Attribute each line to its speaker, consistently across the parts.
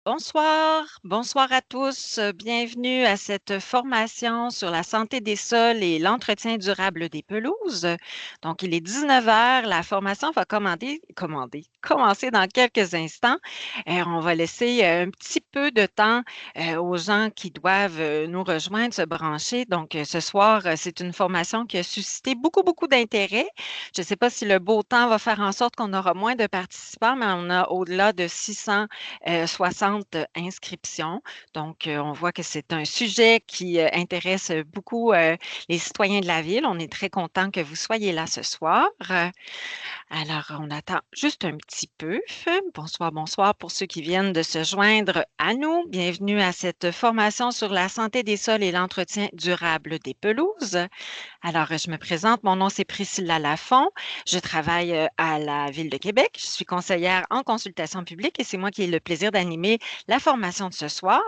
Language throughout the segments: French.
Speaker 1: Bonsoir, bonsoir à tous. Bienvenue à cette formation sur la santé des sols et l'entretien durable des pelouses. Donc, il est 19 heures. La formation va commencer dans quelques instants. On va laisser un petit peu de temps aux gens qui doivent nous rejoindre, se brancher. Donc, ce soir, c'est une formation qui a suscité beaucoup d'intérêt. Je ne sais pas si le beau temps va faire en sorte qu'on aura moins de participants, mais on a au-delà de 600 60 inscriptions. Donc, on voit que c'est un sujet qui intéresse beaucoup les citoyens de la ville. On est très content que vous soyez là ce soir. Alors, on attend juste un petit peu. Bonsoir, bonsoir pour ceux qui viennent de se joindre à nous. Bienvenue à cette formation sur la santé des sols et l'entretien durable des pelouses. Alors, je me présente. Mon nom, c'est Priscilla Lafont. Je travaille à la Ville de Québec. Je suis conseillère en consultation publique et c'est moi qui ai le plaisir d'animer la formation de ce soir.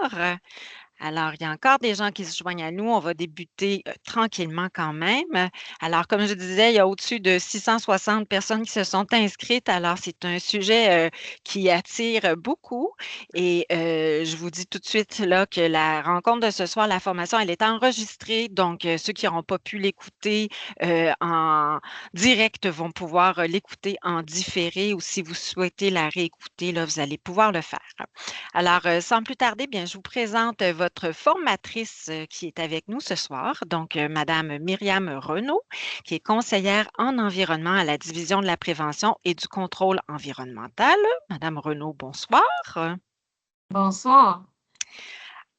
Speaker 1: Alors, il y a encore des gens qui se joignent à nous. On va débuter tranquillement quand même. Alors, comme je disais, il y a au-dessus de 660 personnes qui se sont inscrites. Alors, c'est un sujet qui attire beaucoup. Et je vous dis tout de suite là que la rencontre de ce soir, la formation, elle est enregistrée. Donc, ceux qui n'auront pas pu l'écouter en direct vont pouvoir l'écouter en différé ou si vous souhaitez la réécouter, là, vous allez pouvoir le faire. Alors, sans plus tarder, bien, je vous présente votre formatrice qui est avec nous ce soir, donc Madame Myriam Renaud, qui est conseillère en environnement à la Division de la prévention et du contrôle environnemental. Madame Renaud, bonsoir.
Speaker 2: Bonsoir.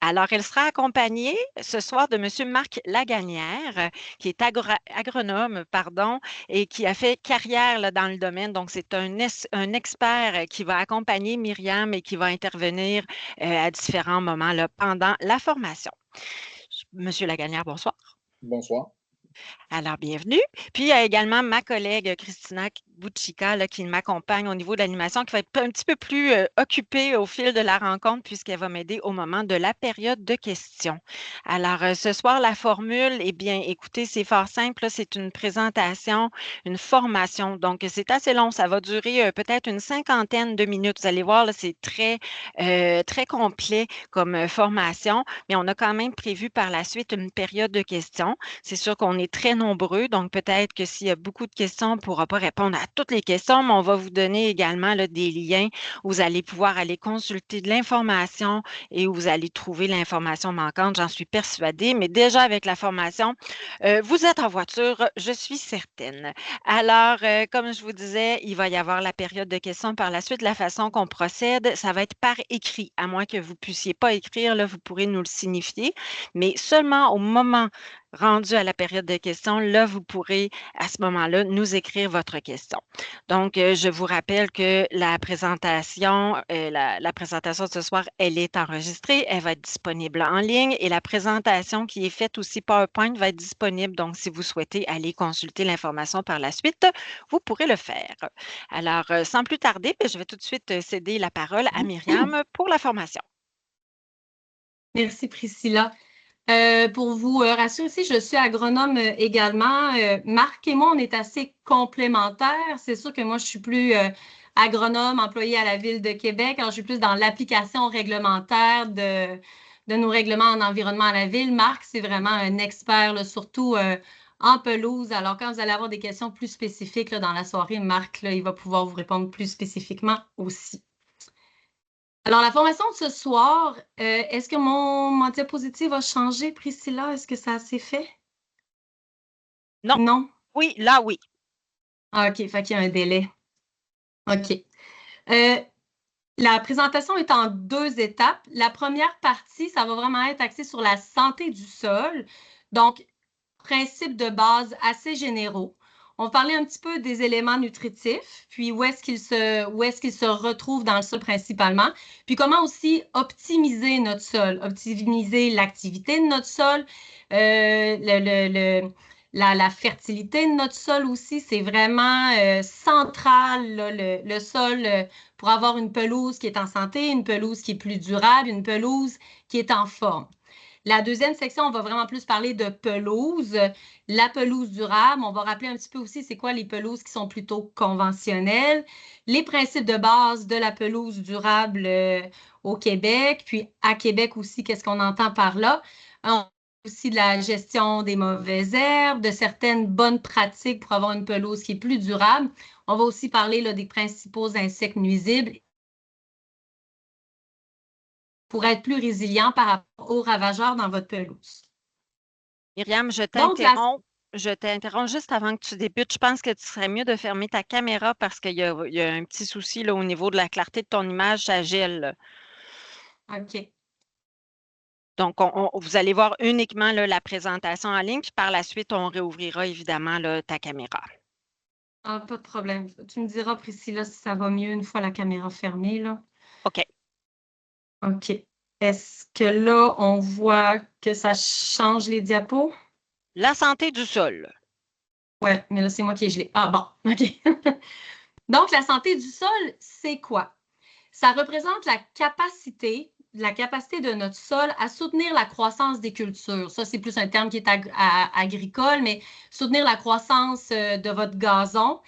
Speaker 1: Alors, elle sera accompagnée ce soir de Monsieur Marc Laganière, qui est agronome, pardon, et qui a fait carrière là, dans le domaine. Donc, c'est un expert qui va accompagner Myriam et qui va intervenir à différents moments là, pendant la formation. Monsieur Laganière, bonsoir.
Speaker 3: Bonsoir.
Speaker 1: Alors, bienvenue. Puis, il y a également ma collègue Christina Bouchika là, qui m'accompagne au niveau de l'animation, qui va être un petit peu plus occupée au fil de la rencontre puisqu'elle va m'aider au moment de la période de questions. Alors, ce soir, la formule, eh bien, écoutez, c'est fort simple. Là, c'est une présentation, une formation. Donc, c'est assez long. Ça va durer peut-être une cinquantaine de minutes. Vous allez voir, là, c'est très complet comme formation, mais on a quand même prévu par la suite une période de questions. C'est sûr qu'on est très nombreux, donc peut-être que s'il y a beaucoup de questions, on ne pourra pas répondre à toutes les questions, mais on va vous donner également là, des liens où vous allez pouvoir aller consulter de l'information et où vous allez trouver l'information manquante, j'en suis persuadée. Mais déjà avec la formation, vous êtes en voiture, je suis certaine. Alors, comme je vous disais, il va y avoir la période de questions par la suite. La façon qu'on procède, ça va être par écrit, à moins que vous ne puissiez pas écrire, là, vous pourrez nous le signifier, mais seulement au moment rendu à la période de questions, là, vous pourrez à ce moment-là nous écrire votre question. Donc, je vous rappelle que la présentation de ce soir, elle est enregistrée, elle va être disponible en ligne et la présentation qui est faite aussi PowerPoint va être disponible. Donc, si vous souhaitez aller consulter l'information par la suite, vous pourrez le faire. Alors, sans plus tarder, je vais tout de suite céder la parole à Myriam pour la formation.
Speaker 2: Merci, Priscilla. Pour vous rassurer aussi, je suis agronome également. Marc et moi, on est assez complémentaires. C'est sûr que moi, je suis plus agronome employé à la Ville de Québec. Alors, je suis plus dans l'application réglementaire de nos règlements en environnement à la Ville. Marc, c'est vraiment un expert, là, surtout en pelouse. Alors, quand vous allez avoir des questions plus spécifiques là, dans la soirée, Marc, là, il va pouvoir vous répondre plus spécifiquement aussi. Alors, la formation de ce soir, est-ce que mon diapositive a changé, Priscilla? Est-ce que ça s'est fait?
Speaker 1: Non,
Speaker 2: Non?
Speaker 1: oui, là, oui.
Speaker 2: Ah, OK, fait qu'il y a un délai. OK. Euh, la présentation est en deux étapes. La première partie, ça va vraiment être axé sur la santé du sol. Donc, principes de base assez généraux. On va parler un petit peu des éléments nutritifs, puis où est-ce qu'ils se retrouvent dans le sol principalement, puis comment aussi optimiser notre sol, optimiser l'activité de notre sol, la fertilité de notre sol aussi, c'est vraiment central, là, le sol, pour avoir une pelouse qui est en santé, une pelouse qui est plus durable, une pelouse qui est en forme. La deuxième section, on va vraiment plus parler de pelouse, la pelouse durable. On va rappeler un petit peu aussi c'est quoi les pelouses qui sont plutôt conventionnelles, les principes de base de la pelouse durable au Québec, puis à Québec aussi, qu'est-ce qu'on entend par là. On aussi de la gestion des mauvaises herbes, de certaines bonnes pratiques pour avoir une pelouse qui est plus durable. On va aussi parler là, des principaux insectes nuisibles pour être plus résilient par rapport aux ravageurs dans votre pelouse.
Speaker 1: Myriam,
Speaker 2: Donc,
Speaker 1: je t'interromps juste avant que tu débutes. Je pense que tu serais mieux de fermer ta caméra parce il y a un petit souci là, au niveau de la clarté de ton image, ça gèle, là.
Speaker 2: OK.
Speaker 1: Donc, vous allez voir uniquement là, la présentation en ligne, puis par la suite, on réouvrira évidemment là, ta caméra.
Speaker 2: Ah, pas de problème. Tu me diras, Priscilla, si ça va mieux une fois la caméra fermée, là.
Speaker 1: OK.
Speaker 2: OK. Est-ce que là, on voit que ça change les diapos?
Speaker 1: La santé du sol.
Speaker 2: Ouais, mais là, c'est moi qui ai gelé. Ah bon, OK. Donc, la santé du sol, c'est quoi? Ça représente la capacité de notre sol à soutenir la croissance des cultures. Ça, c'est plus un terme qui est agricole, mais soutenir la croissance de votre gazon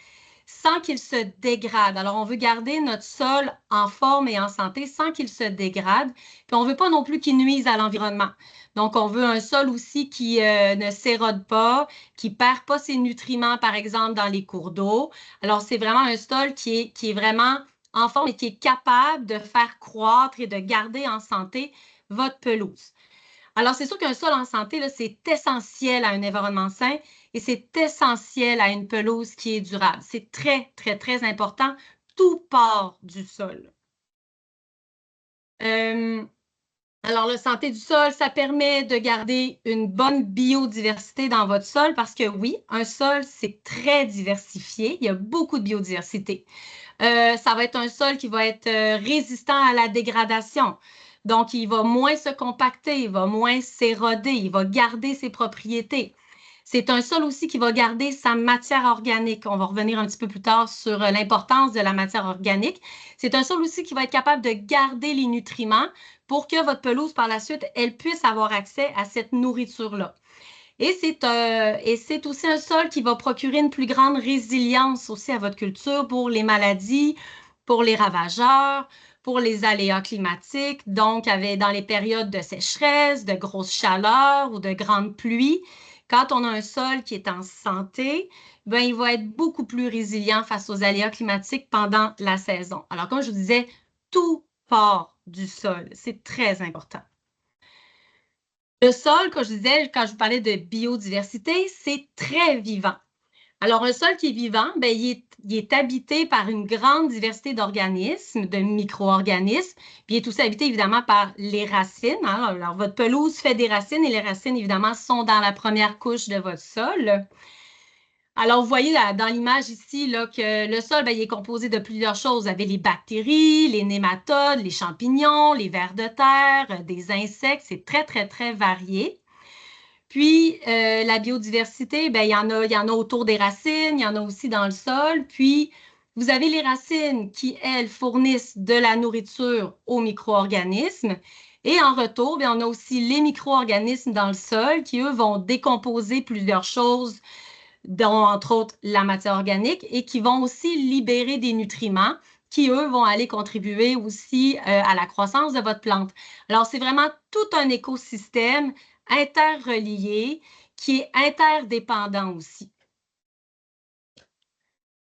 Speaker 2: sans qu'il se dégrade. Alors, on veut garder notre sol en forme et en santé sans qu'il se dégrade. Puis, on ne veut pas non plus qu'il nuise à l'environnement. Donc, on veut un sol aussi qui ne s'érode pas, qui ne perd pas ses nutriments, par exemple, dans les cours d'eau. Alors, c'est vraiment un sol qui est vraiment en forme et qui est capable de faire croître et de garder en santé votre pelouse. Alors, c'est sûr qu'un sol en santé, c'est essentiel à un environnement sain et c'est essentiel à une pelouse qui est durable. C'est très, très, très important. Tout part du sol. Alors, la santé du sol, ça permet de garder une bonne biodiversité dans votre sol parce que oui, un sol, c'est très diversifié. Il y a beaucoup de biodiversité. Ça va être un sol qui va être résistant à la dégradation. Donc, il va moins se compacter, il va moins s'éroder, il va garder ses propriétés. C'est un sol aussi qui va garder sa matière organique. On va revenir un petit peu plus tard sur l'importance de la matière organique. C'est un sol aussi qui va être capable de garder les nutriments pour que votre pelouse, par la suite, elle puisse avoir accès à cette nourriture-là. Et c'est aussi un sol qui va procurer une plus grande résilience aussi à votre culture pour les maladies, pour les ravageurs, pour les aléas climatiques. Donc, dans les périodes de sécheresse, de grosses chaleurs ou de grandes pluies, quand on a un sol qui est en santé, ben, il va être beaucoup plus résilient face aux aléas climatiques pendant la saison. Alors, comme je vous disais, tout part du sol. C'est très important. Le sol, comme je disais, quand je vous parlais de biodiversité, c'est très vivant. Alors, un sol qui est vivant, ben, il est habité par une grande diversité d'organismes, de micro-organismes, puis il est aussi habité évidemment par les racines, hein. Alors, votre pelouse fait des racines et les racines, évidemment, sont dans la première couche de votre sol. Alors, vous voyez là, dans l'image ici là, que le sol, ben, il est composé de plusieurs choses. Vous avez les bactéries, les nématodes, les champignons, les vers de terre, des insectes. C'est très, très, très varié. Puis, la biodiversité, ben, il y en a autour des racines, il y en a aussi dans le sol. Puis, vous avez les racines qui, elles, fournissent de la nourriture aux micro-organismes. Et en retour, bien, on a aussi les micro-organismes dans le sol qui, eux, vont décomposer plusieurs choses, dont, entre autres, la matière organique, et qui vont aussi libérer des nutriments qui, eux, vont aller contribuer aussi à la croissance de votre plante. Alors, c'est vraiment tout un écosystème interrelié qui est interdépendant aussi.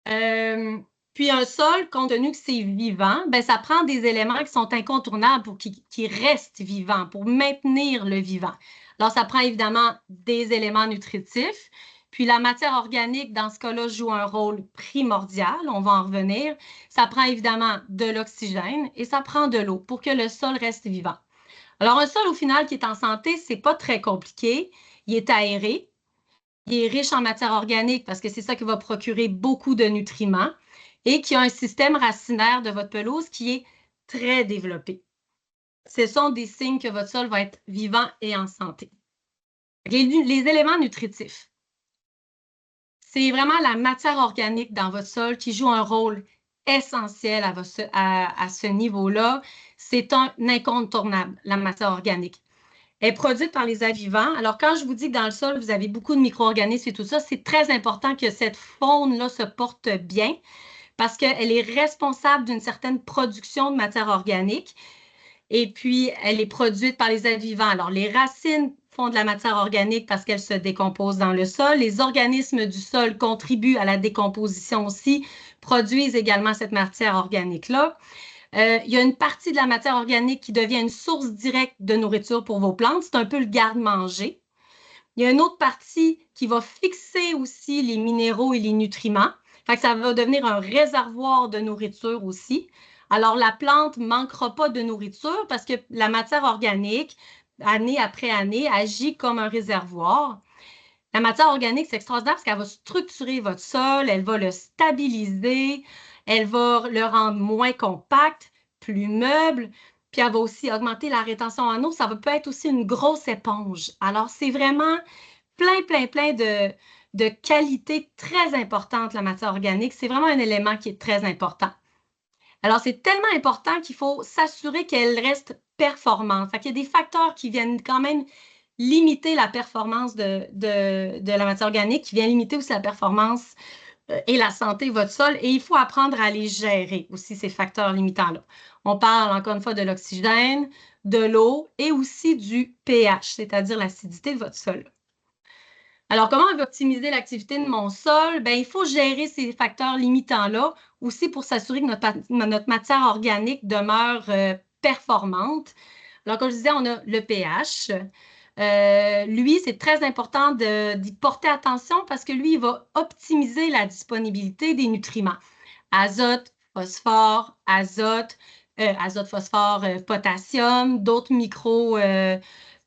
Speaker 2: Puis un sol, compte tenu que c'est vivant, ben, ça prend des éléments qui sont incontournables pour qu'ils restent vivants, pour maintenir le vivant. Alors, ça prend évidemment des éléments nutritifs. Puis la matière organique, dans ce cas-là, joue un rôle primordial. On va en revenir. Ça prend évidemment de l'oxygène et ça prend de l'eau pour que le sol reste vivant. Alors, un sol, au final, qui est en santé, c'est pas très compliqué. Il est aéré. Il est riche en matière organique parce que c'est ça qui va procurer beaucoup de nutriments et qui a un système racinaire de votre pelouse qui est très développé. Ce sont des signes que votre sol va être vivant et en santé. Les éléments nutritifs, c'est vraiment la matière organique dans votre sol qui joue un rôle essentiel à ce niveau-là. C'est un incontournable, la matière organique. est produite par les êtres vivants. Alors, quand je vous dis que dans le sol, vous avez beaucoup de micro-organismes et tout ça, c'est très important que cette faune-là se porte bien parce qu'elle est responsable d'une certaine production de matière organique et puis elle est produite par les êtres vivants. Alors, les racines font de la matière organique parce qu'elles se décomposent dans le sol. Les organismes du sol contribuent à la décomposition aussi, produisent également cette matière organique-là. Il y a une partie de la matière organique qui devient une source directe de nourriture pour vos plantes. C'est un peu le garde-manger. Il y a une autre partie qui va fixer aussi les minéraux et les nutriments. Fait que ça va devenir un réservoir de nourriture aussi. Alors, la plante ne manquera pas de nourriture parce que la matière organique, année après année, agit comme un réservoir. La matière organique, c'est extraordinaire parce qu'elle va structurer votre sol, elle va le stabiliser, elle va le rendre moins compact, plus meuble, puis elle va aussi augmenter la rétention en eau. Ça peut être aussi une grosse éponge. Alors, c'est vraiment plein de qualités très importantes, la matière organique. C'est vraiment un élément qui est très important. Alors, c'est tellement important qu'il faut s'assurer qu'elle reste performante. Fait qu'il y a des facteurs qui viennent quand même limiter la performance de la matière organique, qui vient limiter aussi la performance et la santé de votre sol. Et il faut apprendre à les gérer aussi, ces facteurs limitants-là. On parle encore une fois de l'oxygène, de l'eau et aussi du pH, c'est-à-dire l'acidité de votre sol. Alors, comment on va optimiser l'activité de mon sol? Bien, il faut gérer ces facteurs limitants-là aussi pour s'assurer que notre matière organique demeure performante. Alors, comme je disais, on a le pH. Lui, c'est très important d'y porter attention parce que lui, il va optimiser la disponibilité des nutriments. Azote, phosphore, phosphore, potassium, d'autres micros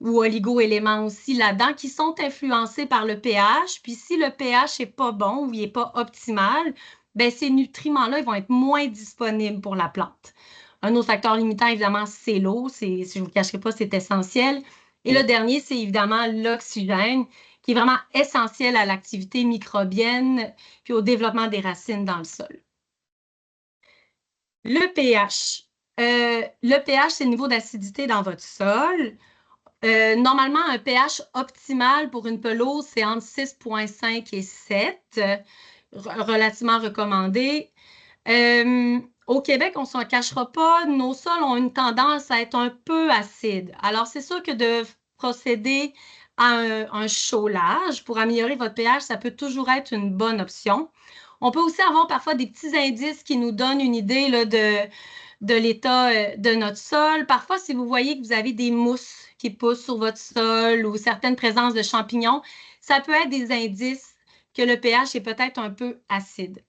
Speaker 2: ou oligo-éléments aussi là-dedans qui sont influencés par le pH. Puis si le pH n'est pas bon ou il n'est pas optimal, ben ces nutriments-là, ils vont être moins disponibles pour la plante. Un autre facteur limitant, évidemment, c'est l'eau. Si je ne vous le cacherai pas, c'est essentiel. Et le dernier, c'est évidemment l'oxygène, qui est vraiment essentiel à l'activité microbienne puis au développement des racines dans le sol. Le pH. Le pH, c'est le niveau d'acidité dans votre sol. Normalement, un pH optimal pour une pelouse, c'est entre 6,5 et 7, relativement recommandé. Au Québec, on ne s'en cachera pas, nos sols ont une tendance à être un peu acides. Alors, c'est sûr que de procéder à un chaulage pour améliorer votre pH, ça peut toujours être une bonne option. On peut aussi avoir parfois des petits indices qui nous donnent une idée là, de l'état de notre sol. Parfois, si vous voyez que vous avez des mousses qui poussent sur votre sol ou certaines présences de champignons, ça peut être des indices que le pH est peut-être un peu acide.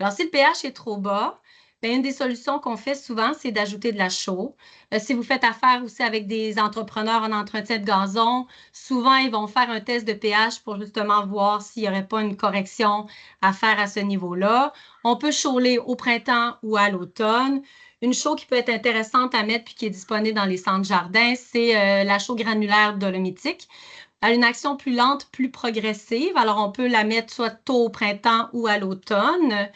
Speaker 2: Alors, si le pH est trop bas, bien, une des solutions qu'on fait souvent, c'est d'ajouter de la chaux. Si vous faites affaire aussi avec des entrepreneurs en entretien de gazon, souvent, ils vont faire un test de pH pour justement voir s'il n'y aurait pas une correction à faire à ce niveau-là. On peut chauler au printemps ou à l'automne. Une chaux qui peut être intéressante à mettre puis qui est disponible dans les centres jardins, c'est la chaux granulaire dolomitique. Elle a une action plus lente, plus progressive. Alors, on peut la mettre soit tôt au printemps ou à l'automne.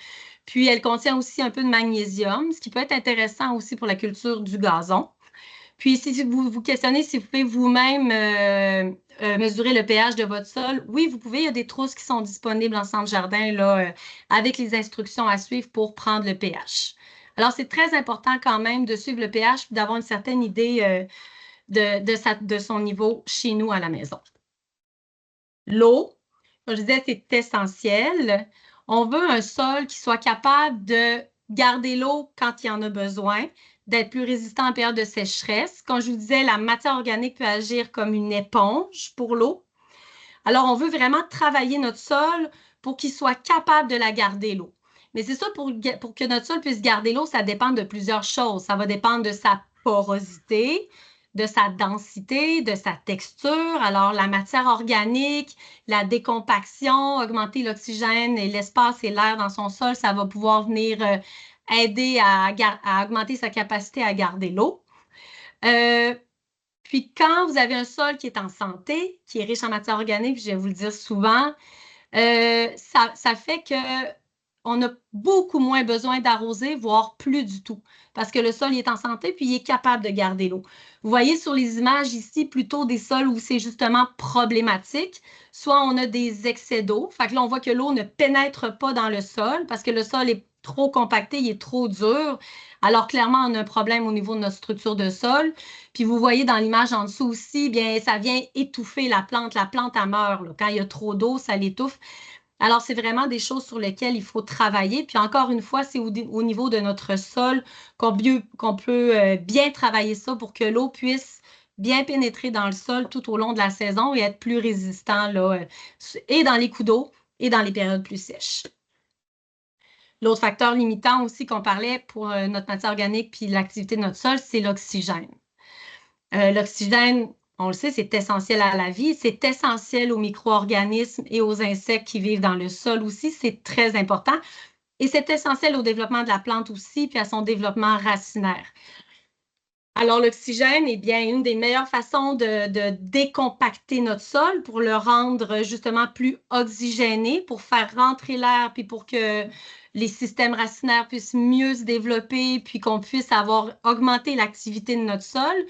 Speaker 2: Puis, elle contient aussi un peu de magnésium, ce qui peut être intéressant aussi pour la culture du gazon. Puis, si vous vous questionnez si vous pouvez vous-même mesurer le pH de votre sol, oui, vous pouvez. Il y a des trousses qui sont disponibles en centre jardin là, avec les instructions à suivre pour prendre le pH. Alors, c'est très important quand même de suivre le pH et d'avoir une certaine idée de son niveau chez nous à la maison. L'eau, comme je disais, c'est essentiel. On veut un sol qui soit capable de garder l'eau quand il y en a besoin, d'être plus résistant en période de sécheresse. Comme je vous disais, la matière organique peut agir comme une éponge pour l'eau. Alors, on veut vraiment travailler notre sol pour qu'il soit capable de la garder l'eau. Mais c'est ça, pour que notre sol puisse garder l'eau, ça dépend de plusieurs choses. Ça va dépendre de sa porosité, de sa densité, de sa texture. Alors, la matière organique, la décompaction, augmenter l'oxygène et l'espace et l'air dans son sol, ça va pouvoir venir aider à augmenter sa capacité à garder l'eau. Puis quand vous avez un sol qui est en santé, qui est riche en matière organique, je vais vous le dire souvent, ça fait que on a beaucoup moins besoin d'arroser, voire plus du tout, parce que le sol il est en santé puis il est capable de garder l'eau. Vous voyez sur les images ici plutôt des sols où c'est justement problématique. Soit on a des excès d'eau, fait que là on voit que l'eau ne pénètre pas dans le sol parce que le sol est trop compacté, il est trop dur. Alors clairement, on a un problème au niveau de notre structure de sol. Puis vous voyez dans l'image en dessous aussi, bien ça vient étouffer la plante. La plante, elle meurt, là. Quand il y a trop d'eau, ça l'étouffe. Alors, c'est vraiment des choses sur lesquelles il faut travailler. Puis encore une fois, c'est au niveau de notre sol qu'on peut bien travailler ça pour que l'eau puisse bien pénétrer dans le sol tout au long de la saison et être plus résistant là, et dans les coups d'eau et dans les périodes plus sèches. L'autre facteur limitant aussi qu'on parlait pour notre matière organique puis l'activité de notre sol, c'est l'oxygène. L'oxygène, on le sait, c'est essentiel à la vie. C'est essentiel aux micro-organismes et aux insectes qui vivent dans le sol aussi. C'est très important. Et c'est essentiel au développement de la plante aussi, puis à son développement racinaire. Alors, l'oxygène est bien une des meilleures façons de décompacter notre sol pour le rendre justement plus oxygéné, pour faire rentrer l'air, puis pour que les systèmes racinaires puissent mieux se développer, puis qu'on puisse avoir augmenté l'activité de notre sol.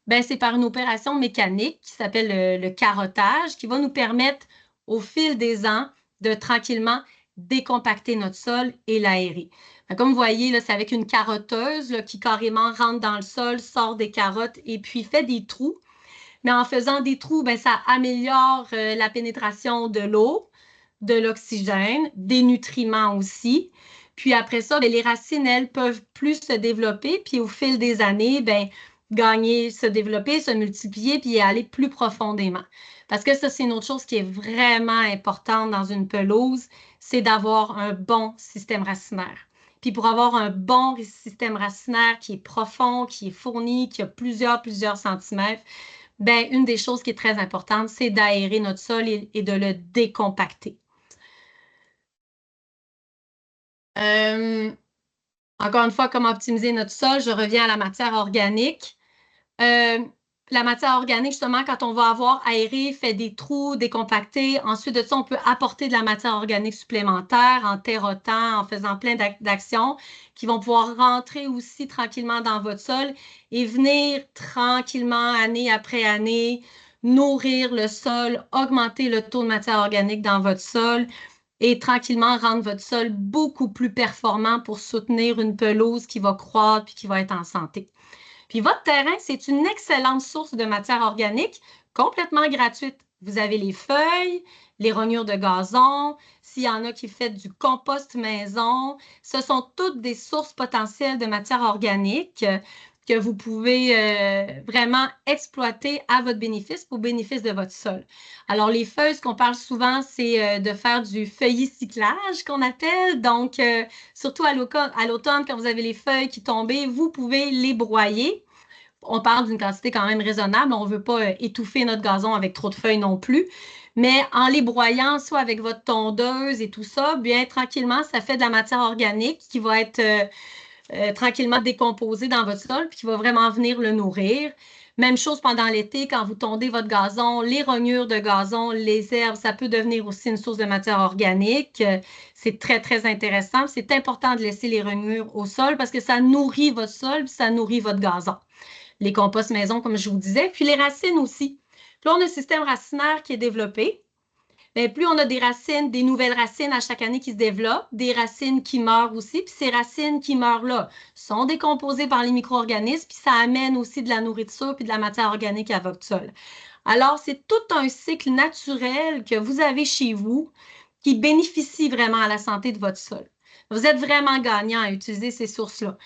Speaker 2: Ben, c'est par une opération mécanique qui s'appelle le carottage, qui va nous permettre, au fil des ans, de tranquillement décompacter notre sol et l'aérer. Comme vous voyez, c'est avec une carotteuse là, qui carrément rentre dans le sol, sort des carottes et puis fait des trous. Mais en faisant des trous, ben, ça améliore la pénétration de l'eau, de l'oxygène, des nutriments aussi. Puis après ça, ben, les racines, elles, peuvent plus se développer. Puis au fil des années, ben, gagner, se développer, se multiplier, puis aller plus profondément. Parce que ça, c'est une autre chose qui est vraiment importante dans une pelouse, c'est d'avoir un bon système racinaire. Puis pour avoir un bon système racinaire qui est profond, qui est fourni, qui a plusieurs centimètres, ben, une des choses qui est très importante, c'est d'aérer notre sol et de le décompacter. Encore une fois, comment optimiser notre sol? Je reviens à la matière organique. La matière organique, justement, quand on va avoir aéré, fait des trous, décompacté, ensuite de ça, on peut apporter de la matière organique supplémentaire en terrotant, en faisant plein d'actions qui vont pouvoir rentrer aussi tranquillement dans votre sol et venir tranquillement, année après année, nourrir le sol, augmenter le taux de matière organique dans votre sol et tranquillement rendre votre sol beaucoup plus performant pour soutenir une pelouse qui va croître et qui va être en santé. Puis votre terrain, c'est une excellente source de matière organique, complètement gratuite. Vous avez les feuilles, les rognures de gazon, s'il y en a qui font du compost maison, ce sont toutes des sources potentielles de matière organique que vous pouvez vraiment exploiter à votre bénéfice, au bénéfice de votre sol. Alors, les feuilles, ce qu'on parle souvent, c'est de faire du feuillicyclage qu'on appelle. Donc, surtout à l'automne, quand vous avez les feuilles qui tombent, vous pouvez les broyer. On parle d'une quantité quand même raisonnable. On ne veut pas étouffer notre gazon avec trop de feuilles non plus. Mais en les broyant, soit avec votre tondeuse et tout ça, bien tranquillement, ça fait de la matière organique qui va être tranquillement décomposée dans votre sol puis qui va vraiment venir le nourrir. Même chose pendant l'été, quand vous tondez votre gazon, les rognures de gazon, les herbes, ça peut devenir aussi une source de matière organique. C'est très, très intéressant. C'est important de laisser les rognures au sol parce que ça nourrit votre sol puis ça nourrit votre gazon. Les composts maison, comme je vous disais, puis les racines aussi. Puis là, on a un système racinaire qui est développé. Bien, plus on a des racines, des nouvelles racines à chaque année qui se développent, des racines qui meurent aussi, puis ces racines qui meurent-là sont décomposées par les micro-organismes, puis ça amène aussi de la nourriture puis de la matière organique à votre sol. Alors, c'est tout un cycle naturel que vous avez chez vous qui bénéficie vraiment à la santé de votre sol. Vous êtes vraiment gagnant à utiliser ces sources-là.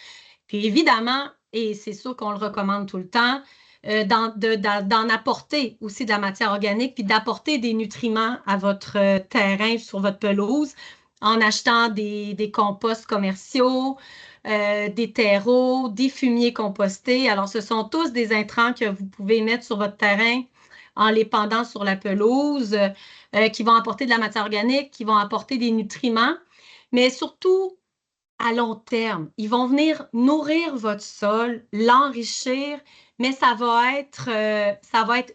Speaker 2: Puis évidemment, et c'est sûr qu'on le recommande tout le temps, d'en apporter aussi de la matière organique, puis d'apporter des nutriments à votre terrain, sur votre pelouse, en achetant des composts commerciaux, des terreaux, des fumiers compostés. Alors, ce sont tous des intrants que vous pouvez mettre sur votre terrain en les pendant sur la pelouse, qui vont apporter de la matière organique, qui vont apporter des nutriments, mais surtout, à long terme. Ils vont venir nourrir votre sol, l'enrichir, mais ça va être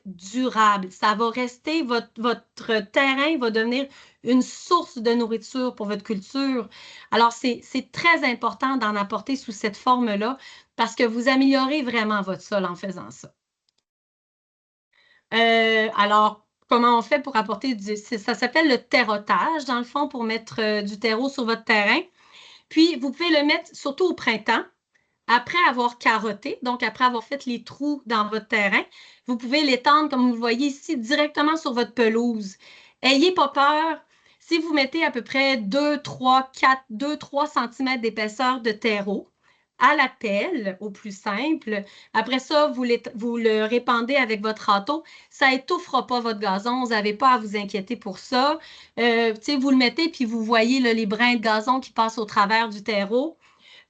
Speaker 2: durable. Ça va rester, votre terrain va devenir une source de nourriture pour votre culture. Alors, c'est très important d'en apporter sous cette forme-là parce que vous améliorez vraiment votre sol en faisant ça. Alors, comment on fait pour apporter ça s'appelle le terrotage, dans le fond, pour mettre du terreau sur votre terrain. Puis, vous pouvez le mettre surtout au printemps, après avoir carotté, donc après avoir fait les trous dans votre terrain. Vous pouvez l'étendre, comme vous le voyez ici, directement sur votre pelouse. Ayez pas peur. Si vous mettez à peu près 2-3 cm d'épaisseur de terreau, à la pelle, au plus simple. Après ça, vous le répandez avec votre râteau. Ça étouffera pas votre gazon. Vous n'avez pas à vous inquiéter pour ça. Vous le mettez, puis vous voyez là, les brins de gazon qui passent au travers du terreau.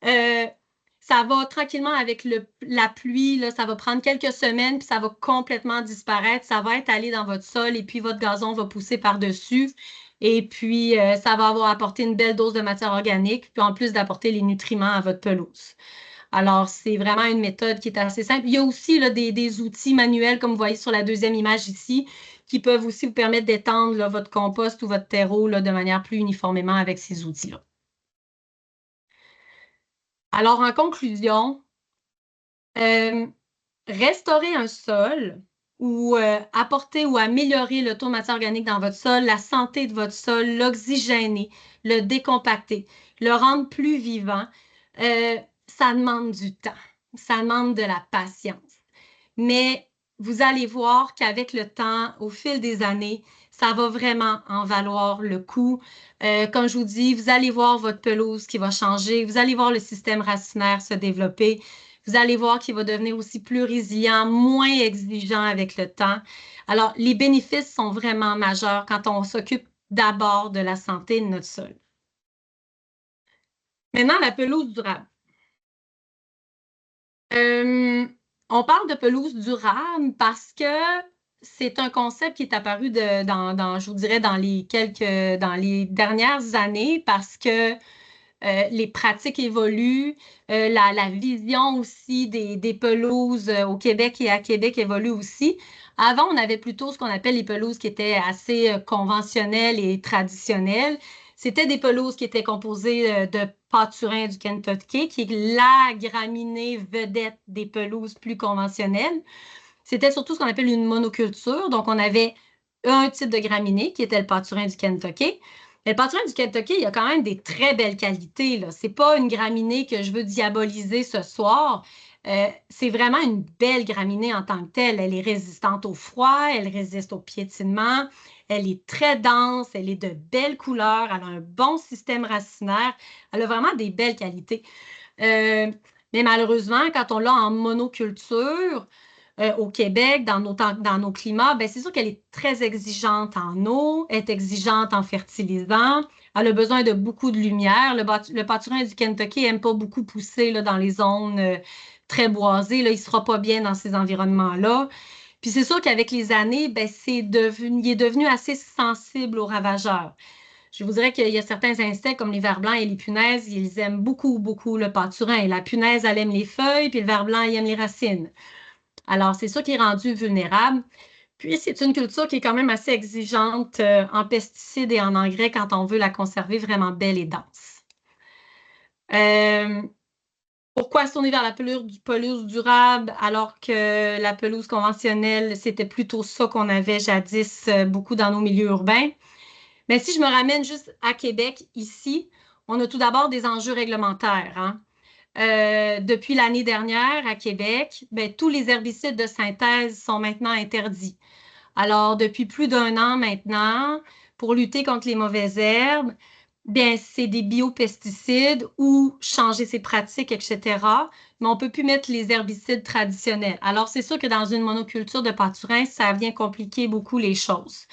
Speaker 2: Ça va tranquillement avec la pluie, là, ça va prendre quelques semaines, puis ça va complètement disparaître. Ça va être allé dans votre sol et puis votre gazon va pousser par-dessus. Et puis, ça va avoir apporté une belle dose de matière organique, puis en plus d'apporter les nutriments à votre pelouse. Alors, c'est vraiment une méthode qui est assez simple. Il y a aussi là, des outils manuels, comme vous voyez sur la deuxième image ici, qui peuvent aussi vous permettre d'étendre là, votre compost ou votre terreau là, de manière plus uniformément avec ces outils-là. Alors, en conclusion, restaurer un sol ou apporter ou améliorer le taux de matière organique dans votre sol, la santé de votre sol, l'oxygéner, le décompacter, le rendre plus vivant, ça demande du temps, ça demande de la patience. Mais vous allez voir qu'avec le temps, au fil des années, ça va vraiment en valoir le coup. Comme je vous dis, vous allez voir votre pelouse qui va changer, vous allez voir le système racinaire se développer, vous allez voir qu'il va devenir aussi plus résilient, moins exigeant avec le temps. Alors, les bénéfices sont vraiment majeurs quand on s'occupe d'abord de la santé de notre sol. Maintenant, la pelouse durable. Euh, on parle de pelouse durable parce que c'est un concept qui est apparu je vous dirais, dans les dernières années parce que les pratiques évoluent, la vision aussi des pelouses au Québec et à Québec évolue aussi. Avant, on avait plutôt ce qu'on appelle les pelouses qui étaient assez conventionnelles et traditionnelles. C'était des pelouses qui étaient composées de pâturins du Kentucky, qui est la graminée vedette des pelouses plus conventionnelles. C'était surtout ce qu'on appelle une monoculture. Donc, on avait un type de graminée qui était le pâturin du Kentucky. Mais le pâturin du Kentucky, il y a quand même des très belles qualités, là. C'est pas une graminée que je veux diaboliser ce soir. C'est vraiment une belle graminée en tant que telle. Elle est résistante au froid, elle résiste au piétinement, elle est très dense, elle est de belles couleurs, elle a un bon système racinaire, elle a vraiment des belles qualités. Mais malheureusement, quand on l'a en monoculture, au Québec, dans nos climats, ben, c'est sûr qu'elle est très exigeante en eau, elle est exigeante en fertilisant, elle a besoin de beaucoup de lumière. Le pâturin du Kentucky n'aime pas beaucoup pousser là, dans les zones très boisées. Là, il ne sera pas bien dans ces environnements-là. Puis c'est sûr qu'avec les années, ben, il est devenu assez sensible aux ravageurs. Je vous dirais qu'il y a certains insectes comme les vers blancs et les punaises, ils aiment beaucoup, beaucoup le pâturin. Et la punaise, elle aime les feuilles, puis le ver blanc, il aime les racines. Alors, c'est ça qui est rendu vulnérable. Puis, c'est une culture qui est quand même assez exigeante en pesticides et en engrais quand on veut la conserver vraiment belle et dense. Pourquoi se tourner vers la pelouse durable alors que la pelouse conventionnelle, c'était plutôt ça qu'on avait jadis beaucoup dans nos milieux urbains? Mais si je me ramène juste à Québec, ici, on a tout d'abord des enjeux réglementaires, hein. Depuis l'année dernière à Québec, ben, tous les herbicides de synthèse sont maintenant interdits. Alors, depuis plus d'un an maintenant, pour lutter contre les mauvaises herbes, bien, c'est des biopesticides ou changer ses pratiques, etc. Mais on ne peut plus mettre les herbicides traditionnels. Alors, c'est sûr que dans une monoculture de pâturins, ça vient compliquer beaucoup les choses.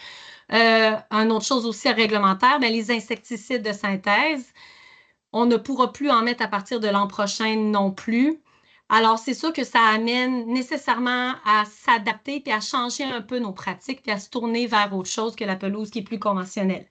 Speaker 2: Une autre chose aussi réglementaire, bien, les insecticides de synthèse, on ne pourra plus en mettre à partir de l'an prochain non plus. Alors, c'est sûr que ça amène nécessairement à s'adapter puis à changer un peu nos pratiques puis à se tourner vers autre chose que la pelouse qui est plus conventionnelle.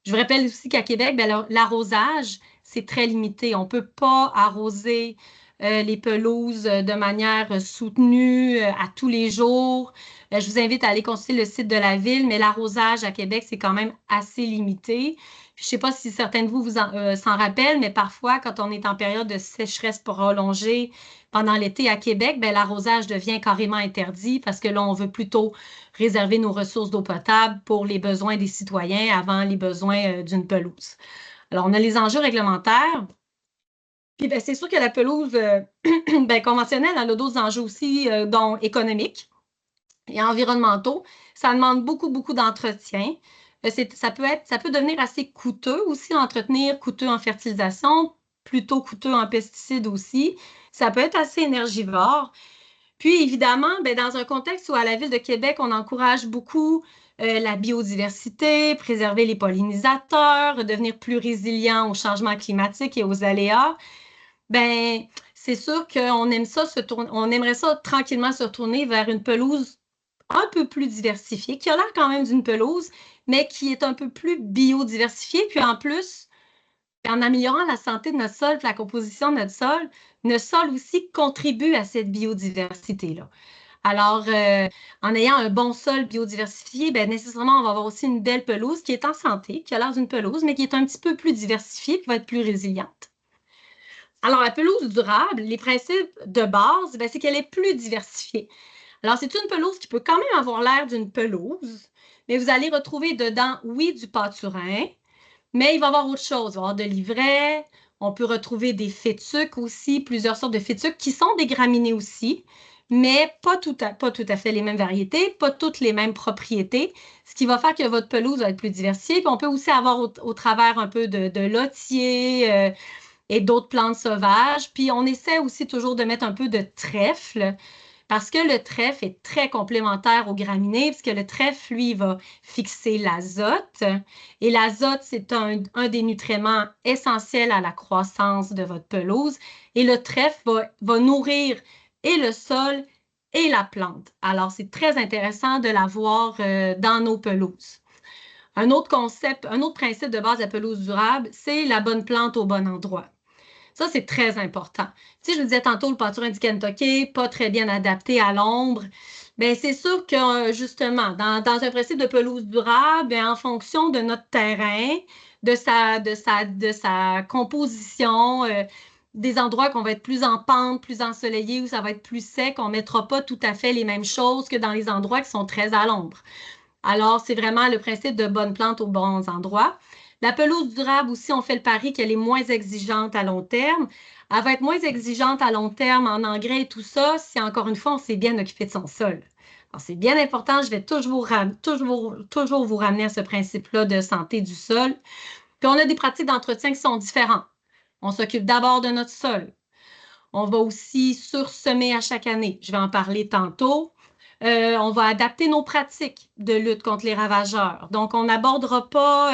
Speaker 2: Je vous rappelle aussi qu'à Québec, l'arrosage, c'est très limité. On ne peut pas arroser les pelouses de manière soutenue à tous les jours. Je vous invite à aller consulter le site de la ville, mais l'arrosage à Québec, c'est quand même assez limité. Je ne sais pas si certains de vous s'en rappellent, mais parfois, quand on est en période de sécheresse prolongée pendant l'été à Québec, ben, l'arrosage devient carrément interdit parce que là, on veut plutôt réserver nos ressources d'eau potable pour les besoins des citoyens avant les besoins d'une pelouse. Alors, on a les enjeux réglementaires. Puis, ben, c'est sûr que la pelouse ben, conventionnelle, elle a d'autres enjeux aussi, dont économiques et environnementaux. Ça demande beaucoup, beaucoup d'entretien. Ça peut devenir assez coûteux aussi à entretenir, coûteux en fertilisation, plutôt coûteux en pesticides aussi. Ça peut être assez énergivore. Puis, évidemment, ben, dans un contexte où à la Ville de Québec, on encourage beaucoup la biodiversité, préserver les pollinisateurs, devenir plus résilient aux changements climatiques et aux aléas, ben, c'est sûr qu'on aime ça on aimerait ça tranquillement se retourner vers une pelouse un peu plus diversifiée, qui a l'air quand même d'une pelouse, mais qui est un peu plus biodiversifiée. Puis en plus, en améliorant la santé de notre sol, la composition de notre sol aussi contribue à cette biodiversité-là. Alors, en ayant un bon sol biodiversifié, bien, nécessairement, on va avoir aussi une belle pelouse qui est en santé, qui a l'air d'une pelouse, mais qui est un petit peu plus diversifiée, qui va être plus résiliente. Alors, la pelouse durable, les principes de base, bien, c'est qu'elle est plus diversifiée. Alors, c'est une pelouse qui peut quand même avoir l'air d'une pelouse, mais vous allez retrouver dedans, oui, du pâturin, mais il va y avoir autre chose. Il va y avoir de l'ivraie, on peut retrouver des fétuques aussi, plusieurs sortes de fétuques qui sont des graminées aussi, mais pas tout à fait les mêmes variétés, pas toutes les mêmes propriétés, ce qui va faire que votre pelouse va être plus diversifiée. Puis on peut aussi avoir au travers un peu de lotier et d'autres plantes sauvages. Puis on essaie aussi toujours de mettre un peu de trèfle, parce que le trèfle est très complémentaire aux graminées, parce que le trèfle, lui, va fixer l'azote. Et l'azote, c'est un des nutriments essentiels à la croissance de votre pelouse. Et le trèfle va nourrir et le sol et la plante. Alors, c'est très intéressant de l'avoir dans nos pelouses. Un autre concept, un autre principe de base de la pelouse durable, c'est la bonne plante au bon endroit. Ça, c'est très important. Si je vous disais tantôt, le pâturin du Kentucky, pas très bien adapté à l'ombre, bien, c'est sûr que, justement, dans un principe de pelouse durable, bien, en fonction de notre terrain, de sa composition, des endroits qu'on va être plus en pente, plus ensoleillés, où ça va être plus sec, on ne mettra pas tout à fait les mêmes choses que dans les endroits qui sont très à l'ombre. Alors, c'est vraiment le principe de bonne plante aux bons endroits. La pelouse durable aussi, on fait le pari qu'elle est moins exigeante à long terme. Elle va être moins exigeante à long terme en engrais et tout ça si, encore une fois, on s'est bien occupé de son sol. Alors, c'est bien important. Je vais toujours vous ramener à ce principe-là de santé du sol. Puis, on a des pratiques d'entretien qui sont différentes. On s'occupe d'abord de notre sol. On va aussi sursemer à chaque année. Je vais en parler tantôt. On va adapter nos pratiques de lutte contre les ravageurs. Donc, on n'abordera pas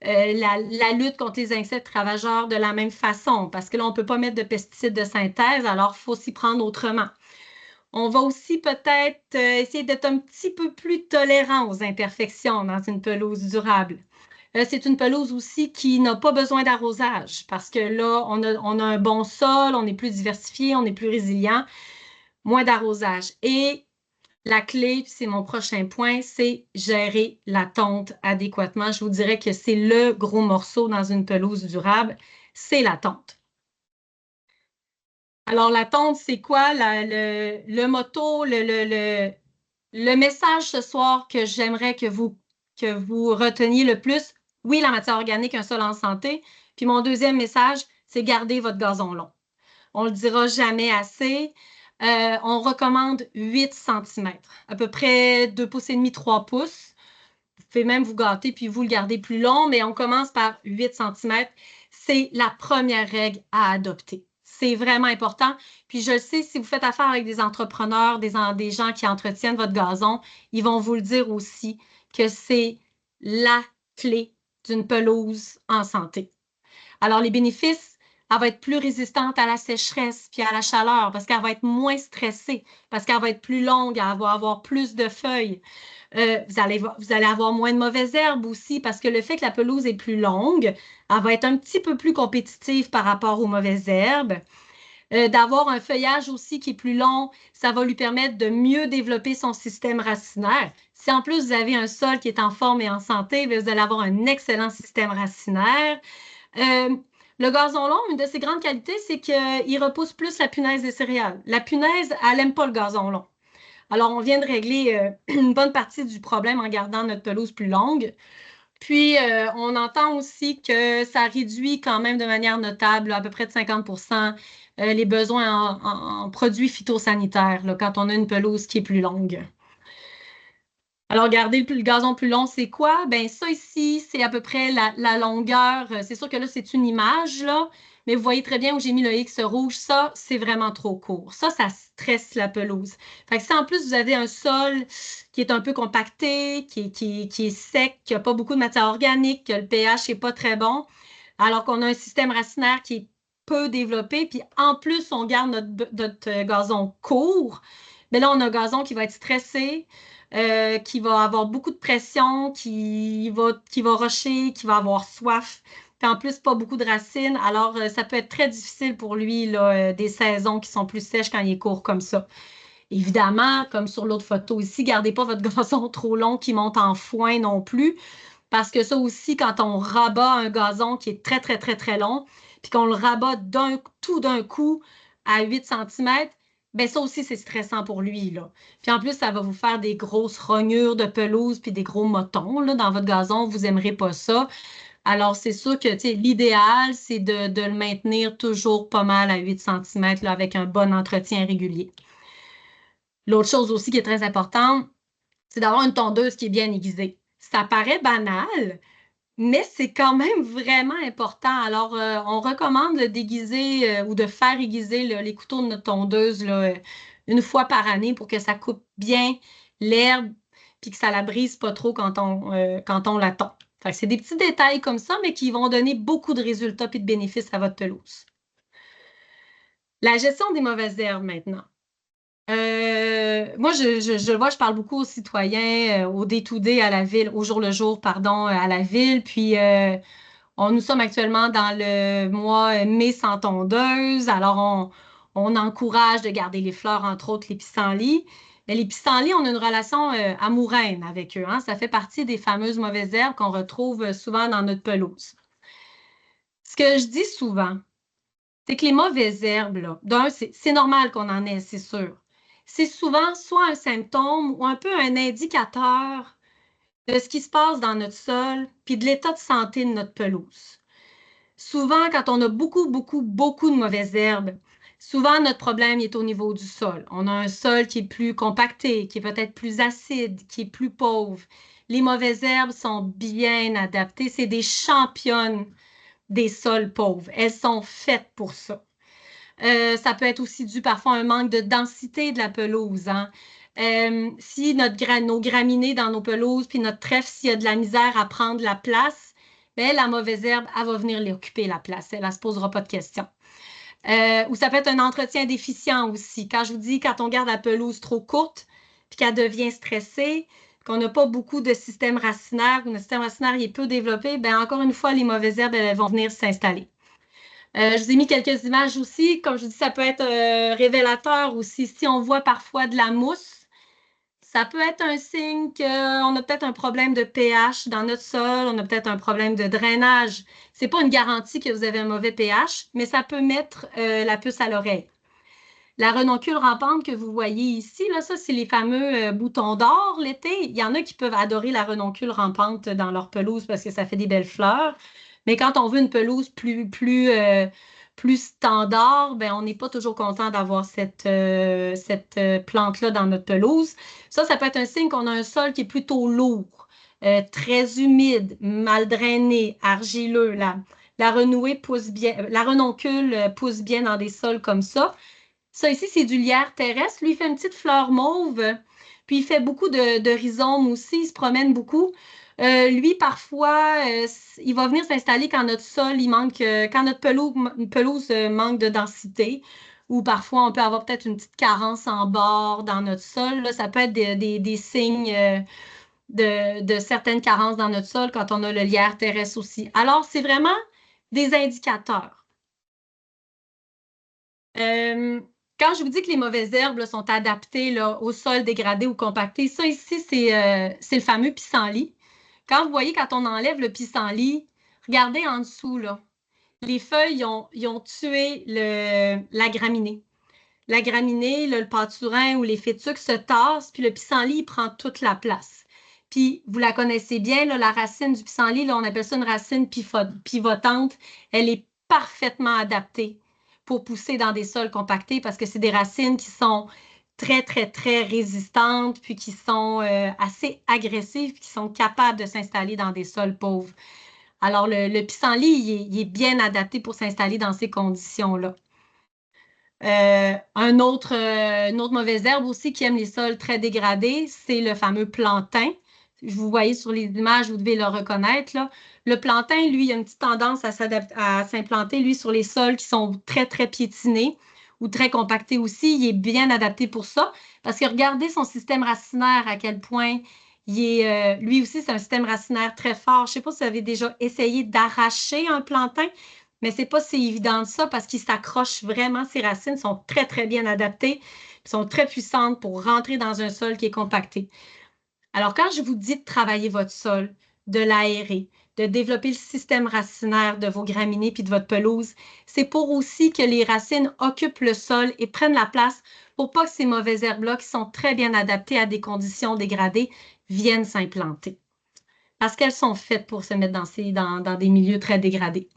Speaker 2: la lutte contre les insectes ravageurs de la même façon, parce que là, on ne peut pas mettre de pesticides de synthèse, alors il faut s'y prendre autrement. On va aussi peut-être essayer d'être un petit peu plus tolérant aux imperfections dans une pelouse durable. C'est une pelouse aussi qui n'a pas besoin d'arrosage, parce que là, on a un bon sol, on est plus diversifié, on est plus résilient, moins d'arrosage. Et la clé, c'est mon prochain point, c'est gérer la tonte adéquatement. Je vous dirais que c'est le gros morceau dans une pelouse durable, c'est la tonte. Alors, la tonte, c'est quoi? Le motto, le message ce soir que j'aimerais que vous reteniez le plus, oui, la matière organique, un sol en santé. Puis mon deuxième message, c'est garder votre gazon long. On ne le dira jamais assez. On recommande 8 cm, à peu près 2,5 pouces, 3 pouces. Vous pouvez même vous gâter puis vous le garder plus long, mais on commence par 8 cm. C'est la première règle à adopter. C'est vraiment important. Puis je le sais, si vous faites affaire avec des entrepreneurs, des gens qui entretiennent votre gazon, ils vont vous le dire aussi que c'est la clé d'une pelouse en santé. Alors, les bénéfices, Elle va être plus résistante à la sécheresse puis à la chaleur parce qu'elle va être moins stressée, parce qu'elle va être plus longue, elle va avoir plus de feuilles. Vous allez avoir moins de mauvaises herbes aussi parce que le fait que la pelouse est plus longue, elle va être un petit peu plus compétitive par rapport aux mauvaises herbes. D'avoir un feuillage aussi qui est plus long, ça va lui permettre de mieux développer son système racinaire. Si en plus vous avez un sol qui est en forme et en santé, bien, vous allez avoir un excellent système racinaire. Euh, le gazon long, une de ses grandes qualités, c'est qu'il repousse plus la punaise des céréales. La punaise, elle n'aime pas le gazon long. Alors, on vient de régler une bonne partie du problème en gardant notre pelouse plus longue. Puis, on entend aussi que ça réduit quand même de manière notable, à peu près de 50 les besoins en produits phytosanitaires là, quand on a une pelouse qui est plus longue. Alors, garder le gazon plus long, c'est quoi? Ben ça ici, c'est à peu près la longueur. C'est sûr que là, c'est une image, là, mais vous voyez très bien où j'ai mis le X rouge. Ça, c'est vraiment trop court. Ça stresse la pelouse. Fait que si en plus, vous avez un sol qui est un peu compacté, qui est sec, qui n'a pas beaucoup de matière organique, que le pH n'est pas très bon, alors qu'on a un système racinaire qui est peu développé, puis en plus, on garde notre gazon court, mais là, on a un gazon qui va être stressé, qui va avoir beaucoup de pression, qui va rusher, qui va avoir soif. Puis en plus, pas beaucoup de racines. Alors, ça peut être très difficile pour lui, là, des saisons qui sont plus sèches quand il est court comme ça. Évidemment, comme sur l'autre photo ici, gardez pas votre gazon trop long qui monte en foin non plus. Parce que ça aussi, quand on rabat un gazon qui est très, très, très, très long, puis qu'on le rabat tout d'un coup à 8 cm, bien ça aussi, c'est stressant pour lui, là. Puis en plus, ça va vous faire des grosses rognures de pelouse puis des gros motons, là, dans votre gazon. Vous n'aimerez pas ça. Alors, c'est sûr que, tu sais, l'idéal, c'est de le maintenir toujours pas mal à 8 cm, là, avec un bon entretien régulier. L'autre chose aussi qui est très importante, c'est d'avoir une tondeuse qui est bien aiguisée. Ça paraît banal, mais c'est quand même vraiment important. Alors, on recommande de déguiser ou de faire aiguiser les couteaux de notre tondeuse là, une fois par année pour que ça coupe bien l'herbe puis que ça la brise pas trop quand on la tond. Fait que c'est des petits détails comme ça, mais qui vont donner beaucoup de résultats et de bénéfices à votre pelouse. La gestion des mauvaises herbes maintenant. Moi, je le vois, je parle beaucoup aux citoyens, au day-to-day à la ville, au jour le jour, pardon, à la ville. Puis, nous sommes actuellement dans le mois mai sans tondeuse. Alors, on encourage de garder les fleurs, entre autres les pissenlits. Mais les pissenlits, on a une relation amoureuse avec eux. Hein? Ça fait partie des fameuses mauvaises herbes qu'on retrouve souvent dans notre pelouse. Ce que je dis souvent, c'est que les mauvaises herbes, là, d'un, c'est normal qu'on en ait, c'est sûr. C'est souvent soit un symptôme ou un peu un indicateur de ce qui se passe dans notre sol puis de l'état de santé de notre pelouse. Souvent, quand on a beaucoup, beaucoup, beaucoup de mauvaises herbes, souvent notre problème est au niveau du sol. On a un sol qui est plus compacté, qui est peut-être plus acide, qui est plus pauvre. Les mauvaises herbes sont bien adaptées. C'est des championnes des sols pauvres. Elles sont faites pour ça. Ça peut être aussi dû parfois à un manque de densité de la pelouse. Hein. Si nos graminées dans nos pelouses, puis notre trèfle, s'il y a de la misère à prendre la place, bien, la mauvaise herbe, elle va venir lui occuper la place. Elle ne se posera pas de questions. Ou ça peut être un entretien déficient aussi. Quand je vous dis, quand on garde la pelouse trop courte, puis qu'elle devient stressée, qu'on n'a pas beaucoup de système racinaire, ou notre système racinaire est peu développé, bien, encore une fois, les mauvaises herbes, elles vont venir s'installer. Je vous ai mis quelques images aussi. Comme je vous dis, ça peut être révélateur aussi. Si on voit parfois de la mousse, ça peut être un signe qu'on a peut-être un problème de pH dans notre sol, on a peut-être un problème de drainage. Ce n'est pas une garantie que vous avez un mauvais pH, mais ça peut mettre la puce à l'oreille. La renoncule rampante que vous voyez ici, là, ça, c'est les fameux boutons d'or l'été. Il y en a qui peuvent adorer la renoncule rampante dans leur pelouse parce que ça fait des belles fleurs. Mais quand on veut une pelouse plus standard, ben, on n'est pas toujours content d'avoir cette plante-là dans notre pelouse. Ça peut être un signe qu'on a un sol qui est plutôt lourd, très humide, mal drainé, argileux. La renoncule pousse bien dans des sols comme ça. Ça ici, c'est du lierre terrestre. Lui, il fait une petite fleur mauve, puis il fait beaucoup de rhizomes aussi, il se promène beaucoup. Lui, parfois, il va venir s'installer quand notre sol, il manque, quand notre pelouse manque de densité, ou parfois on peut avoir peut-être une petite carence en bord dans notre sol. Là, ça peut être des signes de certaines carences dans notre sol quand on a le lierre terrestre aussi. Alors, c'est vraiment des indicateurs. Euh, Quand je vous dis que les mauvaises herbes là, sont adaptées là, au sol dégradé ou compacté, ça ici, c'est le fameux pissenlit. Quand vous voyez, quand on enlève le pissenlit, regardez en dessous, là. Les feuilles, ils ont tué la graminée. La graminée, là, le pâturin ou les fétuques se tassent, puis le pissenlit, il prend toute la place. Puis, vous la connaissez bien, là, la racine du pissenlit, là, on appelle ça une racine pivotante. Elle est parfaitement adaptée pour pousser dans des sols compactés parce que c'est des racines qui sont très, très, très résistantes, puis qui sont assez agressives, puis qui sont capables de s'installer dans des sols pauvres. Alors, le pissenlit, il est bien adapté pour s'installer dans ces conditions-là. Une autre mauvaise herbe aussi qui aime les sols très dégradés, c'est le fameux plantain. Vous voyez sur les images, vous devez le reconnaître, là. Le plantain, lui, il a une petite tendance à s'implanter, lui, sur les sols qui sont très, très piétinés ou très compactés aussi. Il est bien adapté pour ça parce que regardez son système racinaire, à quel point lui aussi, c'est un système racinaire très fort. Je ne sais pas si vous avez déjà essayé d'arracher un plantain, mais c'est pas si évident de ça parce qu'il s'accroche vraiment, ses racines sont très, très bien adaptées, sont très puissantes pour rentrer dans un sol qui est compacté. Alors, quand je vous dis de travailler votre sol, de l'aérer, de développer le système racinaire de vos graminées puis de votre pelouse, c'est pour aussi que les racines occupent le sol et prennent la place pour pas que ces mauvaises herbes-là, qui sont très bien adaptées à des conditions dégradées, viennent s'implanter. Parce qu'elles sont faites pour se mettre dans des milieux très dégradés.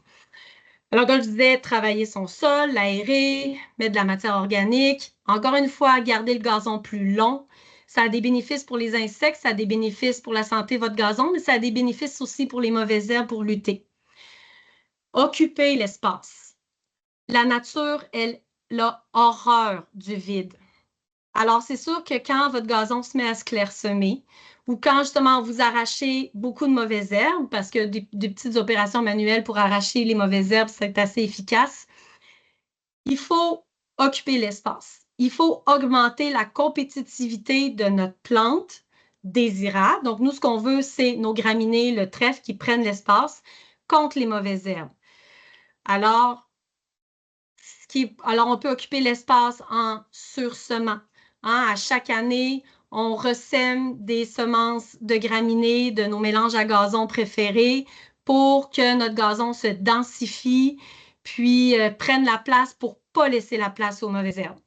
Speaker 2: Alors, comme je disais, travailler son sol, l'aérer, mettre de la matière organique. Encore une fois, garder le gazon plus long. Ça a des bénéfices pour les insectes, ça a des bénéfices pour la santé de votre gazon, mais ça a des bénéfices aussi pour les mauvaises herbes pour lutter. Occuper l'espace. La nature, elle a horreur du vide. Alors, c'est sûr que quand votre gazon se met à se clairsemer ou quand justement vous arrachez beaucoup de mauvaises herbes, parce que des petites opérations manuelles pour arracher les mauvaises herbes, c'est assez efficace, il faut occuper l'espace. Il faut augmenter la compétitivité de notre plante désirable. Donc, nous, ce qu'on veut, c'est nos graminées, le trèfle qui prennent l'espace contre les mauvaises herbes. Alors, alors on peut occuper l'espace en sursemant. Hein? À chaque année, on ressème des semences de graminées de nos mélanges à gazon préférés pour que notre gazon se densifie, puis prenne la place pour ne pas laisser la place aux mauvaises herbes.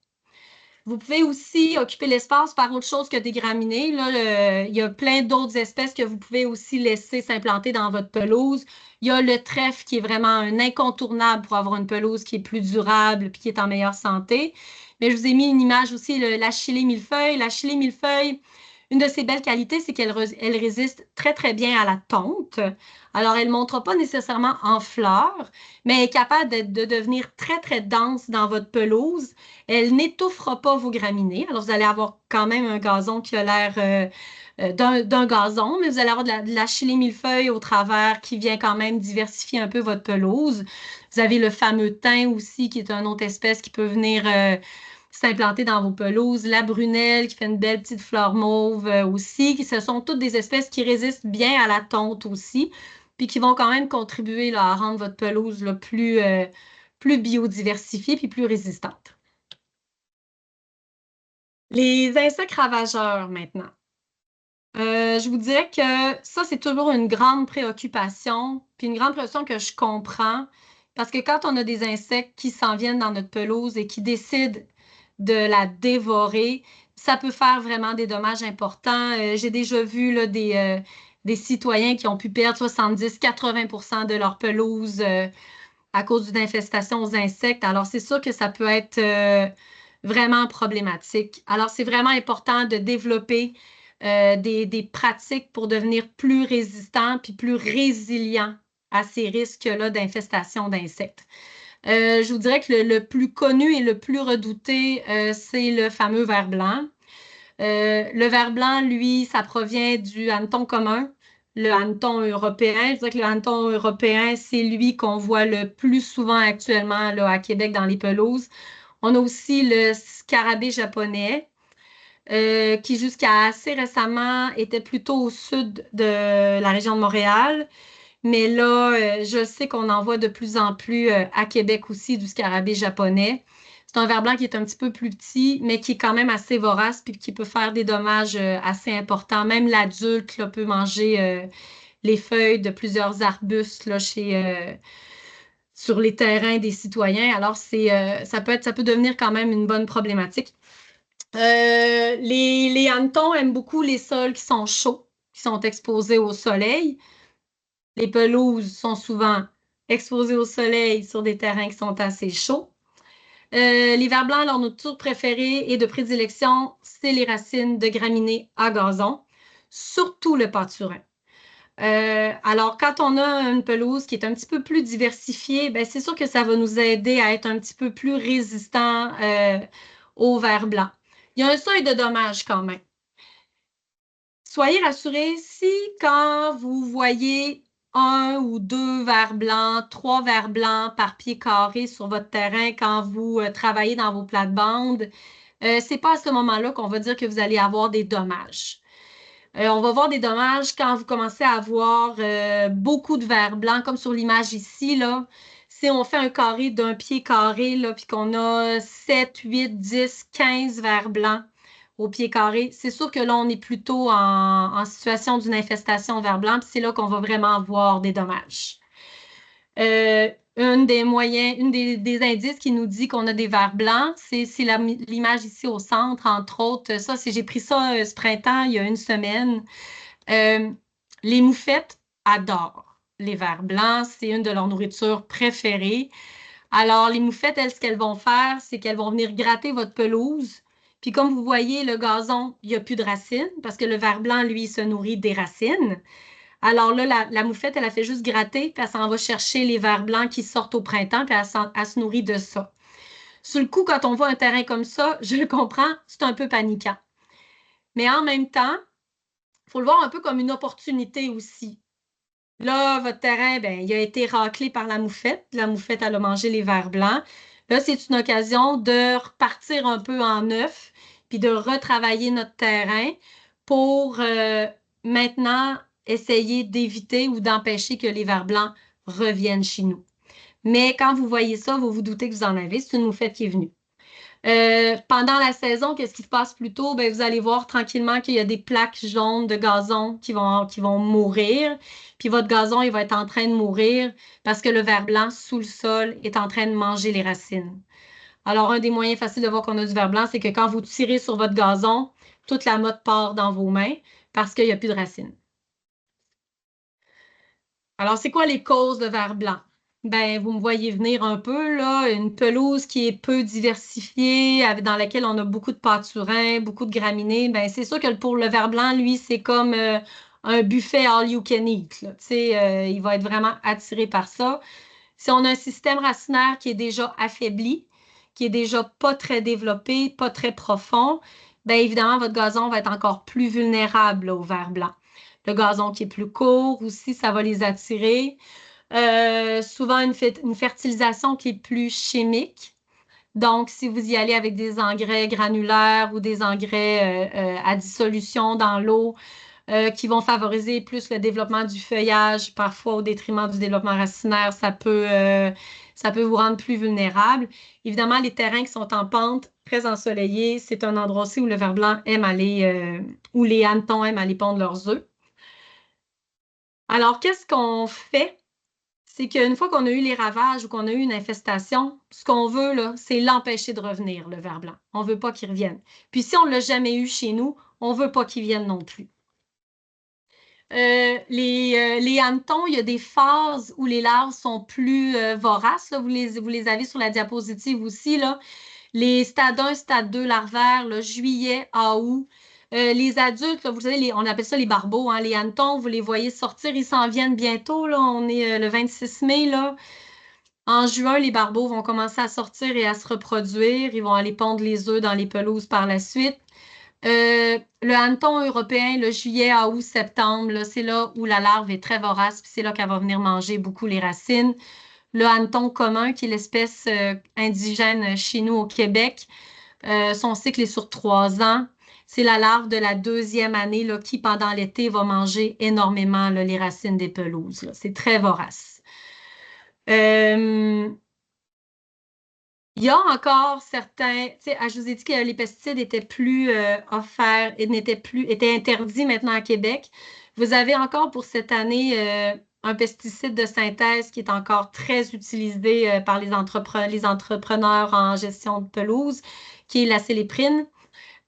Speaker 2: Vous pouvez aussi occuper l'espace par autre chose que des graminées. Là, il y a plein d'autres espèces que vous pouvez aussi laisser s'implanter dans votre pelouse. Il y a le trèfle qui est vraiment un incontournable pour avoir une pelouse qui est plus durable et qui est en meilleure santé. Mais je vous ai mis une image aussi, l'achillée millefeuille. L'achillée millefeuille, une de ses belles qualités, c'est qu'elle résiste très, très bien à la tonte. Alors, elle ne montre pas nécessairement en fleurs, mais elle est capable de devenir très, très dense dans votre pelouse. Elle n'étouffera pas vos graminées. Alors, vous allez avoir quand même un gazon qui a l'air d'un gazon, mais vous allez avoir de l'achillée millefeuille au travers qui vient quand même diversifier un peu votre pelouse. Vous avez le fameux thym aussi, qui est une autre espèce qui peut venir s'implanter dans vos pelouses. La brunelle qui fait une belle petite fleur mauve aussi. Ce sont toutes des espèces qui résistent bien à la tonte aussi, puis qui vont quand même contribuer là, à rendre votre pelouse là, plus biodiversifiée puis plus résistante. Les insectes ravageurs maintenant. Je vous dirais que ça, c'est toujours une grande préoccupation, puis une grande préoccupation que je comprends, parce que quand on a des insectes qui s'en viennent dans notre pelouse et qui décident de la dévorer, ça peut faire vraiment des dommages importants. J'ai déjà vu là, des citoyens qui ont pu perdre 70-80% de leur pelouse à cause d'une infestation aux insectes. Alors, c'est sûr que ça peut être vraiment problématique. Alors, c'est vraiment important de développer des pratiques pour devenir plus résistant puis plus résilient à ces risques-là d'infestation d'insectes. Je vous dirais que le plus connu et le plus redouté, c'est le fameux ver blanc. Le ver blanc, lui, ça provient du hanneton commun. le hanneton européen. Je dirais que le hanneton européen, c'est lui qu'on voit le plus souvent actuellement là, à Québec dans les pelouses. On a aussi le scarabée japonais, qui jusqu'à assez récemment était plutôt au sud de la région de Montréal. Mais là, je sais qu'on en voit de plus en plus à Québec aussi du scarabée japonais. C'est un ver blanc qui est un petit peu plus petit, mais qui est quand même assez vorace puis qui peut faire des dommages assez importants. Même l'adulte là, peut manger les feuilles de plusieurs arbustes là, sur les terrains des citoyens. Alors, ça peut devenir quand même une bonne problématique. Les hannetons aiment beaucoup les sols qui sont chauds, qui sont exposés au soleil. Les pelouses sont souvent exposées au soleil sur des terrains qui sont assez chauds. Les vers blancs, leur nourriture préférée et de prédilection, c'est les racines de graminées à gazon, surtout le pâturin. Alors, quand on a une pelouse qui est un petit peu plus diversifiée, ben, c'est sûr que ça va nous aider à être un petit peu plus résistant aux vers blancs. Il y a un seuil de dommage quand même. Soyez rassurés si quand vous voyez un ou deux vers blancs, trois vers blancs par pied carré sur votre terrain quand vous travaillez dans vos plates-bandes, c'est pas à ce moment-là qu'on va dire que vous allez avoir des dommages. On va voir des dommages quand vous commencez à avoir beaucoup de vers blancs, comme sur l'image ici, là. Si on fait un carré d'un pied carré, là, puis qu'on a 7, 8, 10, 15 vers blancs au pied carré, c'est sûr que là, on est plutôt en situation d'une infestation vers blanc, puis c'est là qu'on va vraiment voir des dommages. Un des moyens, des indices qui nous dit qu'on a des vers blancs, c'est l'image ici au centre, entre autres. Ça, j'ai pris ça ce printemps, il y a une semaine. Euh, les moufettes adorent les vers blancs, c'est une de leurs nourritures préférées. Alors, les moufettes, elles, ce qu'elles vont faire, c'est qu'elles vont venir gratter votre pelouse. Puis comme vous voyez, le gazon, il n'y a plus de racines parce que le ver blanc, lui, se nourrit des racines. Alors là, la moufette, elle a fait juste gratter, puis elle s'en va chercher les vers blancs qui sortent au printemps, puis elle se nourrit de ça. Sur le coup, quand on voit un terrain comme ça, je le comprends, c'est un peu paniquant. Mais en même temps, il faut le voir un peu comme une opportunité aussi. Là, votre terrain, ben, il a été raclé par la moufette. La moufette, elle a mangé les vers blancs. Là, c'est une occasion de repartir un peu en neuf, puis de retravailler notre terrain pour maintenant essayer d'éviter ou d'empêcher que les vers blancs reviennent chez nous. Mais quand vous voyez ça, vous vous doutez que vous en avez. C'est une moufette qui est venue. Pendant la saison, qu'est-ce qui se passe plus tôt? Ben, vous allez voir tranquillement qu'il y a des plaques jaunes de gazon qui vont mourir. Puis votre gazon, il va être en train de mourir parce que le ver blanc sous le sol est en train de manger les racines. Alors, un des moyens faciles de voir qu'on a du ver blanc, c'est que quand vous tirez sur votre gazon, toute la motte part dans vos mains parce qu'il n'y a plus de racines. Alors, c'est quoi les causes de ver blanc? Ben, vous me voyez venir un peu, là, une pelouse qui est peu diversifiée, dans laquelle on a beaucoup de pâturins, beaucoup de graminées. Ben, c'est sûr que pour le ver blanc, lui, c'est comme un buffet all you can eat, là. Tu sais, il va être vraiment attiré par ça. Si on a un système racinaire qui est déjà affaibli, qui est déjà pas très développé, pas très profond, ben évidemment, votre gazon va être encore plus vulnérable là, au ver blanc. Le gazon qui est plus court aussi, ça va les attirer. Souvent, une fertilisation qui est plus chimique. Donc, si vous y allez avec des engrais granulaires ou des engrais à dissolution dans l'eau, qui vont favoriser plus le développement du feuillage, parfois au détriment du développement racinaire, ça peut vous rendre plus vulnérable. Évidemment, les terrains qui sont en pente, très ensoleillés, c'est un endroit aussi où le ver blanc aime aller, où les hannetons aiment aller pondre leurs œufs. Alors, qu'est-ce qu'on fait? C'est qu'une fois qu'on a eu les ravages ou qu'on a eu une infestation, ce qu'on veut, là, c'est l'empêcher de revenir, le ver blanc. On ne veut pas qu'il revienne. Puis si on ne l'a jamais eu chez nous, on ne veut pas qu'il vienne non plus. Les hannetons, il y a des phases où les larves sont plus voraces. Là. Vous les avez sur la diapositive aussi. Là. Les stade 1, stade 2 larvaires, là, juillet à août. Les adultes, là, vous savez, on appelle ça les barbeaux. Hein. Les hannetons, vous les voyez sortir, ils s'en viennent bientôt. Là. On est le 26 mai. Là. En juin, les barbeaux vont commencer à sortir et à se reproduire. Ils vont aller pondre les œufs dans les pelouses par la suite. Le hanneton européen, le juillet à août, septembre, c'est là où la larve est très vorace, puis c'est là qu'elle va venir manger beaucoup les racines. Le hanneton commun, qui est l'espèce indigène chez nous au Québec, son cycle est sur 3 ans. C'est la larve de la deuxième année là, qui, pendant l'été, va manger énormément là, les racines des pelouses. C'est très vorace. Il y a encore certains, tu sais, je vous ai dit que les pesticides étaient plus offerts, étaient interdits maintenant à Québec. Vous avez encore pour cette année un pesticide de synthèse qui est encore très utilisé par les entrepreneurs en gestion de pelouse, qui est la céléprine.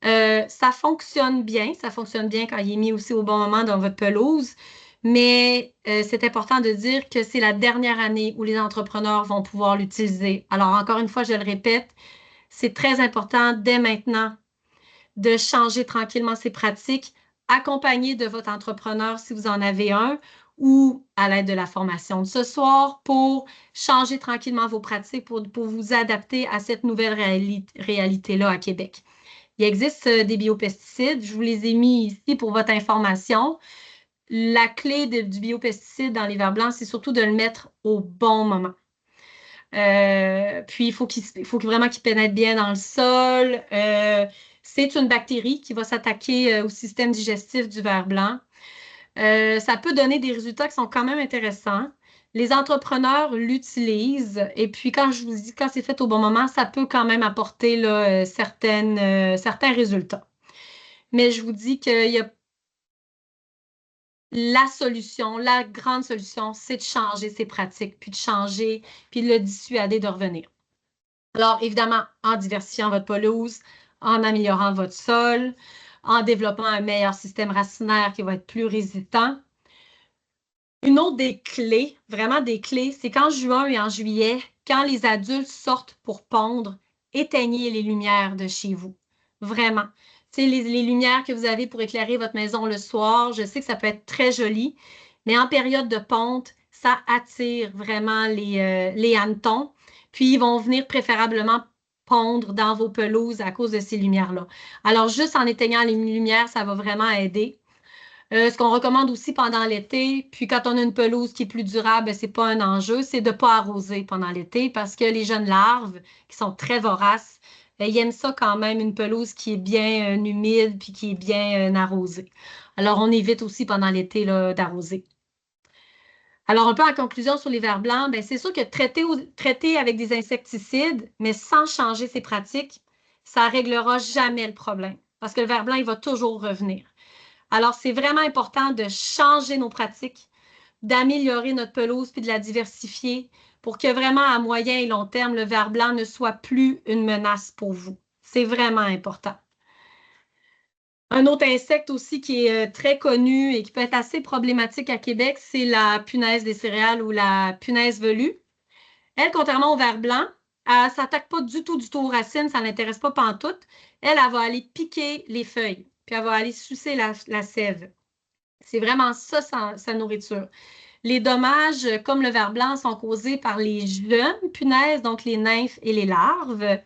Speaker 2: Ça fonctionne bien quand il est mis aussi au bon moment dans votre pelouse, mais c'est important de dire que c'est la dernière année où les entrepreneurs vont pouvoir l'utiliser. Alors, encore une fois, je le répète, c'est très important dès maintenant de changer tranquillement ses pratiques, accompagné de votre entrepreneur si vous en avez un, ou à l'aide de la formation de ce soir pour changer tranquillement vos pratiques pour vous adapter à cette nouvelle réalité-là à Québec. Il existe des biopesticides. Je vous les ai mis ici pour votre information. La clé du biopesticide dans les vers blancs, c'est surtout de le mettre au bon moment. Puis, il faut vraiment qu'il pénètre bien dans le sol. C'est une bactérie qui va s'attaquer au système digestif du ver blanc. Ça peut donner des résultats qui sont quand même intéressants. Les entrepreneurs l'utilisent et puis quand je vous dis quand c'est fait au bon moment, ça peut quand même apporter là, certains résultats. Mais je vous dis qu'il y a la solution, la grande solution, c'est de changer ses pratiques, puis de changer, puis de le dissuader de revenir. Alors, évidemment, en diversifiant votre pelouse, en améliorant votre sol, en développant un meilleur système racinaire qui va être plus résistant. Une autre des clés, vraiment des clés, c'est qu'en juin et en juillet, quand les adultes sortent pour pondre, éteignez les lumières de chez vous. Vraiment. C'est les lumières que vous avez pour éclairer votre maison le soir. Je sais que ça peut être très joli, mais en période de ponte, ça attire vraiment les hannetons. Puis, ils vont venir préférablement pondre dans vos pelouses à cause de ces lumières-là. Alors, juste en éteignant les lumières, ça va vraiment aider. Ce qu'on recommande aussi pendant l'été, puis quand on a une pelouse qui est plus durable, c'est pas un enjeu, c'est de ne pas arroser pendant l'été parce que les jeunes larves qui sont très voraces, ils aiment ça quand même, une pelouse qui est bien humide puis qui est bien arrosée. Alors, on évite aussi pendant l'été d'arroser. Alors, un peu en conclusion sur les vers blancs, ben, c'est sûr que traiter avec des insecticides, mais sans changer ses pratiques, ça ne réglera jamais le problème parce que le ver blanc, il va toujours revenir. Alors, c'est vraiment important de changer nos pratiques, d'améliorer notre pelouse puis de la diversifier pour que vraiment à moyen et long terme, le ver blanc ne soit plus une menace pour vous. C'est vraiment important. Un autre insecte aussi qui est très connu et qui peut être assez problématique à Québec, c'est la punaise des céréales ou la punaise velue. Elle, contrairement au ver blanc, elle ne s'attaque pas du tout aux racines, ça ne l'intéresse pas pantoute. Elle va aller piquer les feuilles, puis elle va aller sucer la sève. C'est vraiment ça, sa nourriture. Les dommages, comme le ver blanc, sont causés par les jeunes punaises, donc les nymphes et les larves.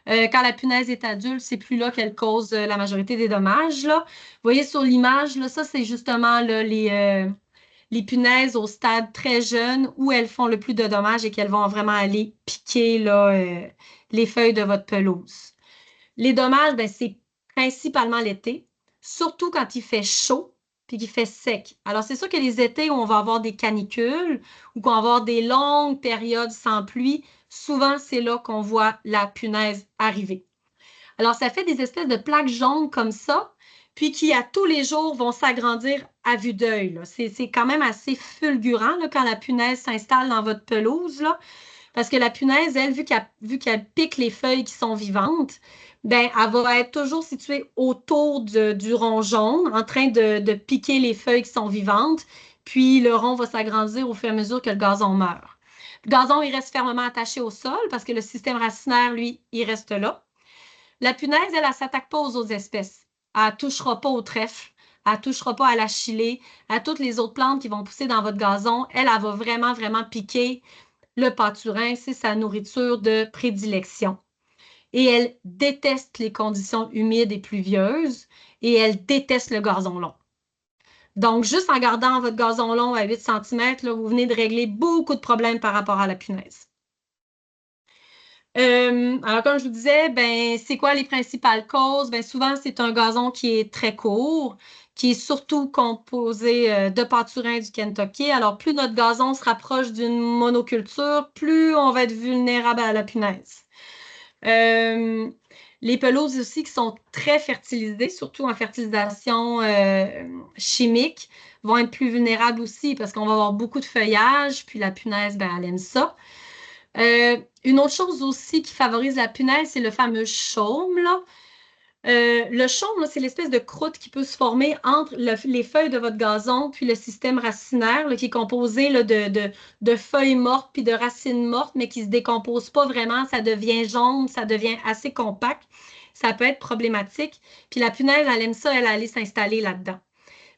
Speaker 2: Quand la punaise est adulte, c'est plus là qu'elle cause la majorité des dommages. Là. Vous voyez sur l'image, là, ça, c'est justement là, les punaises au stade très jeune où elles font le plus de dommages et qu'elles vont vraiment aller piquer là, les feuilles de votre pelouse. Les dommages, ben, c'est principalement l'été, surtout quand il fait chaud puis qu'il fait sec. Alors, c'est sûr que les étés où on va avoir des canicules ou qu'on va avoir des longues périodes sans pluie, souvent, c'est là qu'on voit la punaise arriver. Alors, ça fait des espèces de plaques jaunes comme ça, puis qui, à tous les jours, vont s'agrandir à vue d'œil. C'est quand même assez fulgurant là, quand la punaise s'installe dans votre pelouse, là, parce que la punaise, elle, vu qu'elle pique les feuilles qui sont vivantes, ben, elle va être toujours située autour du rond jaune, en train de piquer les feuilles qui sont vivantes, puis le rond va s'agrandir au fur et à mesure que le gazon meurt. Le gazon, il reste fermement attaché au sol parce que le système racinaire, lui, il reste là. La punaise, elle ne s'attaque pas aux autres espèces. Elle ne touchera pas au trèfle, elle ne touchera pas à la chilée, à toutes les autres plantes qui vont pousser dans votre gazon. Elle va vraiment, vraiment piquer le pâturin. C'est sa nourriture de prédilection. et elle déteste les conditions humides et pluvieuses et elle déteste le gazon long. Donc, juste en gardant votre gazon long à 8 cm, là, vous venez de régler beaucoup de problèmes par rapport à la punaise. Alors, comme je vous disais, ben, c'est quoi les principales causes? Ben, souvent, c'est un gazon qui est très court, qui est surtout composé de pâturins du Kentucky. Alors, plus notre gazon se rapproche d'une monoculture, plus on va être vulnérable à la punaise. Les pelouses aussi qui sont très fertilisées, surtout en fertilisation chimique, vont être plus vulnérables aussi parce qu'on va avoir beaucoup de feuillage, puis la punaise, ben, elle aime ça. Une autre chose aussi qui favorise la punaise, c'est le fameux chaume, là. Le chaume, là, c'est l'espèce de croûte qui peut se former entre les feuilles de votre gazon puis le système racinaire, là, qui est composé là, de feuilles mortes puis de racines mortes, mais qui ne se décompose pas vraiment. Ça devient jaune, ça devient assez compact. Ça peut être problématique. Puis la punaise, elle aime ça, elle allait s'installer là-dedans.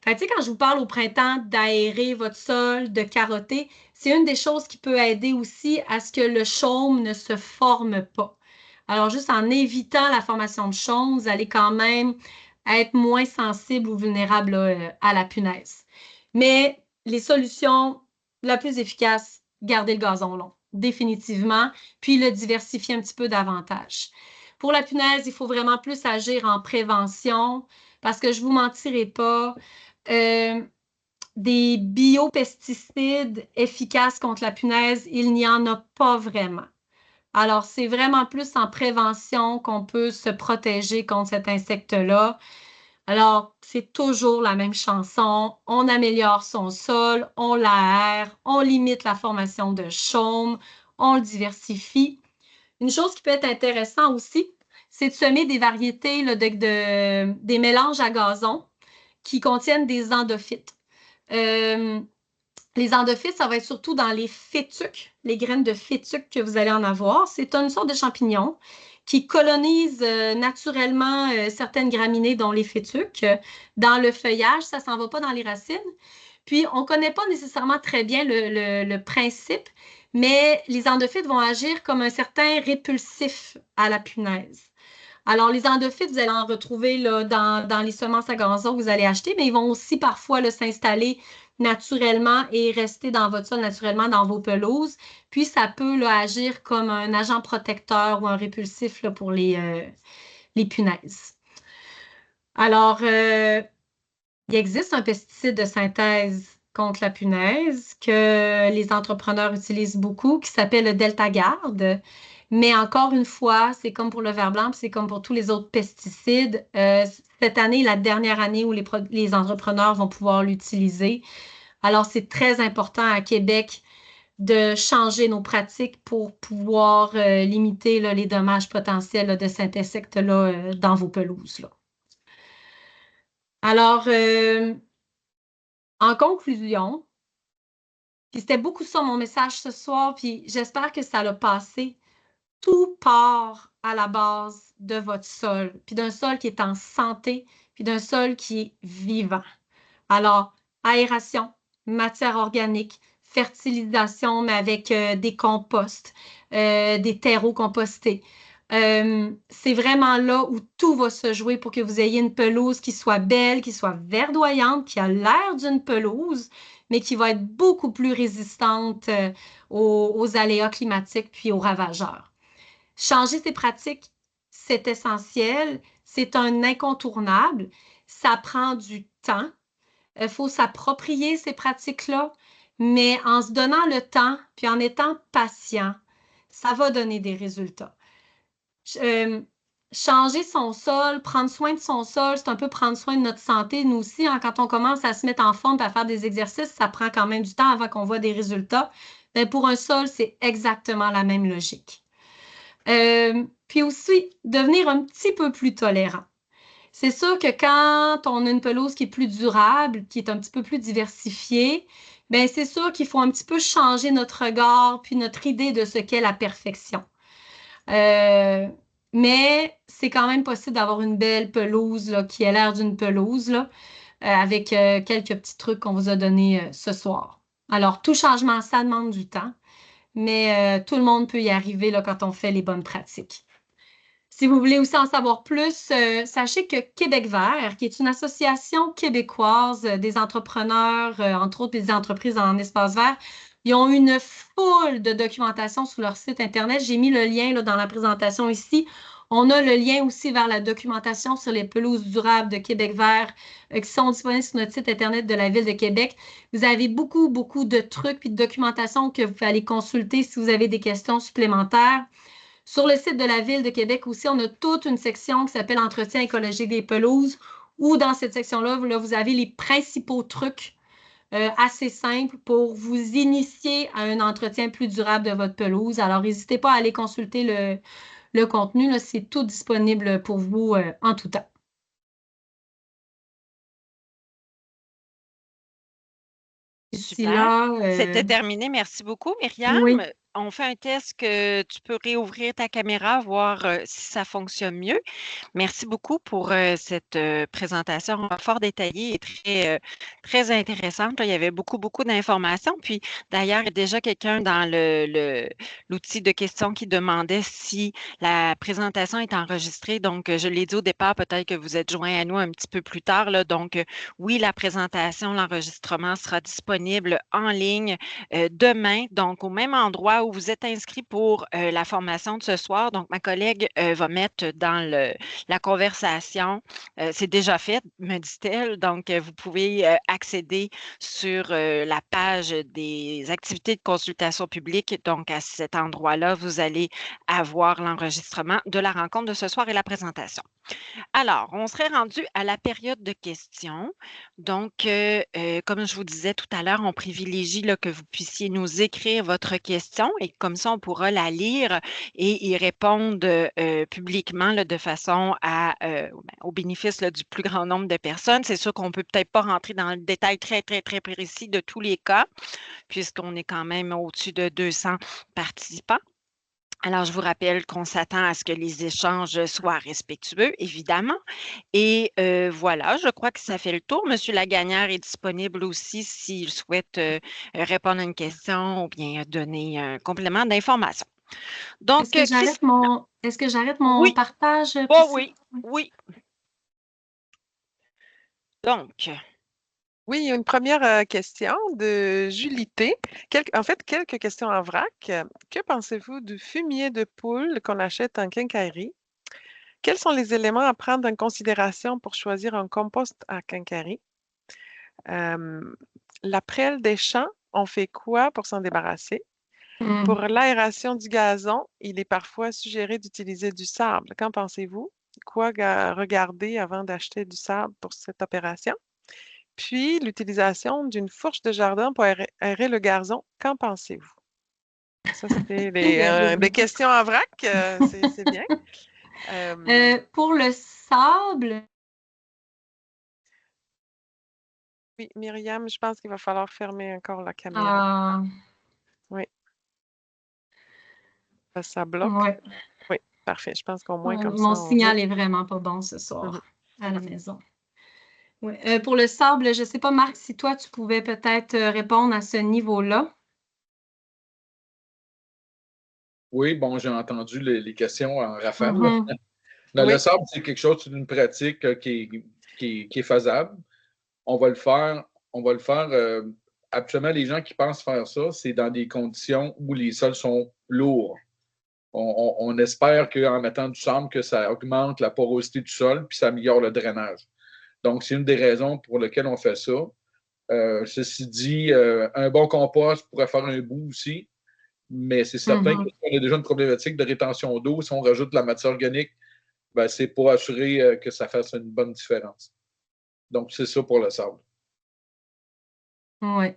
Speaker 2: Fait que, tu sais, quand je vous parle au printemps d'aérer votre sol, de carotter, c'est une des choses qui peut aider aussi à ce que le chaume ne se forme pas. Alors, juste en évitant la formation de chaume, vous allez quand même être moins sensible ou vulnérable là, à la punaise. Mais les solutions la plus efficace, garder le gazon long, définitivement, puis le diversifier un petit peu davantage. Pour la punaise, il faut vraiment plus agir en prévention parce que je ne vous mentirai pas, euh, des biopesticides efficaces contre la punaise, il n'y en a pas vraiment. Alors, c'est vraiment plus en prévention qu'on peut se protéger contre cet insecte-là. Alors, c'est toujours la même chanson. On améliore son sol, on l'aère, on limite la formation de chaume, on le diversifie. Une chose qui peut être intéressante aussi, c'est de semer des variétés là, des mélanges à gazon qui contiennent des endophytes. Euh, les endophytes, ça va être surtout dans les fétuques, les graines de fétuques que vous allez en avoir. C'est une sorte de champignon qui colonise naturellement certaines graminées, dont les fétuques, dans le feuillage. Ça ne s'en va pas dans les racines. Puis, on ne connaît pas nécessairement très bien le principe, mais les endophytes vont agir comme un certain répulsif à la punaise. Alors, les endophytes, vous allez en retrouver là, dans les semences à gazon que vous allez acheter, mais ils vont aussi parfois s'installer naturellement et rester dans votre sol naturellement dans vos pelouses. Puis, ça peut là, agir comme un agent protecteur ou un répulsif là, pour les punaises. Alors, il existe un pesticide de synthèse contre la punaise que les entrepreneurs utilisent beaucoup qui s'appelle le Deltagard. Mais encore une fois, c'est comme pour le ver blanc, puis c'est comme pour tous les autres pesticides. Cette année, la dernière année où les entrepreneurs vont pouvoir l'utiliser. Alors, c'est très important à Québec de changer nos pratiques pour pouvoir limiter là, les dommages potentiels là, de cet insecte-là dans vos pelouses, là. Alors, en conclusion, puis c'était beaucoup ça mon message ce soir, puis j'espère que ça l'a passé. Tout part à la base de votre sol, puis d'un sol qui est en santé, puis d'un sol qui est vivant. Alors, aération, matière organique, fertilisation, mais avec des composts, des terreaux compostés. C'est vraiment là où tout va se jouer pour que vous ayez une pelouse qui soit belle, qui soit verdoyante, qui a l'air d'une pelouse, mais qui va être beaucoup plus résistante aux aléas climatiques puis aux ravageurs. Changer ses pratiques, c'est essentiel, c'est un incontournable, ça prend du temps. Il faut s'approprier ces pratiques-là, mais en se donnant le temps, puis en étant patient, ça va donner des résultats. Changer son sol, prendre soin de son sol, c'est un peu prendre soin de notre santé. Nous aussi, hein, quand on commence à se mettre en forme et à faire des exercices, ça prend quand même du temps avant qu'on voit des résultats. Mais pour un sol, c'est exactement la même logique. Puis aussi, devenir un petit peu plus tolérant. C'est sûr que quand on a une pelouse qui est plus durable, qui est un petit peu plus diversifiée, bien, c'est sûr qu'il faut un petit peu changer notre regard puis notre idée de ce qu'est la perfection. Mais c'est quand même possible d'avoir une belle pelouse là, qui a l'air d'une pelouse là, avec quelques petits trucs qu'on vous a donnés ce soir. Alors, tout changement, ça demande du temps, mais tout le monde peut y arriver là, quand on fait les bonnes pratiques. Si vous voulez aussi en savoir plus, sachez que Québec vert, qui est une association québécoise des entrepreneurs, entre autres des entreprises en espace vert, ils ont une foule de documentation sur leur site Internet. J'ai mis le lien là, dans la présentation ici. On a le lien aussi vers la documentation sur les pelouses durables de Québec vert qui sont disponibles sur notre site Internet de la Ville de Québec. Vous avez beaucoup, beaucoup de trucs et de documentation que vous allez consulter si vous avez des questions supplémentaires. Sur le site de la Ville de Québec aussi, on a toute une section qui s'appelle Entretien écologique des pelouses, où dans cette section-là, vous avez les principaux trucs assez simples pour vous initier à un entretien plus durable de votre pelouse. Alors, n'hésitez pas à aller consulter le contenu. C'est tout disponible pour vous en tout temps.
Speaker 1: Super. C'était terminé. Merci beaucoup, Myriam.
Speaker 2: Oui.
Speaker 1: On fait un test que tu peux réouvrir ta caméra, voir si ça fonctionne mieux. Merci beaucoup pour cette présentation fort détaillée et très intéressante. Là, il y avait beaucoup, beaucoup d'informations. Puis d'ailleurs, il y a déjà quelqu'un dans l'outil de questions qui demandait si la présentation est enregistrée. Donc, je l'ai dit au départ, peut-être que vous êtes joint à nous un petit peu plus tard. Là. Donc, oui, la présentation, l'enregistrement sera disponible en ligne demain, donc au même endroit où vous êtes inscrit pour la formation de ce soir. Donc, ma collègue va mettre dans la conversation. C'est déjà fait, me dit-elle. Donc, vous pouvez accéder sur la page des activités de consultation publique. Donc, à cet endroit-là, vous allez avoir l'enregistrement de la rencontre de ce soir et la présentation. Alors, on serait rendu à la période de questions. Donc, comme je vous disais tout à l'heure, on privilégie là, que vous puissiez nous écrire votre question et comme ça, on pourra la lire et y répondre publiquement là, de façon au bénéfice là, du plus grand nombre de personnes. C'est sûr qu'on ne peut peut-être pas rentrer dans le détail très, très, très précis de tous les cas, puisqu'on est quand même au-dessus de 200 participants. Alors, je vous rappelle qu'on s'attend à ce que les échanges soient respectueux, évidemment. Et voilà, je crois que ça fait le tour. Monsieur Lagagnère est disponible aussi s'il souhaite répondre à une question ou bien donner un complément d'information. Donc,
Speaker 2: est-ce que j'arrête mon
Speaker 1: oui.
Speaker 2: partage?
Speaker 1: Oh, oui. Donc.
Speaker 3: Oui, il y a une première question de Julie T. En fait, quelques questions en vrac. Que pensez-vous du fumier de poule qu'on achète en quincaillerie? Quels sont les éléments à prendre en considération pour choisir un compost à quincaillerie? La prêle des champs, on fait quoi pour s'en débarrasser? Pour l'aération du gazon, il est parfois suggéré d'utiliser du sable. Qu'en pensez-vous? Quoi regarder avant d'acheter du sable pour cette opération? Puis, l'utilisation d'une fourche de jardin pour aérer le gazon, qu'en pensez-vous? Ça, c'était des questions en vrac. C'est bien.
Speaker 2: Pour le sable.
Speaker 3: Oui, Myriam, je pense qu'il va falloir fermer encore la caméra. Oui. Ça bloque.
Speaker 2: Ouais.
Speaker 3: Oui, parfait. Je pense qu'au moins comme ça.
Speaker 2: Mon signal est vraiment pas bon ce soir à la maison. Ouais. Pour le sable, je ne sais pas, Marc, si toi, tu pouvais peut-être répondre à ce niveau-là.
Speaker 4: Oui, bon, j'ai entendu les questions en rafale.
Speaker 2: Oui.
Speaker 4: Le sable, c'est quelque chose, c'est une pratique qui est faisable. On va le faire. Absolument, les gens qui pensent faire ça, c'est dans des conditions où les sols sont lourds. On espère qu'en mettant du sable, que ça augmente la porosité du sol puis ça améliore le drainage. Donc, c'est une des raisons pour lesquelles on fait ça. Ceci dit, un bon compost pourrait faire un bout aussi, mais c'est certain qu'on a déjà une problématique de rétention d'eau. Si on rajoute de la matière organique, ben, c'est pour assurer que ça fasse une bonne différence. Donc, c'est ça pour le sable.
Speaker 2: Oui.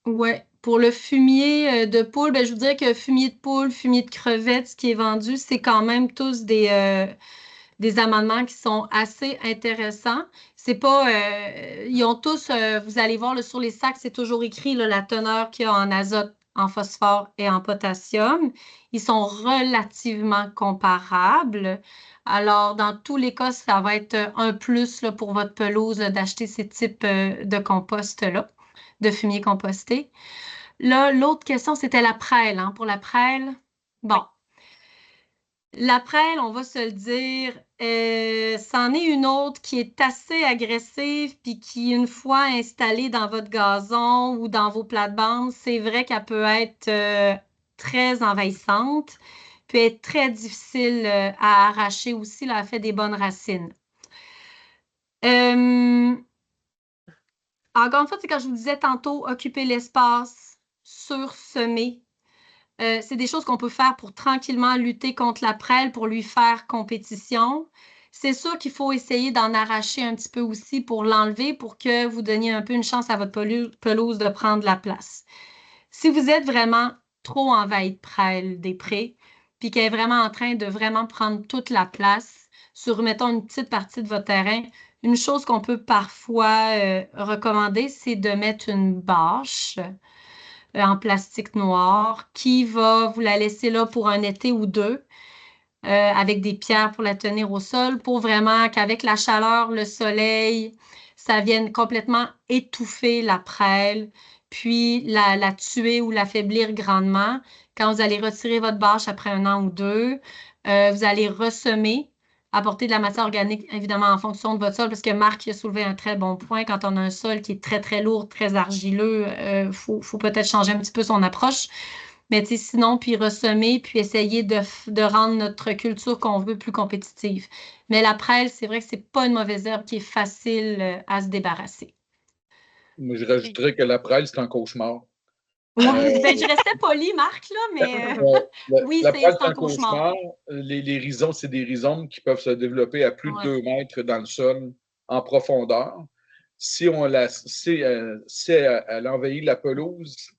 Speaker 3: Oui.
Speaker 2: Pour le fumier de poule, ben, je vous dirais que fumier de poule, fumier de crevettes, ce qui est vendu, c'est quand même tous des amendements qui sont assez intéressants. C'est pas, ils ont tous, vous allez voir là, sur les sacs, c'est toujours écrit là, la teneur qu'il y a en azote, en phosphore et en potassium. Ils sont relativement comparables. Alors, dans tous les cas, ça va être un plus là, pour votre pelouse d'acheter ces types de compost-là, de fumier composté. Là, l'autre question, c'était la prêle. Hein. Pour la prêle, bon. La prêle, on va se le dire, c'en est une autre qui est assez agressive, puis qui, une fois installée dans votre gazon ou dans vos plates-bandes, c'est vrai qu'elle peut être très envahissante, peut être très difficile à arracher aussi, là, elle fait des bonnes racines. Encore une fois, c'est quand je vous disais tantôt, occuper l'espace, sursemer. C'est des choses qu'on peut faire pour tranquillement lutter contre la prêle, pour lui faire compétition. C'est sûr qu'il faut essayer d'en arracher un petit peu aussi pour l'enlever, pour que vous donniez un peu une chance à votre pelouse de prendre la place. Si vous êtes vraiment trop envahi de prêle des prés, puis qu'elle est vraiment en train de vraiment prendre toute la place sur, mettons, une petite partie de votre terrain, une chose qu'on peut parfois recommander, c'est de mettre une bâche en plastique noir qui va vous la laisser là pour un été ou deux avec des pierres pour la tenir au sol pour vraiment qu'avec la chaleur, le soleil, ça vienne complètement étouffer la prêle, puis la tuer ou l'affaiblir grandement. Quand vous allez retirer votre bâche après 1 an ou 2, vous allez ressemer, apporter de la matière organique, évidemment, en fonction de votre sol, parce que Marc a soulevé un très bon point. Quand on a un sol qui est très, très lourd, très argileux, faut peut-être changer un petit peu son approche. Mais sinon, puis ressemer, puis essayer de rendre notre culture qu'on veut plus compétitive. Mais la prêle, c'est vrai que c'est pas une mauvaise herbe qui est facile à se débarrasser.
Speaker 4: Moi, je rajouterais que la prêle, c'est un cauchemar.
Speaker 2: Ouais, ben, je restais polie, Marc, là, mais oui,
Speaker 4: la prêle,
Speaker 2: c'est
Speaker 4: c'est
Speaker 2: un
Speaker 4: un
Speaker 2: cauchemar.
Speaker 4: cauchemar. Les rhizomes, c'est des rhizomes qui peuvent se développer à plus de 2 mètres dans le sol en profondeur. Si elle envahit la pelouse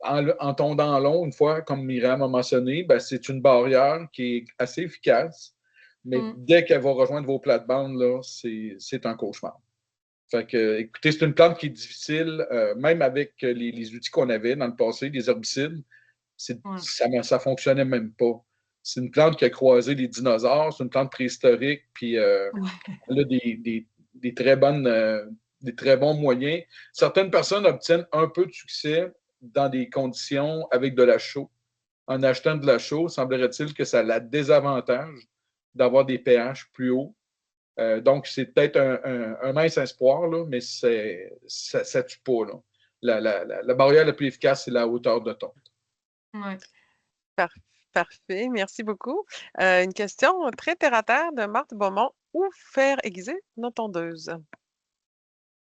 Speaker 4: en tondant long, une fois, comme Myriam a mentionné, ben, c'est une barrière qui est assez efficace. Mais dès qu'elle va rejoindre vos plates-bandes, là, c'est un cauchemar. Fait que, écoutez, c'est une plante qui est difficile, même avec les outils qu'on avait dans le passé, les herbicides, ça ne fonctionnait même pas. C'est une plante qui a croisé les dinosaures, c'est une plante préhistorique, puis elle a des très des très bons moyens. Certaines personnes obtiennent un peu de succès dans des conditions avec de la chaux. En achetant de la chaux, semblerait-il que ça la désavantage d'avoir des pH plus hauts. Donc, c'est peut-être un mince espoir, là, mais ça ne tue pas. Là. La barrière la plus efficace, c'est la hauteur de tonte.
Speaker 2: Ouais.
Speaker 3: Parfait, merci beaucoup. Une question très terre-à-terre de Marthe Beaumont. Où faire aiguiser nos tondeuses?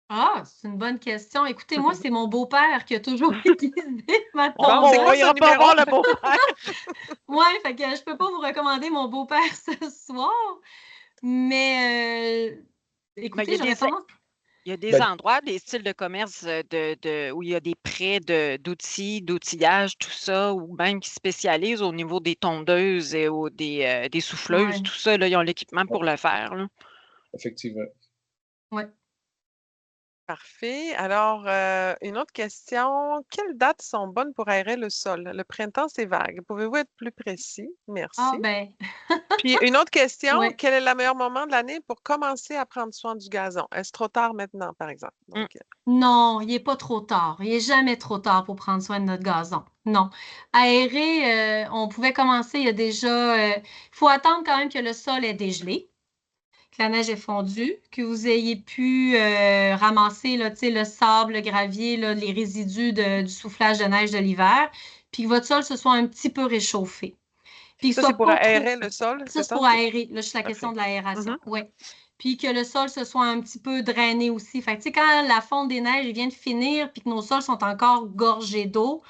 Speaker 2: Ah, c'est une bonne question. Écoutez, moi, c'est mon beau-père qui a toujours aiguisé ma tondeuse.
Speaker 3: Bon, c'est quoi son
Speaker 1: pas
Speaker 3: numéro?
Speaker 1: voir le beau-père.
Speaker 2: Oui, fait que je peux pas vous recommander mon beau-père ce soir, mais écoutez, j'aurais tendance...
Speaker 1: Il y a des endroits, des styles de commerce où il y a des prêts d'outillage, tout ça, ou même qui spécialisent au niveau des tondeuses et des souffleuses, tout ça. Là, ils ont l'équipement pour le faire. Là.
Speaker 4: Effectivement.
Speaker 2: Oui.
Speaker 3: Parfait. Alors, une autre question. Quelles dates sont bonnes pour aérer le sol? Le printemps, c'est vague. Pouvez-vous être plus précis? Merci.
Speaker 2: Ah, ben.
Speaker 3: Puis, une autre question. Quel est le meilleur moment de l'année pour commencer à prendre soin du gazon? Est-ce trop tard maintenant, par exemple? Donc,
Speaker 2: Non, il n'est pas trop tard. Il n'est jamais trop tard pour prendre soin de notre gazon. Non. Aérer, on pouvait commencer, il y a déjà... Il faut attendre quand même que le sol est dégelé, que la neige est fondue, que vous ayez pu ramasser là, le sable, le gravier, là, les résidus du soufflage de neige de l'hiver, puis que votre sol se soit un petit peu réchauffé. Puis
Speaker 3: ça, c'est pour aérer le sol,
Speaker 2: ça, c'est pour aérer. Là, c'est la question de
Speaker 3: Parfait.
Speaker 2: l'aération. Oui. Puis que le sol se soit un petit peu drainé aussi. Fait que, quand la fonte des neiges vient de finir, puis que nos sols sont encore gorgés d'eau,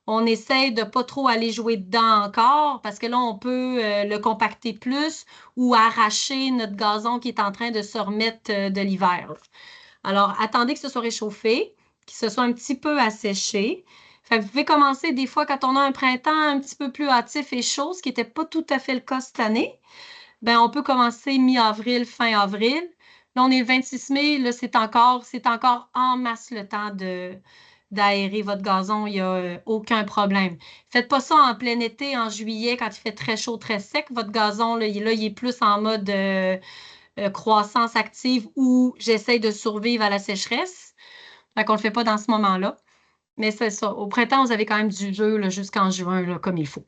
Speaker 2: on essaie de pas trop aller jouer dedans encore parce que là, on peut le compacter plus ou arracher notre gazon qui est en train de se remettre de l'hiver. Alors, attendez que ce soit réchauffé, qu'il se soit un petit peu asséché. Fait que vous pouvez commencer des fois quand on a un printemps un petit peu plus hâtif et chaud, ce qui n'était pas tout à fait le cas cette année. Ben, on peut commencer mi-avril, fin avril. Là, on est le 26 mai, là, c'est encore en masse le temps d'aérer votre gazon, il n'y a aucun problème. Faites pas ça en plein été, en juillet, quand il fait très chaud, très sec. Votre gazon, là, il est plus en mode croissance active ou j'essaie de survivre à la sécheresse. Fait qu'on le fait pas dans ce moment-là. Mais c'est ça. Au printemps, vous avez quand même du jeu jusqu'en juin, là, comme il faut.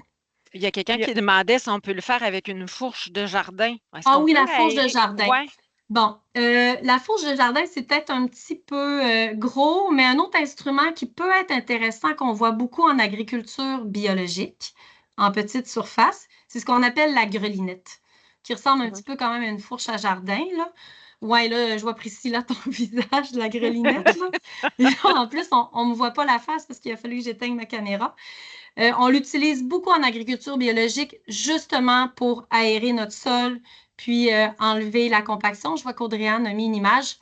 Speaker 1: Il y a quelqu'un
Speaker 3: Puis,
Speaker 1: qui demandait si on peut le faire avec une fourche de jardin. Est-ce
Speaker 2: Ah
Speaker 1: qu'on
Speaker 2: oui,
Speaker 1: peut
Speaker 2: la fourche de
Speaker 1: aérer?
Speaker 2: jardin.
Speaker 1: Ouais.
Speaker 2: Bon, la fourche de jardin, c'est peut-être un petit peu gros, mais un autre instrument qui peut être intéressant qu'on voit beaucoup en agriculture biologique, en petite surface, c'est ce qu'on appelle la grelinette, qui ressemble un petit peu quand même à une fourche à jardin, là. Ouais, là, je vois Priscilla, ton visage de la grelinette, là. Et là, en plus, on ne me voit pas la face parce qu'il a fallu que j'éteigne ma caméra. On l'utilise beaucoup en agriculture biologique, justement pour aérer notre sol, puis enlever la compaction. Je vois qu'Audrey-Anne a mis une image.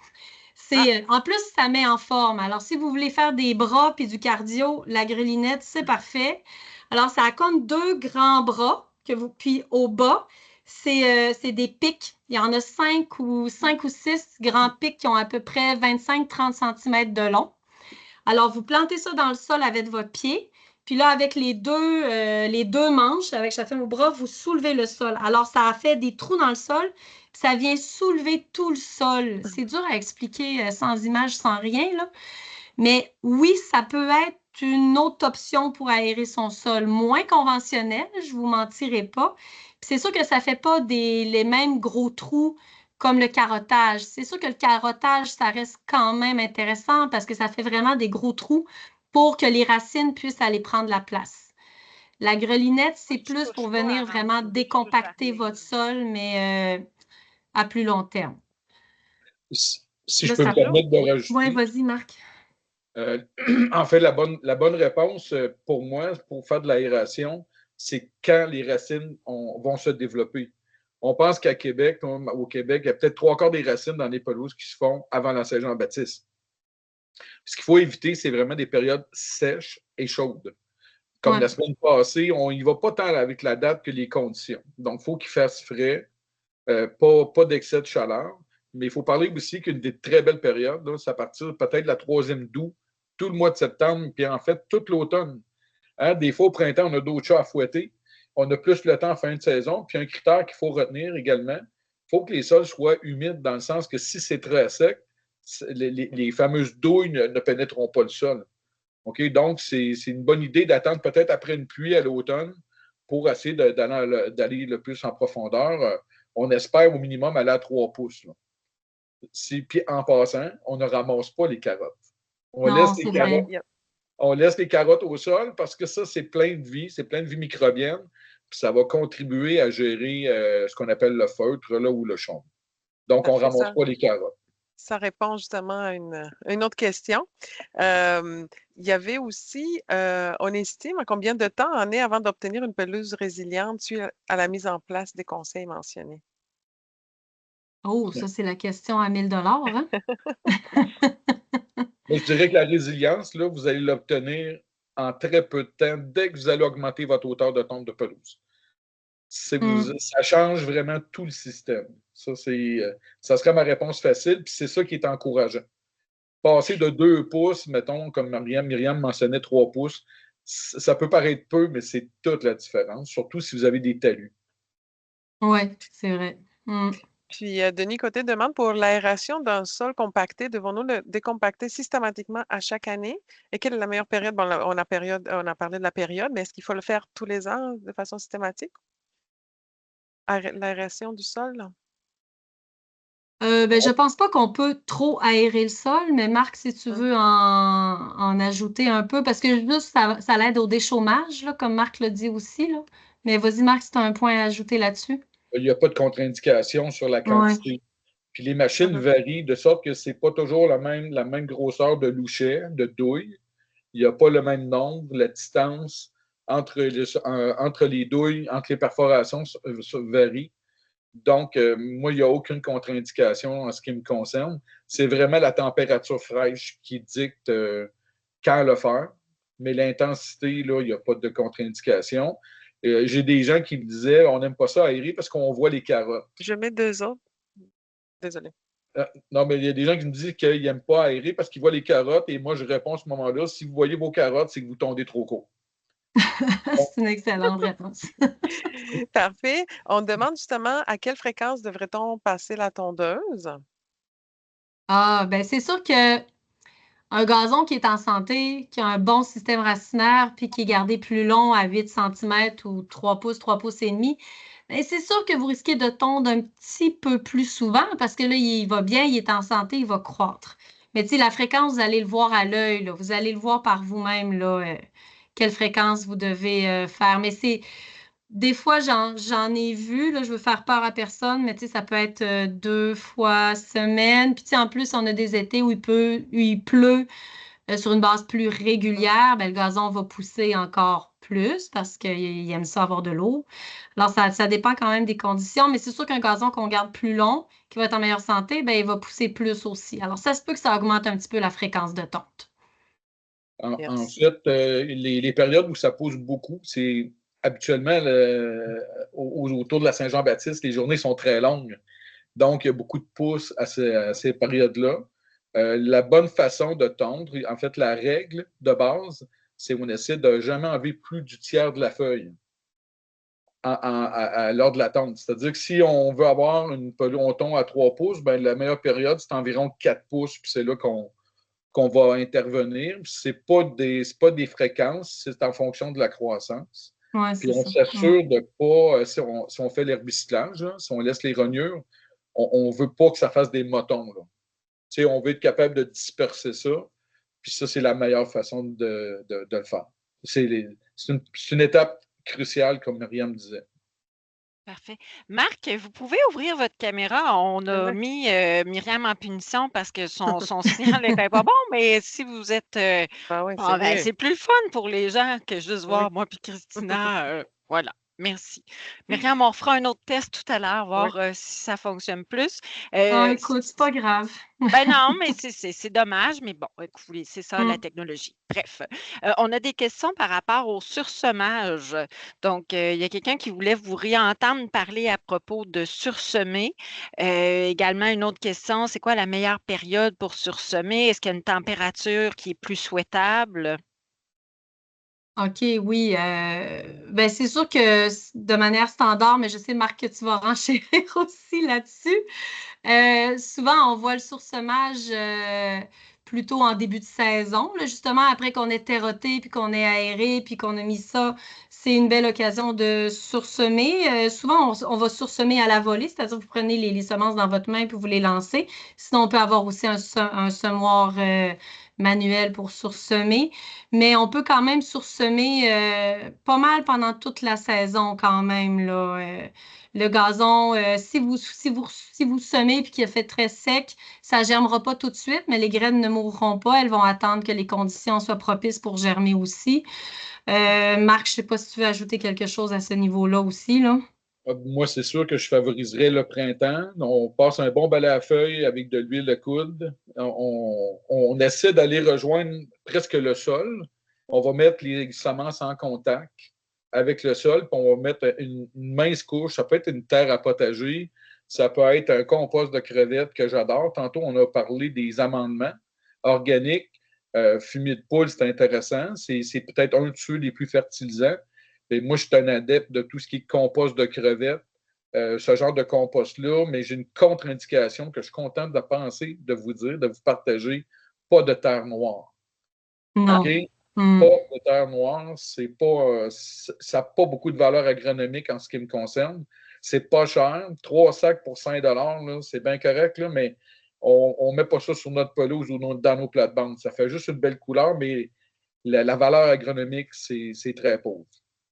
Speaker 2: En plus, ça met en forme. Alors, si vous voulez faire des bras puis du cardio, la grelinette, c'est parfait. Alors, ça a comme 2 grands bras, puis au bas, c'est des pics. Il y en a 5 ou 6 grands pics qui ont à peu près 25-30 cm de long. Alors, vous plantez ça dans le sol avec votre pied. Puis là, avec les deux manches, avec chacun vos bras, vous soulevez le sol. Alors, ça a fait des trous dans le sol, puis ça vient soulever tout le sol. C'est dur à expliquer sans image, sans rien, là. Mais oui, ça peut être une autre option pour aérer son sol, moins conventionnelle, je ne vous mentirai pas. Puis c'est sûr que ça ne fait pas les mêmes gros trous comme le carottage. C'est sûr que le carottage, ça reste quand même intéressant parce que ça fait vraiment des gros trous pour que les racines puissent aller prendre la place. La grelinette, c'est plus pour venir vraiment décompacter votre sol, mais à plus long terme.
Speaker 4: Si
Speaker 2: Là,
Speaker 4: je peux me permettre de
Speaker 2: Oui,
Speaker 4: rajouter,
Speaker 2: vas-y, Marc.
Speaker 4: en fait, la bonne réponse pour moi, pour faire de l'aération, c'est quand les racines vont se développer. On pense qu'à Québec, au Québec, il y a peut-être 3/4 des racines dans les pelouses qui se font avant la Saint-Jean-Baptiste. Ce qu'il faut éviter, c'est vraiment des périodes sèches et chaudes. Comme la semaine passée, on n'y va pas tant avec la date que les conditions. Donc, il faut qu'il fasse frais, pas d'excès de chaleur. Mais il faut parler aussi qu'une des très belles périodes, c'est à partir peut-être de la 3e d'août, tout le mois de septembre, puis en fait, tout l'automne. Hein, des fois, au printemps, on a d'autres chats à fouetter. On a plus le temps en fin de saison. Puis un critère qu'il faut retenir également, il faut que les sols soient humides dans le sens que si c'est très sec, les fameuses douilles ne pénétreront pas le sol. Okay? Donc, c'est une bonne idée d'attendre peut-être après une pluie à l'automne pour essayer d'aller le plus en profondeur. On espère au minimum aller à 3 pouces. Puis en passant, on ne ramasse pas les carottes. On laisse les carottes au sol parce que ça, c'est plein de vie, c'est plein de vie microbienne. Puis ça va contribuer à gérer ce qu'on appelle le feutre là, ou le chaume. Donc, on ne ramasse pas les carottes.
Speaker 3: Ça répond justement à une autre question. Il y avait aussi, on estime à combien de temps on est avant d'obtenir une pelouse résiliente suite à la mise en place des conseils mentionnés?
Speaker 2: Oh, ça, c'est la question à 1 000 hein?
Speaker 4: Moi, je dirais que la résilience, là, vous allez l'obtenir en très peu de temps dès que vous allez augmenter votre hauteur de tonte de pelouse. Ça change vraiment tout le système. Ça serait ma réponse facile, puis c'est ça qui est encourageant. Passer de 2 pouces, mettons, comme Myriam mentionnait 3 pouces, ça peut paraître peu, mais c'est toute la différence, surtout si vous avez des talus.
Speaker 2: Oui, c'est vrai.
Speaker 3: Puis, Denis Côté demande pour l'aération d'un sol compacté, devons-nous le décompacter systématiquement à chaque année? Et quelle est la meilleure période? Bon, on a parlé de la période, mais est-ce qu'il faut le faire tous les ans de façon systématique? L'aération du sol?
Speaker 2: Je pense pas qu'on peut trop aérer le sol, mais Marc, si tu veux en ajouter un peu, parce que juste ça l'aide au déchômage, là, comme Marc l'a dit aussi, là. Mais vas-y, Marc, si tu as un point à ajouter là-dessus.
Speaker 4: Il n'y a pas de contre-indication sur la quantité. Puis les machines varient de sorte que ce n'est pas toujours la même grosseur de louchet, de douille. Il n'y a pas le même nombre, la distance entre les douilles, entre les perforations varie. Donc, moi, il n'y a aucune contre-indication en ce qui me concerne. C'est vraiment la température fraîche qui dicte quand le faire. Mais l'intensité, là, il n'y a pas de contre-indication. J'ai des gens qui me disaient on n'aime pas ça aérer parce qu'on voit les carottes.
Speaker 3: Je mets 2 autres. Désolé.
Speaker 4: Non, mais il y a des gens qui me disent qu'ils n'aiment pas aérer parce qu'ils voient les carottes. Et moi, je réponds à ce moment-là si vous voyez vos carottes, c'est que vous tondez trop court.
Speaker 2: C'est une excellente réponse.
Speaker 3: Parfait. On demande justement à quelle fréquence devrait-on passer la tondeuse?
Speaker 2: Ah, ben c'est sûr que Un gazon qui est en santé, qui a un bon système racinaire, puis qui est gardé plus long à 8 cm ou 3 pouces et demi, bien, c'est sûr que vous risquez de tondre un petit peu plus souvent parce que là, il va bien, il est en santé, il va croître. Mais tu sais, la fréquence, vous allez le voir à l'œil, là. Vous allez le voir par vous-même, là, quelle fréquence vous devez faire. Mais c'est des fois, j'en ai vu, là, je veux faire peur à personne, mais tu sais, ça peut être 2 fois semaine. Puis tu sais, en plus, on a des étés où il pleut sur une base plus régulière, ben, le gazon va pousser encore plus parce qu'il aime ça avoir de l'eau. Alors, ça dépend quand même des conditions, mais c'est sûr qu'un gazon qu'on garde plus long, qui va être en meilleure santé, ben, il va pousser plus aussi. Alors, ça se peut que ça augmente un petit peu la fréquence de tonte.
Speaker 4: En
Speaker 3: Merci.
Speaker 4: fait, les périodes où ça pousse beaucoup, c'est habituellement autour de la Saint-Jean-Baptiste, les journées sont très longues. Donc, il y a beaucoup de pousses à ces périodes-là. La bonne façon de tondre, en fait, la règle de base, c'est qu'on essaie de jamais enlever plus du tiers de la feuille lors de la tonte. C'est-à-dire que si on veut avoir on tombe à 3 pouces, ben, la meilleure période, c'est environ 4 pouces, puis c'est là qu'on va intervenir. Ce n'est pas des fréquences, c'est en fonction de la croissance.
Speaker 2: Oui,
Speaker 4: Puis
Speaker 2: c'est
Speaker 4: on
Speaker 2: ça.
Speaker 4: s'assure de pas, si on fait l'herbicyclage, si on laisse les rognures, on ne veut pas que ça fasse des motons. Là. On veut être capable de disperser ça. Puis ça, c'est la meilleure façon de le faire. C'est une étape cruciale, comme Myriam disait.
Speaker 1: Parfait. Marc, vous pouvez ouvrir votre caméra. On a mis Myriam en punition parce que son signal n'était pas bon, mais si vous êtes...
Speaker 3: Ah oui,
Speaker 1: bon,
Speaker 3: c'est
Speaker 1: ben,
Speaker 3: vrai.
Speaker 1: c'est plus fun pour les gens que juste
Speaker 3: Oui.
Speaker 1: voir moi puis Christina. Voilà. Merci. Myriam, on fera un autre test tout à l'heure,
Speaker 3: Oui.
Speaker 1: voir si ça fonctionne plus.
Speaker 2: Ah, écoute, c'est pas grave.
Speaker 1: Ben non, mais c'est dommage, mais bon, écoutez, c'est ça la
Speaker 2: Mm.
Speaker 1: technologie. Bref, on a des questions par rapport au sursemage. Donc, il y a quelqu'un qui voulait vous réentendre parler à propos de sursemer. Également, une autre question, c'est quoi la meilleure période pour sursemer? Est-ce qu'il y a une température qui est plus souhaitable?
Speaker 2: OK, oui. Ben, c'est sûr que de manière standard, mais je sais, Marc, que tu vas renchérir aussi là-dessus. Souvent, on voit le sursemage plutôt en début de saison, là, justement, après qu'on ait terroté, puis qu'on ait aéré, puis qu'on a mis ça, c'est une belle occasion de sursemer. Souvent, on va sursemer à la volée, c'est-à-dire que vous prenez les semences dans votre main, puis vous les lancez. Sinon, on peut avoir aussi un semoir manuel pour sursemer, mais on peut quand même sursemer pas mal pendant toute la saison quand même, là. Le gazon, si vous semez puis qu'il a fait très sec, ça ne germera pas tout de suite, mais les graines ne mourront pas. Elles vont attendre que les conditions soient propices pour germer aussi. Marc, je ne sais pas si tu veux ajouter quelque chose à ce niveau-là aussi, là.
Speaker 4: Moi, c'est sûr que je favoriserais le printemps. On passe un bon balai à feuilles avec de l'huile de coude. On essaie d'aller rejoindre presque le sol. On va mettre les semences en contact avec le sol, puis on va mettre une mince couche. Ça peut être une terre à potager, ça peut être un compost de crevettes que j'adore. Tantôt, on a parlé des amendements organiques. Fumier de poule, c'est intéressant. C'est peut-être un de ceux les plus fertilisants. Et moi, je suis un adepte de tout ce qui est compost de crevettes, ce genre de compost-là, mais j'ai une contre-indication que je suis content de penser, de vous dire, de vous partager, pas de terre noire.
Speaker 2: Non.
Speaker 4: OK?
Speaker 2: Mm.
Speaker 4: Pas de terre noire, ça n'a pas beaucoup de valeur agronomique en ce qui me concerne. C'est pas cher. 3 sacs pour 5 $, c'est bien correct, là, mais on ne met pas ça sur notre pelouse ou dans nos plates-bandes. Ça fait juste une belle couleur, mais la valeur agronomique, c'est très pauvre.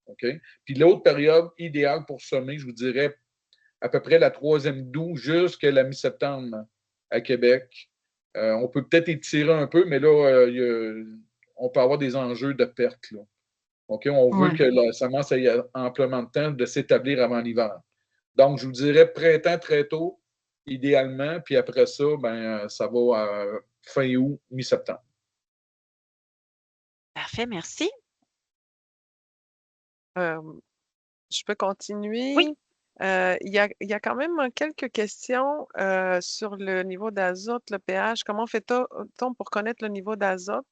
Speaker 4: OK? Puis l'autre période idéale pour semer, je vous dirais à peu près la 3e d'août jusqu'à la mi-septembre à Québec. On peut peut-être étirer un peu, mais là, on peut avoir des enjeux de perte. Là. OK? On veut
Speaker 2: Ouais.
Speaker 4: que la semence ait amplement de temps de s'établir avant l'hiver. Donc, je vous dirais printemps très tôt, idéalement, puis après ça, ben, ça va à fin août, mi-septembre.
Speaker 1: Parfait, merci.
Speaker 3: Je peux continuer?
Speaker 1: Oui.
Speaker 3: Il y a quand même quelques questions sur le niveau d'azote, le pH. Comment fait-on pour connaître le niveau d'azote?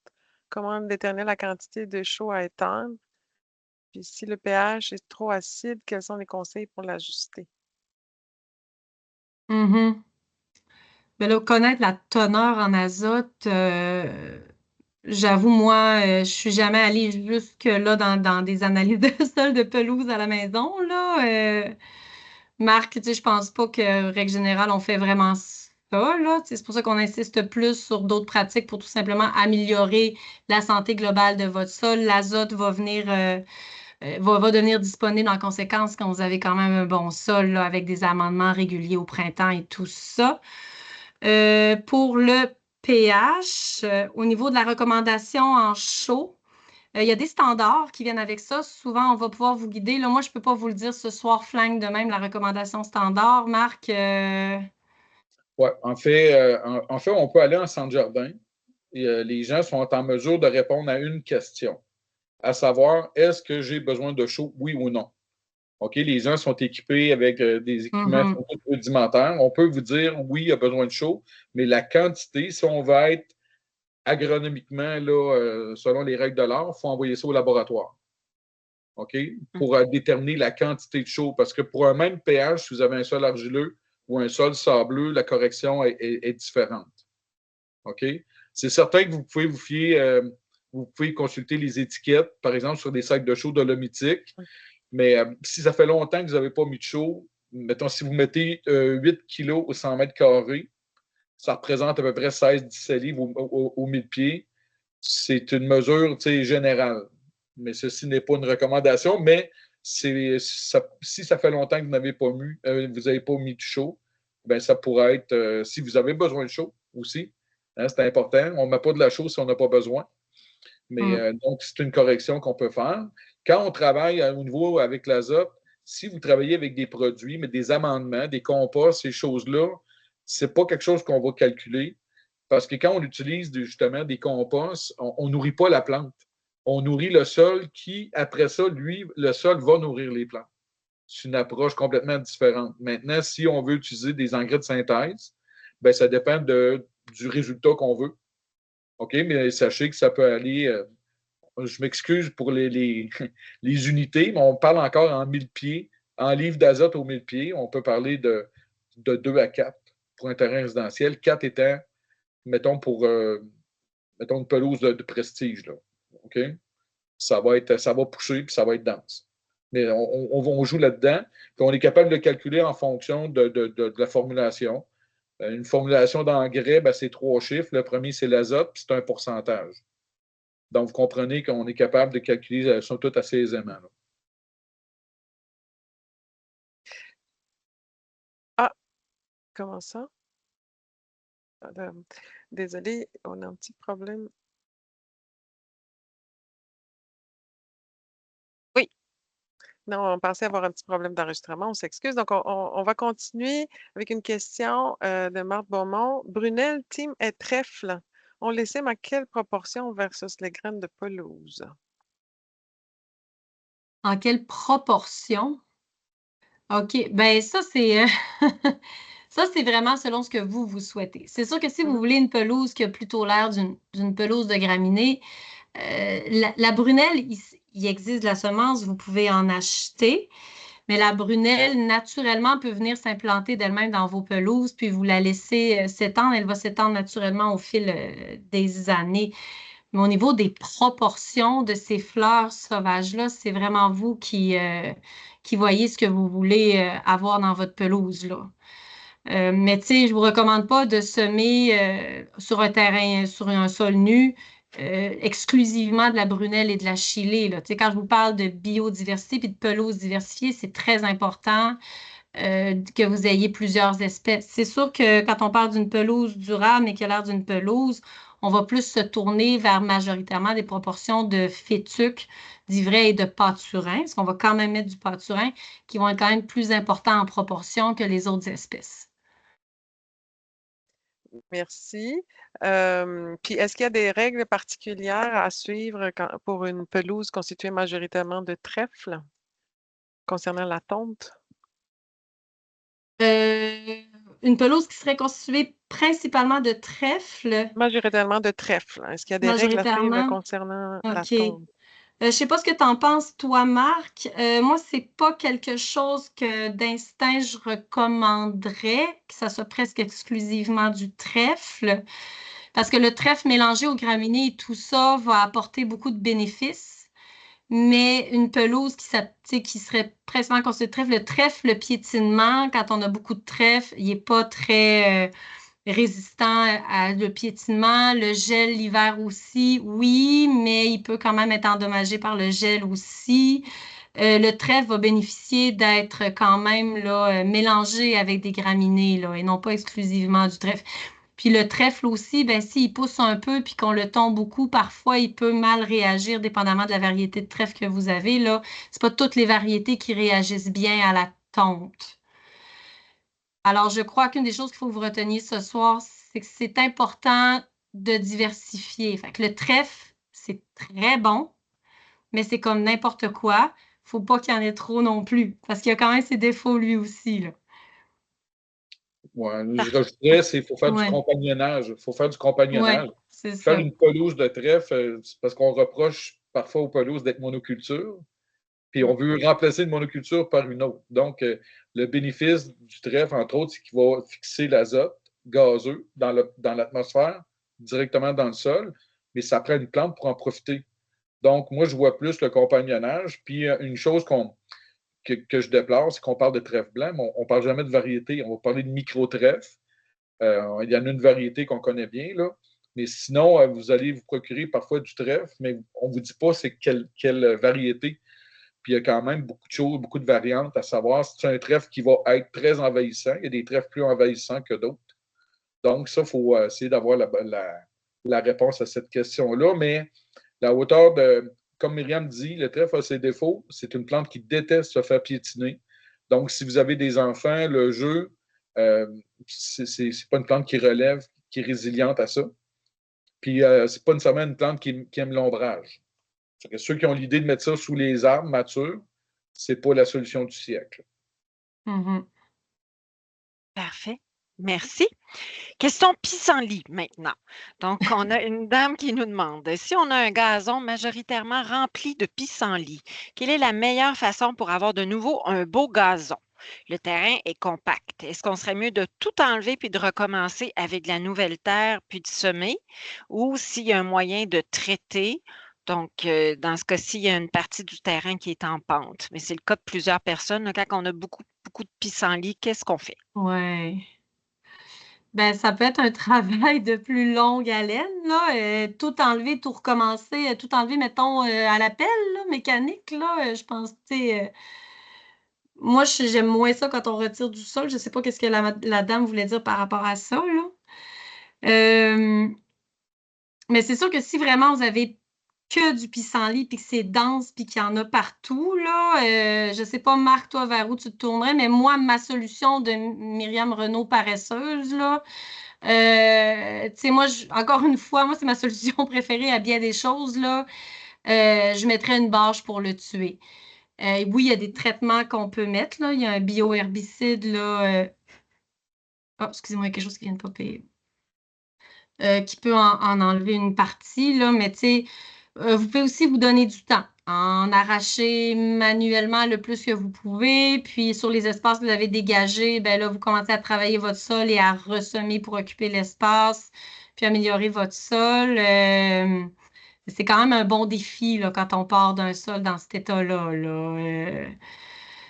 Speaker 3: Comment déterminer la quantité de chaux à éteindre? Puis si le pH est trop acide, quels sont les conseils pour l'ajuster?
Speaker 2: Mhm. Mais là, connaître la teneur en azote, j'avoue, moi, je suis jamais allée jusque-là dans des analyses de sol de pelouse à la maison, là. Marc, tu sais, je pense pas que, règle générale, on fait vraiment ça, là. Tu sais, c'est pour ça qu'on insiste plus sur d'autres pratiques pour tout simplement améliorer la santé globale de votre sol. L'azote va venir, va devenir disponible en conséquence quand vous avez quand même un bon sol, là, avec des amendements réguliers au printemps et tout ça. Pour le pH, au niveau de la recommandation en chaud, il y a des standards qui viennent avec ça. Souvent, on va pouvoir vous guider. Là, moi, je ne peux pas vous le dire ce soir, flingue de même la recommandation standard. Marc,
Speaker 4: Ouais, en fait, on peut aller en centre jardin et les gens sont en mesure de répondre à une question, à savoir, est-ce que j'ai besoin de chaud, oui ou non? OK, les gens sont équipés avec des équipements rudimentaires. On peut vous dire, oui, il y a besoin de chaud, mais la quantité, si on va être agronomiquement, là, selon les règles de l'art, il faut envoyer ça au laboratoire. OK? Pour déterminer la quantité de chaud. Parce que pour un même pH, si vous avez un sol argileux ou un sol sableux, la correction est différente. OK? C'est certain que vous pouvez vous fier, vous pouvez consulter les étiquettes, par exemple, sur des sacs de chaux dolomitique. Mais si ça fait longtemps que vous n'avez pas mis de chaud, mettons, si vous mettez 8 kg au 100 mètres carrés, ça représente à peu près 16-17 livres au 1000 pieds. C'est une mesure générale. Mais ceci n'est pas une recommandation, mais si ça fait longtemps que vous n'avez pas mis de chaud, ben ça pourrait être, si vous avez besoin de chaud aussi, hein, c'est important. On ne met pas de la chaux si on n'a pas besoin. Mais donc, c'est une correction qu'on peut faire. Quand on travaille au niveau avec l'azote, si vous travaillez avec des produits, mais des amendements, des composts, ces choses-là, ce n'est pas quelque chose qu'on va calculer. Parce que quand on utilise justement des composts, on ne nourrit pas la plante. On nourrit le sol qui, après ça, lui, le sol va nourrir les plantes. C'est une approche complètement différente. Maintenant, si on veut utiliser des engrais de synthèse, ben, ça dépend du résultat qu'on veut. OK, mais sachez que ça peut aller. Je m'excuse pour les unités, mais on parle encore en 1000 pieds, en livres d'azote aux 1000 pieds. On peut parler de 2 à 4 pour un terrain résidentiel, 4 étant, mettons, mettons une pelouse de prestige. Là. OK? Ça va pousser puis ça va être dense. Mais on joue là-dedans, puis on est capable de calculer en fonction de la formulation. Une formulation d'engrais, ben, c'est 3 chiffres. Le premier, c'est l'azote, puis c'est un pourcentage. Donc, vous comprenez qu'on est capable de calculer ça tout assez aisément. Là.
Speaker 3: Ah, comment ça? Désolée, on a un petit problème.
Speaker 1: Oui.
Speaker 3: Non, on pensait avoir un petit problème d'enregistrement, on s'excuse. Donc, on va continuer avec une question de Marthe Beaumont. Brunel, team et trèfle, on les sème à quelle proportion versus les graines de pelouse?
Speaker 2: en quelle proportion? OK. Ben ça, c'est ça, c'est vraiment selon ce que vous souhaitez. C'est sûr que si vous voulez une pelouse qui a plutôt l'air d'une pelouse de graminée, la brunelle, il existe de la semence, vous pouvez en acheter. Mais la brunelle, naturellement, peut venir s'implanter d'elle-même dans vos pelouses, puis vous la laissez s'étendre. Elle va s'étendre naturellement au fil des années. Mais au niveau des proportions de ces fleurs sauvages-là, c'est vraiment vous qui voyez ce que vous voulez avoir dans votre pelouse, là. Mais tu sais, je vous recommande pas de semer sur un terrain, sur un sol nu, exclusivement de la brunelle et de la chilée, là. Tu sais, quand je vous parle de biodiversité et de pelouse diversifiée, c'est très important que vous ayez plusieurs espèces. C'est sûr que quand on parle d'une pelouse durable, mais qui a l'air d'une pelouse, on va plus se tourner vers majoritairement des proportions de fétuques, d'ivraie et de pâturins, parce qu'on va quand même mettre du pâturin, qui vont être quand même plus importants en proportion que les autres espèces.
Speaker 3: Merci. Puis, est-ce qu'il y a des règles particulières à suivre pour une pelouse constituée majoritairement de trèfle concernant la tonte?
Speaker 2: Une pelouse qui serait constituée principalement de trèfle.
Speaker 3: Majoritairement de trèfle. Est-ce qu'il y a des règles à suivre
Speaker 2: Majoritairement.
Speaker 3: concernant la
Speaker 2: OK.
Speaker 3: tonte?
Speaker 2: Je sais pas ce que tu en penses, toi, Marc. Moi, c'est pas quelque chose que d'instinct je recommanderais, que ça soit presque exclusivement du trèfle. Parce que le trèfle mélangé aux graminées et tout ça va apporter beaucoup de bénéfices. Mais une pelouse qui serait presque considérée trèfle, le trèfle, le piétinement, quand on a beaucoup de trèfle, il n'est pas très résistant à le piétinement. Le gel l'hiver aussi, oui, mais il peut quand même être endommagé par le gel aussi. Le trèfle va bénéficier d'être quand même là, mélangé avec des graminées là, et non pas exclusivement du trèfle. Puis le trèfle aussi, ben, s'il pousse un peu puis qu'on le tond beaucoup, parfois il peut mal réagir dépendamment de la variété de trèfle que vous avez. Là, c'est pas toutes les variétés qui réagissent bien à la tonte. Alors, je crois qu'une des choses qu'il faut que vous reteniez ce soir, c'est que c'est important de diversifier. Fait que le trèfle, c'est très bon, mais c'est comme n'importe quoi. Faut pas qu'il y en ait trop non plus, parce qu'il y a quand même ses défauts lui aussi, là.
Speaker 4: Ouais, je rajouterais, il faut faire du
Speaker 2: Ouais,
Speaker 4: compagnonnage. Il faut faire du
Speaker 2: ouais,
Speaker 4: compagnonnage.
Speaker 2: c'est
Speaker 4: Faire
Speaker 2: ça.
Speaker 4: une pelouse de trèfle, c'est parce qu'on reproche parfois aux pelouses d'être monoculture, puis on veut remplacer une monoculture par une autre. Donc, le bénéfice du trèfle, entre autres, c'est qu'il va fixer l'azote gazeux dans l'atmosphère, directement dans le sol, mais ça prend une plante pour en profiter. Donc, moi, je vois plus le compagnonnage. Puis, une chose que je déplore, c'est qu'on parle de trèfle blanc, mais on ne parle jamais de variété. On va parler de micro-trèfle. Il y en a une variété qu'on connaît bien, là. Mais sinon, vous allez vous procurer parfois du trèfle, mais on ne vous dit pas c'est quelle variété. Puis il y a quand même beaucoup de choses, beaucoup de variantes à savoir. C'est un trèfle qui va être très envahissant. Il y a des trèfles plus envahissants que d'autres. Donc, ça, il faut essayer d'avoir la réponse à cette question-là. Mais la hauteur de, comme Myriam dit, le trèfle a ses défauts. C'est une plante qui déteste se faire piétiner. Donc, si vous avez des enfants, le jeu, euh, c'est pas une plante qui relève, qui est résiliente à ça. Puis, c'est pas nécessairement une plante qui aime l'ombrage. Ceux qui ont l'idée de mettre ça sous les arbres matures, c'est pas la solution du siècle.
Speaker 2: Mhm.
Speaker 1: Parfait. Merci. Question pissenlit maintenant. Donc, on a une dame qui nous demande, si on a un gazon majoritairement rempli de pissenlit, quelle est la meilleure façon pour avoir de nouveau un beau gazon? Le terrain est compact. Est-ce qu'on serait mieux de tout enlever puis de recommencer avec de la nouvelle terre puis de semer? Ou s'il y a un moyen de traiter? Donc, dans ce cas-ci, il y a une partie du terrain qui est en pente. Mais c'est le cas de plusieurs personnes, là. Quand on a beaucoup, beaucoup de pissenlit, qu'est-ce qu'on fait?
Speaker 2: Ouais. Ben, ça peut être un travail de plus longue haleine, là. Tout enlever, tout recommencer, tout enlever, mettons, à la pelle, là, mécanique, là. Je pense, tu sais, moi, j'aime moins ça quand on retire du sol. Je sais pas qu'est-ce que la dame voulait dire par rapport à ça, là. Euh, mais c'est sûr que si vraiment vous avez que du pissenlit puis que c'est dense puis qu'il y en a partout, là, je sais pas, Marc, toi, vers où tu te tournerais, mais moi, ma solution de Myriam Renaud paresseuse, là, tu sais, moi, encore une fois, moi, c'est ma solution préférée à bien des choses, là. Je mettrais une bâche pour le tuer. Oui, il y a des traitements qu'on peut mettre, là. Il y a un bioherbicide, là. Oh, excusez-moi, il y a quelque chose qui vient de popper. Qui peut en enlever une partie, là, mais tu sais, vous pouvez aussi vous donner du temps, en arracher manuellement le plus que vous pouvez, puis sur les espaces que vous avez dégagés, ben là, vous commencez à travailler votre sol et à ressemer pour occuper l'espace, puis améliorer votre sol. C'est quand même un bon défi là, quand on part d'un sol dans cet état-là. Là.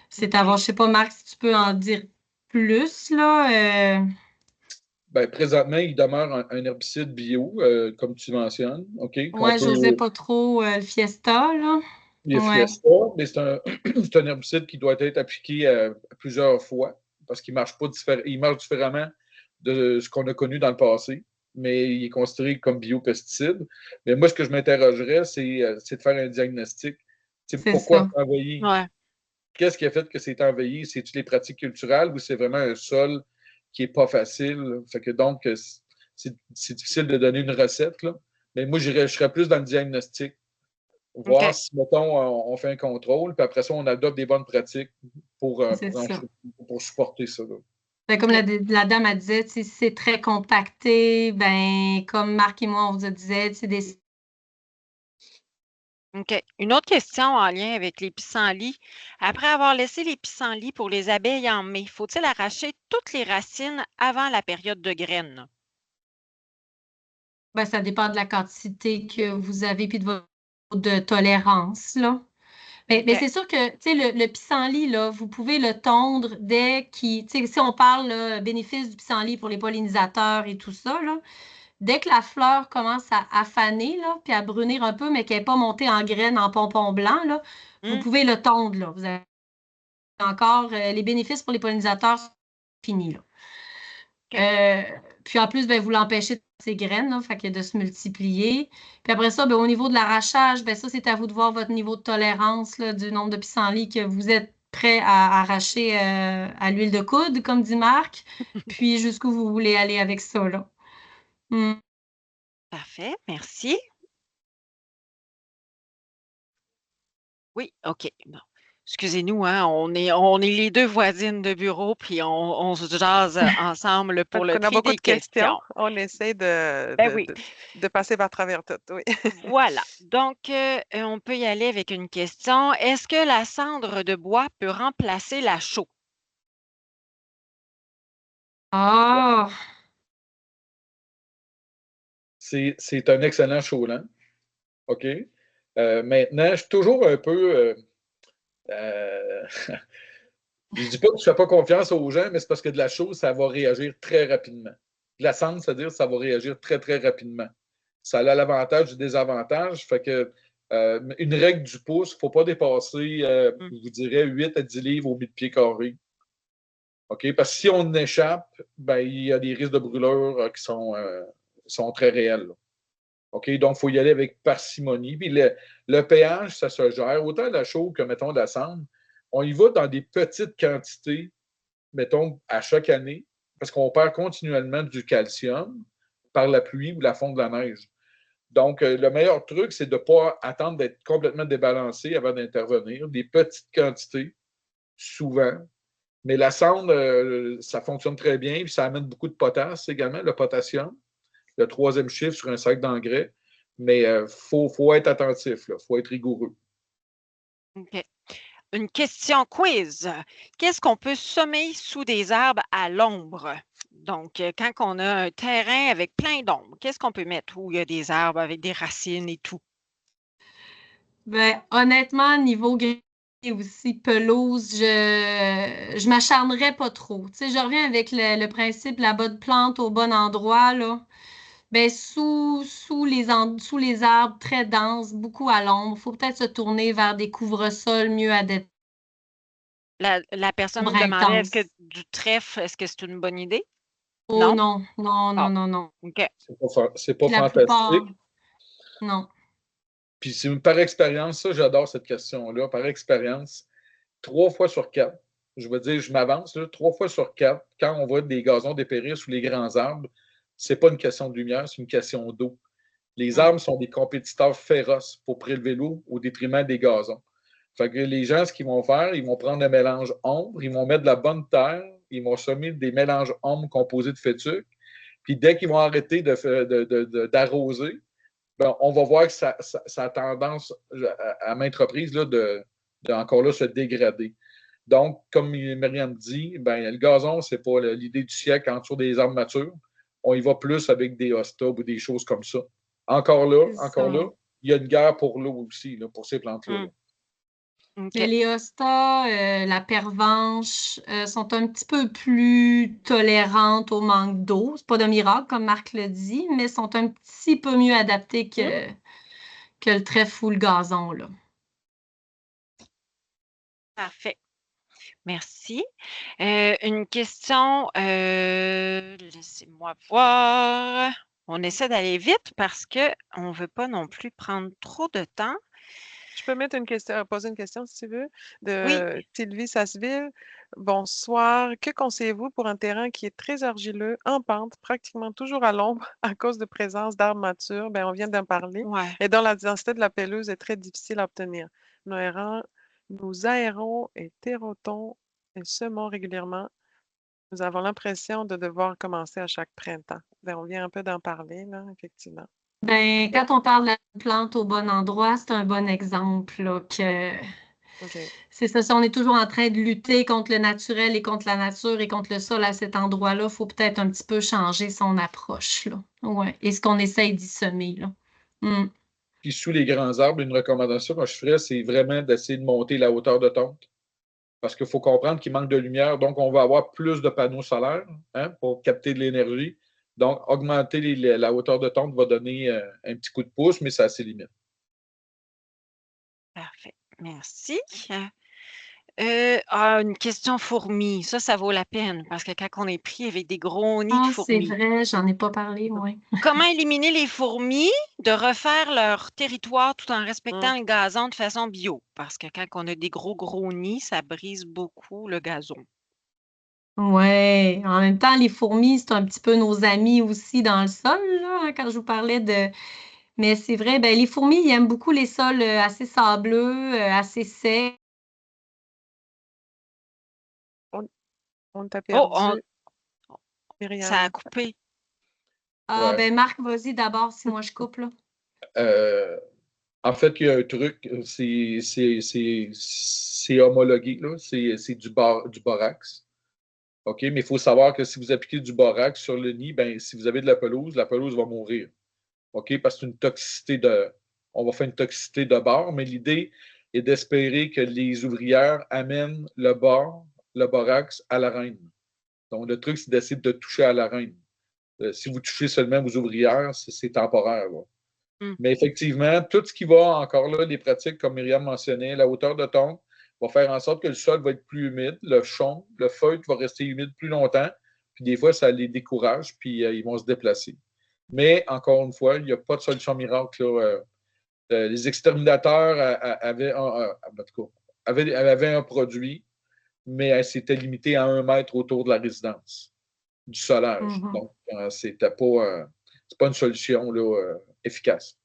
Speaker 2: C'est à
Speaker 1: OK.
Speaker 2: voir, je sais pas, Marc, si tu peux en dire plus, là.
Speaker 4: Ben, présentement, il demeure un herbicide bio, comme tu mentionnes, OK, qu'on
Speaker 2: Ouais,
Speaker 4: peut.
Speaker 2: j'osais pas trop le Fiesta, là.
Speaker 4: Il est
Speaker 2: Ouais,
Speaker 4: Fiesta, mais c'est un herbicide qui doit être appliqué plusieurs fois parce qu'il marche pas il marche différemment de ce qu'on a connu dans le passé, mais il est considéré comme biopesticide. Mais moi, ce que je m'interrogerais, c'est de faire un diagnostic. C'est
Speaker 2: c'est
Speaker 4: pourquoi
Speaker 2: ça.
Speaker 4: c'est envahi?
Speaker 1: Ouais.
Speaker 4: Qu'est-ce qui a fait que c'est envahi? C'est-tu les pratiques culturelles ou c'est vraiment un sol qui n'est pas facile? Fait que donc, c'est difficile de donner une recette, là. Mais moi, je serais plus dans le diagnostic. Voir
Speaker 1: OK.
Speaker 4: si, mettons, on fait un contrôle, puis après ça, on adopte des bonnes pratiques
Speaker 2: C'est ça.
Speaker 4: pour supporter ça, là.
Speaker 2: Ben, comme
Speaker 1: OK.
Speaker 2: la dame a dit, si c'est très compacté, ben, comme Marc et moi, on vous disait, des.
Speaker 1: OK. Une autre question en lien avec les pissenlits. Après avoir laissé les pissenlits pour les abeilles en mai, faut-il arracher toutes les racines avant la période de graines?
Speaker 2: Ben, ça dépend de la quantité que vous avez puis de votre de tolérance, là. Mais
Speaker 1: OK.
Speaker 2: c'est sûr que, tu sais, le pissenlit, là, vous pouvez le tondre dès qu'il, tu sais, si on parle, là, bénéfice du pissenlit pour les pollinisateurs et tout ça, là, dès que la fleur commence à faner, là, puis à brunir un peu, mais qu'elle n'est pas montée en graines, en pompon blanc, là, vous
Speaker 1: Mmh.
Speaker 2: pouvez le tondre, là. Vous avez encore, les bénéfices pour les pollinisateurs sont finis, là.
Speaker 1: OK.
Speaker 2: Euh, Puis en plus, ben, vous l'empêchez de ses graines, là, fait que de se multiplier. Puis après ça, ben, au niveau de l'arrachage, ben, ça, c'est à vous de voir votre niveau de tolérance là, du nombre de pissenlits que vous êtes prêt à arracher à l'huile de coude, comme dit Marc, puis jusqu'où vous voulez aller avec ça, là. Hmm.
Speaker 1: Parfait, merci. Oui, OK. Bon. Excusez-nous, hein, on est les 2 voisines de bureau, puis on se jase ensemble pour
Speaker 3: Parce
Speaker 1: le
Speaker 3: qu'on a
Speaker 1: tri
Speaker 3: beaucoup
Speaker 1: des
Speaker 3: de questions.
Speaker 1: questions.
Speaker 3: On essaie
Speaker 1: Ben oui.
Speaker 3: de passer par travers tout, oui.
Speaker 1: Voilà. Donc, on peut y aller avec une question. Est-ce que la cendre de bois peut remplacer la chaux?
Speaker 2: Ah,
Speaker 4: C'est un excellent chaud-lent. OK? Maintenant, je suis toujours un peu. Euh, je ne dis pas que je ne fais pas confiance aux gens, mais c'est parce que de la chaux, ça va réagir très rapidement. De la cendre, c'est-à-dire que ça va réagir très, très rapidement. Ça a l'avantage du désavantage. Fait que une règle du pouce, il ne faut pas dépasser,
Speaker 1: Mmh.
Speaker 4: je vous dirais, 8 à 10 livres au pied carré. OK? Parce que si on échappe, ben, il y a des risques de brûlure qui sont très réels. Là. OK? Donc, il faut y aller avec parcimonie. Puis le pH, ça se gère. Autant la chaux que, mettons, la cendre, on y va dans des petites quantités, mettons, à chaque année, parce qu'on perd continuellement du calcium par la pluie ou la fonte de la neige. Donc, le meilleur truc, c'est de ne pas attendre d'être complètement débalancé avant d'intervenir. Des petites quantités, souvent. Mais la cendre, ça fonctionne très bien. Puis ça amène beaucoup de potasse également, le potassium, le troisième chiffre sur un sac d'engrais. Mais il faut être attentif, il faut être rigoureux.
Speaker 1: OK. Une question quiz. Qu'est-ce qu'on peut semer sous des arbres à l'ombre? Donc, quand on a un terrain avec plein d'ombre, qu'est-ce qu'on peut mettre où il y a des arbres avec des racines et tout?
Speaker 2: ben, honnêtement, niveau gris et aussi pelouse, je m'acharnerais pas trop. Tu sais, je reviens avec le principe la bonne plante au bon endroit, là. Ben, sous les arbres très denses, beaucoup à l'ombre, il faut peut-être se tourner vers des couvre-sols mieux adaptés,
Speaker 1: La personne
Speaker 2: ombre
Speaker 1: me demandait, est-ce que
Speaker 2: intense.
Speaker 1: du trèfle, est-ce que c'est une bonne idée?
Speaker 2: Oh
Speaker 1: Non?
Speaker 2: non, non,
Speaker 1: Bon,
Speaker 2: non, non, non.
Speaker 1: OK.
Speaker 4: C'est pas
Speaker 2: Puis la plupart,
Speaker 4: fantastique.
Speaker 2: non.
Speaker 4: Puis par expérience, ça, j'adore cette question-là. Par expérience, 3 fois sur 4, je veux dire, je m'avance, 3 fois sur 4, quand on voit des gazons dépérir sous les grands arbres, c'est pas une question de lumière, c'est une question d'eau. Les
Speaker 1: Mmh.
Speaker 4: arbres sont des compétiteurs féroces pour prélever l'eau au détriment des gazons. Fait que les gens, ce qu'ils vont faire, ils vont prendre un mélange ombre, ils vont mettre de la bonne terre, ils vont semer des mélanges ombre composés de fétuque. Puis dès qu'ils vont arrêter d'arroser, ben, on va voir que ça a tendance à maintes reprises là, encore là se dégrader. Donc, comme Myriam dit, ben, le gazon, ce n'est pas l'idée du siècle en dessous des arbres matures. On y va plus avec des hostas ou des choses comme ça. Encore
Speaker 2: C'est ça.
Speaker 4: là, il y a une guerre pour l'eau aussi, là, pour ces plantes-là.
Speaker 1: Mmh.
Speaker 4: Là.
Speaker 1: OK.
Speaker 2: Mais les hostas, la pervenche, sont un petit peu plus tolérantes au manque d'eau. C'est pas de miracle, comme Marc le dit, mais sont un petit peu mieux adaptés
Speaker 1: Mmh.
Speaker 2: que le trèfle ou le gazon, là.
Speaker 1: Parfait. Merci. Une question, laissez-moi voir. On essaie d'aller vite parce qu'on ne veut pas non plus prendre trop de temps.
Speaker 3: Je peux mettre poser une question si tu veux,
Speaker 1: Oui.
Speaker 3: de Sylvie Sasseville. Bonsoir. Que conseillez-vous pour un terrain qui est très argileux, en pente, pratiquement toujours à l'ombre à cause de présence d'arbres matures? Ben, on vient d'en parler.
Speaker 1: Ouais.
Speaker 3: Et dont la densité de la pelouse est très difficile à obtenir. Nous aérons et terrotons et semons régulièrement. Nous avons l'impression de devoir commencer à chaque printemps. Ben, on vient un peu d'en parler, là, effectivement.
Speaker 2: Ben, quand on parle de la plante au bon endroit, c'est un bon exemple, là, que C'est ça, si on est toujours en train de lutter contre le naturel et contre la nature et contre le sol à cet endroit-là, il faut peut-être un petit peu changer son approche, là. Ouais. Et ce qu'on essaye d'y semer, là.
Speaker 4: Puis sous les grands arbres, une recommandation que je ferais, c'est vraiment d'essayer de monter la hauteur de tonte. Parce qu'il faut comprendre qu'il manque de lumière, donc on va avoir plus de panneaux solaires pour capter de l'énergie. Donc, augmenter la hauteur de tonte va donner un petit coup de pouce, mais c'est à ses limites.
Speaker 1: Parfait. Merci. Une question fourmi. Ça vaut la peine parce que quand on est pris avec des gros nids de
Speaker 2: Ah, c'est
Speaker 1: fourmis.
Speaker 2: vrai, j'en ai pas parlé, oui.
Speaker 1: Comment éliminer les fourmis de refaire leur territoire tout en respectant le gazon de façon bio? Parce que quand on a des gros nids, ça brise beaucoup le gazon.
Speaker 2: Ouais, en même temps, les fourmis, c'est un petit peu nos amis aussi dans le sol, là, quand je vous parlais de... Mais c'est vrai, ben, les fourmis, ils aiment beaucoup les sols assez sableux, assez secs.
Speaker 3: On t'a
Speaker 1: Oh,
Speaker 3: perdu,
Speaker 1: ça a
Speaker 3: Myriam.
Speaker 1: coupé.
Speaker 2: Ah,
Speaker 4: Ouais.
Speaker 2: ben Marc, vas-y d'abord, si moi je coupe, là.
Speaker 4: En fait, il y a un truc, c'est homologué, là, c'est du borax. OK? Mais il faut savoir que si vous appliquez du borax sur le nid, ben, si vous avez de la pelouse va mourir. OK? Parce que c'est une toxicité on va faire une toxicité de bord, mais l'idée est d'espérer que les ouvrières amènent le borax à la reine. Donc, le truc, c'est d'essayer de toucher à la reine. Si vous touchez seulement aux ouvrières, c'est temporaire. Là. Mais effectivement, tout ce qui va encore là, les pratiques, comme Myriam mentionnait, la hauteur de tonte va faire en sorte que le sol va être plus humide, le feutre va rester humide plus longtemps, puis des fois, ça les décourage, puis ils vont se déplacer. Mais encore une fois, il n'y a pas de solution miracle. Là. Les exterminateurs avaient un produit, mais c'était limité à 1 mètre autour de la résidence du solage. Donc, c'est pas une solution là, efficace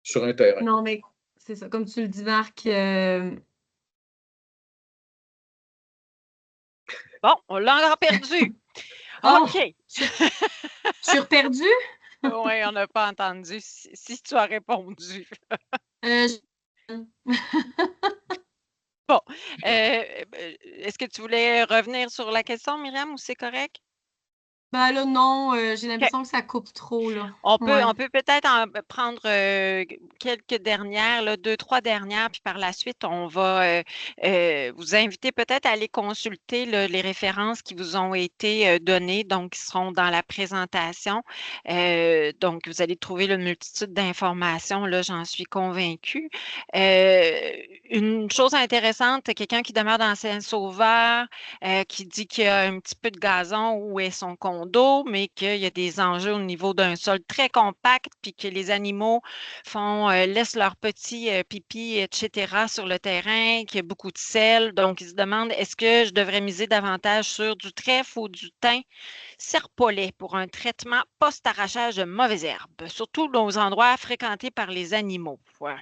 Speaker 4: sur un terrain.
Speaker 2: Non, mais c'est ça, comme tu le dis, Marc.
Speaker 1: Bon, on l'a encore perdu.
Speaker 2: Oh,
Speaker 1: OK.
Speaker 2: je suis reperdue?
Speaker 1: Oui, on n'a pas entendu. Si tu as répondu. Bon. Est-ce que tu voulais revenir sur la question, Myriam, ou c'est correct?
Speaker 2: Ben là, non, j'ai l'impression que ça coupe trop, là.
Speaker 1: On
Speaker 2: Ouais.
Speaker 1: peut peut-être prendre quelques dernières, là, 2, 3 dernières, puis par la suite, on va vous inviter peut-être à aller consulter là, les références qui vous ont été données, donc qui seront dans la présentation. Donc, vous allez trouver une multitude d'informations, là, j'en suis convaincue. Une chose intéressante, quelqu'un qui demeure dans Saint-Sauveur, qui dit qu'il y a un petit peu de gazon où est son condo, mais qu'il y a des enjeux au niveau d'un sol très compact, puis que les animaux laissent leurs petits pipis, etc. sur le terrain, qu'il y a beaucoup de sel. Donc, ils se demandent, est-ce que je devrais miser davantage sur du trèfle ou du thym serpolet pour un traitement post-arrachage de mauvaises herbes, surtout dans les endroits fréquentés par les animaux? Ouais.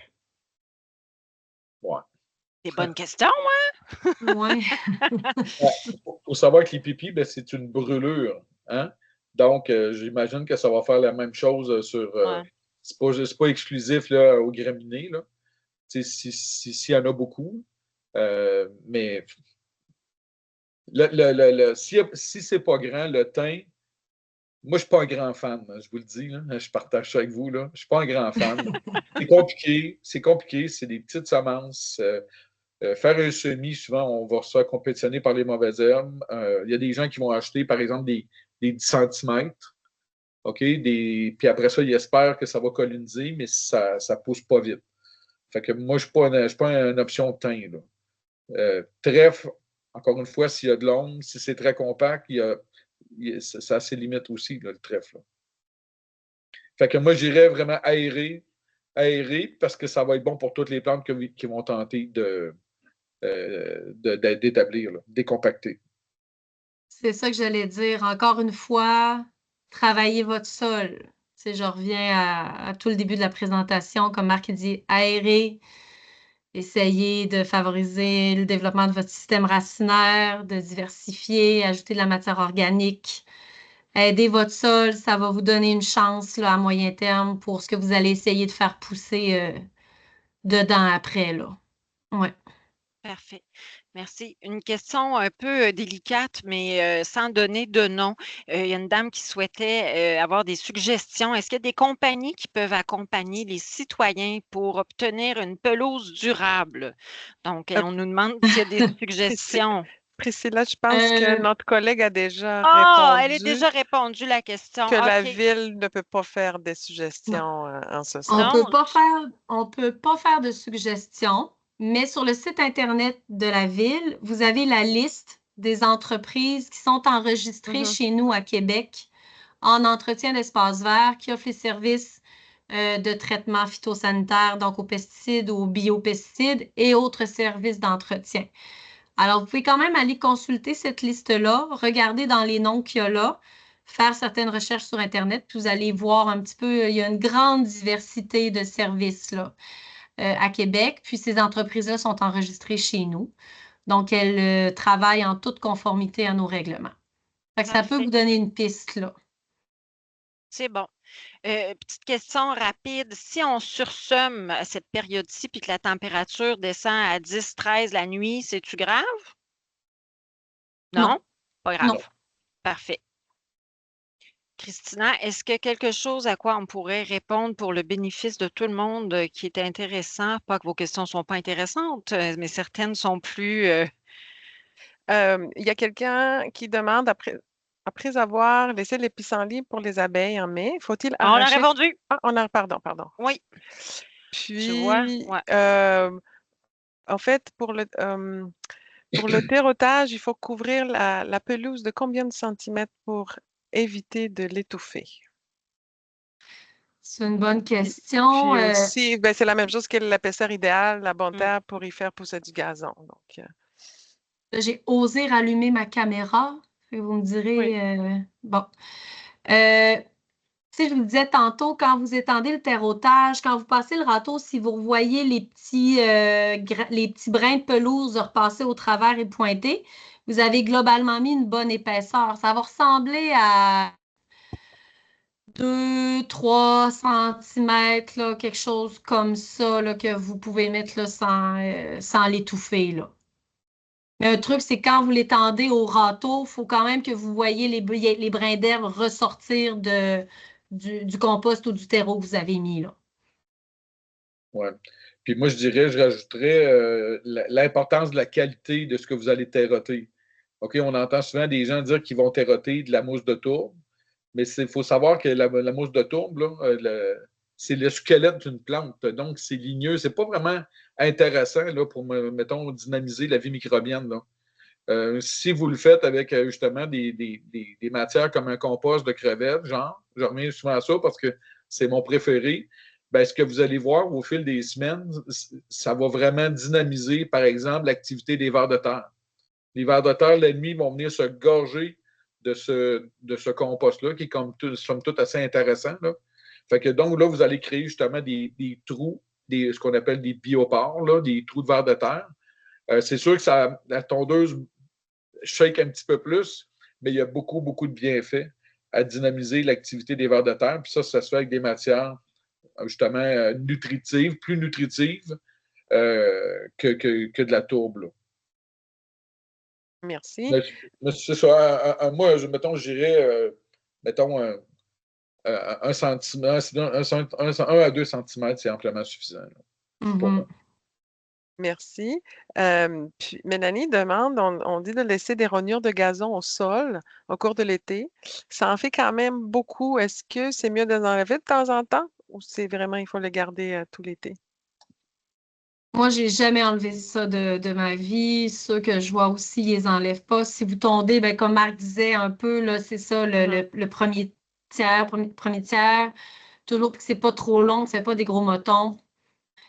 Speaker 1: Des bonnes questions,
Speaker 2: hein? Oui.
Speaker 4: Il faut savoir que les pipis, ben, c'est une brûlure. Hein? Donc, j'imagine que ça va faire la même chose sur. C'est pas exclusif là, aux graminées. Là. S'il y en a beaucoup. Mais si c'est pas grand, le thym, moi, je suis pas un grand fan, je vous le dis. Là, je partage ça avec vous. Là. Je suis pas un grand fan. C'est compliqué. C'est des petites semences. Faire un semis, souvent, on va se faire compétitionner par les mauvaises herbes. Il y a des gens qui vont acheter, par exemple, des 10 cm. OK? Puis après ça, ils espèrent que ça va coloniser, mais ça ne pousse pas vite. Fait que moi, je ne suis pas une option de thym. Trèfle, encore une fois, s'il y a de l'ombre, si c'est très compact, ça a ses limites aussi, là, le trèfle. Là. Fait que moi, j'irais vraiment aérer parce que ça va être bon pour toutes les plantes qui vont tenter d'établir, décompacter.
Speaker 2: C'est ça que j'allais dire. Encore une fois, travaillez votre sol. Je reviens à tout le début de la présentation, comme Marc dit, aérer, essayez de favoriser le développement de votre système racinaire, de diversifier, ajouter de la matière organique. Aider votre sol, ça va vous donner une chance là, à moyen terme pour ce que vous allez essayer de faire pousser dedans après. Là. Ouais.
Speaker 1: Parfait. Merci. Une question un peu délicate, mais sans donner de nom. Il y a une dame qui souhaitait avoir des suggestions. Est-ce qu'il y a des compagnies qui peuvent accompagner les citoyens pour obtenir une pelouse durable? Donc,
Speaker 3: Euh,
Speaker 1: on nous demande s'il y a des
Speaker 3: Prisci-
Speaker 1: suggestions.
Speaker 3: Priscilla, je pense que
Speaker 2: Euh,
Speaker 3: notre collègue a déjà
Speaker 1: Ah, elle est
Speaker 3: répondu
Speaker 1: déjà répondu la question.
Speaker 3: que la
Speaker 1: OK.
Speaker 3: ville ne peut pas faire des
Speaker 2: non.
Speaker 3: suggestions en ce
Speaker 2: On
Speaker 3: sens.
Speaker 1: Non,
Speaker 2: peut on peut pas faire de suggestions, mais sur le site Internet de la ville, vous avez la liste des entreprises qui sont enregistrées
Speaker 3: Mhm.
Speaker 2: chez nous à Québec en entretien d'espaces verts qui offrent les services de traitement phytosanitaire, donc aux pesticides, aux biopesticides et autres services d'entretien. Alors, vous pouvez quand même aller consulter cette liste-là, regarder dans les noms qu'il y a là, faire certaines recherches sur Internet, puis vous allez voir un petit peu, il y a une grande diversité de services là, à Québec, puis ces entreprises-là sont enregistrées chez nous. Donc, elles travaillent en toute conformité à nos règlements. Fait que ça peut
Speaker 1: parfait.
Speaker 2: vous donner une piste, là.
Speaker 1: C'est bon. Petite question rapide. Si on sursomme à cette période-ci puis que la température descend à 10, 13 la nuit, c'est-tu grave?
Speaker 2: Non,
Speaker 1: Non? Pas
Speaker 2: non.
Speaker 1: grave. Parfait. Christina, est-ce que quelque chose à quoi on pourrait répondre pour le bénéfice de tout le monde qui est intéressant? Pas que vos questions ne sont pas intéressantes, mais certaines sont plus.
Speaker 3: Il y a quelqu'un qui demande, après avoir laissé les pissenlits pour les abeilles en mai, faut-il
Speaker 1: Ah, on a
Speaker 3: arracher...
Speaker 1: répondu.
Speaker 3: Ah, pardon.
Speaker 1: Oui, tu vois.
Speaker 3: Puis,
Speaker 1: Ouais.
Speaker 3: en fait, pour le terreautage, il faut couvrir la pelouse de combien de centimètres pour éviter de l'étouffer?
Speaker 2: C'est une bonne
Speaker 3: Puis,
Speaker 2: question.
Speaker 3: puis aussi, ben, c'est la même chose que l'épaisseur idéale, la bonne
Speaker 1: Mm.
Speaker 3: terre pour y faire pousser du gazon. Donc,
Speaker 2: J'ai osé rallumer ma caméra. Fait que vous me
Speaker 3: oui.
Speaker 2: direz, bon. Euh, Tu sais, je vous le disais tantôt, quand vous étendez le terreautage, quand vous passez le râteau, si vous voyez les petits brins de pelouse repasser au travers et pointer, vous avez globalement mis une bonne épaisseur. Ça va ressembler à 2, 3 centimètres, là, quelque chose comme ça là, que vous pouvez mettre là, sans l'étouffer, là. Mais un truc, c'est quand vous l'étendez au râteau, il faut quand même que vous voyez les brins d'herbe ressortir du compost ou du terreau que vous avez mis là.
Speaker 4: Ouais. Puis moi, je rajouterais l'importance de la qualité de ce que vous allez terroter. OK, on entend souvent des gens dire qu'ils vont terroter de la mousse de tourbe, mais il faut savoir que la mousse de tourbe, là, c'est le squelette d'une plante. Donc, c'est ligneux. C'est pas vraiment intéressant là, pour, mettons, dynamiser la vie microbienne, là. Si vous le faites avec justement des matières comme un compost de crevettes, genre, je reviens souvent à ça parce que c'est mon préféré, ben, ce que vous allez voir au fil des semaines, ça va vraiment dynamiser, par exemple, l'activité des vers de terre. Les vers de terre, la nuit, vont venir se gorger de ce compost-là, qui est comme somme toute assez intéressant. Là. Fait que donc là, vous allez créer justement des trous, ce qu'on appelle des biopores, là, des trous de vers de terre. C'est sûr que la tondeuse shake un petit peu plus, mais il y a beaucoup, beaucoup de bienfaits à dynamiser l'activité des vers de terre. Puis ça se fait avec des matières justement nutritives, plus nutritives que de la tourbe. Là.
Speaker 3: Merci.
Speaker 4: Mais c'est ça. Moi, mettons, je dirais, mettons, 1 à 2 centimètres, c'est amplement suffisant là, pour moi.
Speaker 2: Mhm.
Speaker 3: Merci. Puis Mélanie demande, on dit de laisser des rognures de gazon au sol au cours de l'été. Ça en fait quand même beaucoup. Est-ce que c'est mieux de les enlever de temps en temps ou c'est vraiment, il faut les garder tout l'été?
Speaker 2: Moi, j'ai jamais enlevé ça de ma vie. Ceux que je vois aussi, ils les enlèvent pas. Si vous tondez, ben, comme Marc disait un peu, là, c'est ça,
Speaker 3: Mhm,
Speaker 2: le premier tiers. Toujours que c'est pas trop long, que c'est pas des gros motons.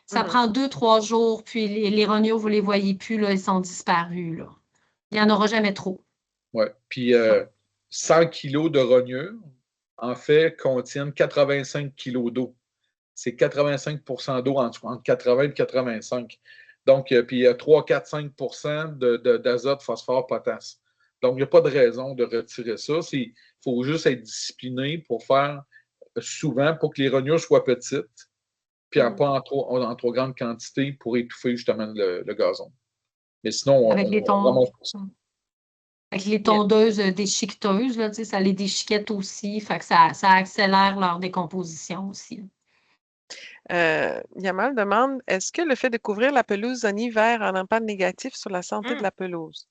Speaker 2: Ça
Speaker 3: mhm.
Speaker 2: prend 2, 3 jours, puis les rognons, vous les voyez plus, là, ils sont disparus, là. Il n'y en aura jamais trop.
Speaker 4: Ouais. Puis
Speaker 2: Ça.
Speaker 4: 100 kilos de rognures, en fait, contiennent 85 kilos d'eau. C'est 85 d'eau entre 80 et 85. Donc, puis il y a 3, 4, 5 d'azote, phosphore, potasse. Donc, il n'y a pas de raison de retirer ça. Il faut juste être discipliné pour faire souvent pour que les rognures soient petites, puis
Speaker 3: Mhm.
Speaker 4: pas en trop grande quantité pour étouffer justement le gazon. Mais sinon,
Speaker 2: Avec les
Speaker 4: on ramasse pas ça.
Speaker 2: avec les tondeuses déchiqueteuses, là, ça les déchiquette aussi. Fait que ça accélère leur décomposition aussi.
Speaker 3: Yamal demande, est-ce que le fait de couvrir la pelouse en hiver a un impact négatif sur la santé de la pelouse?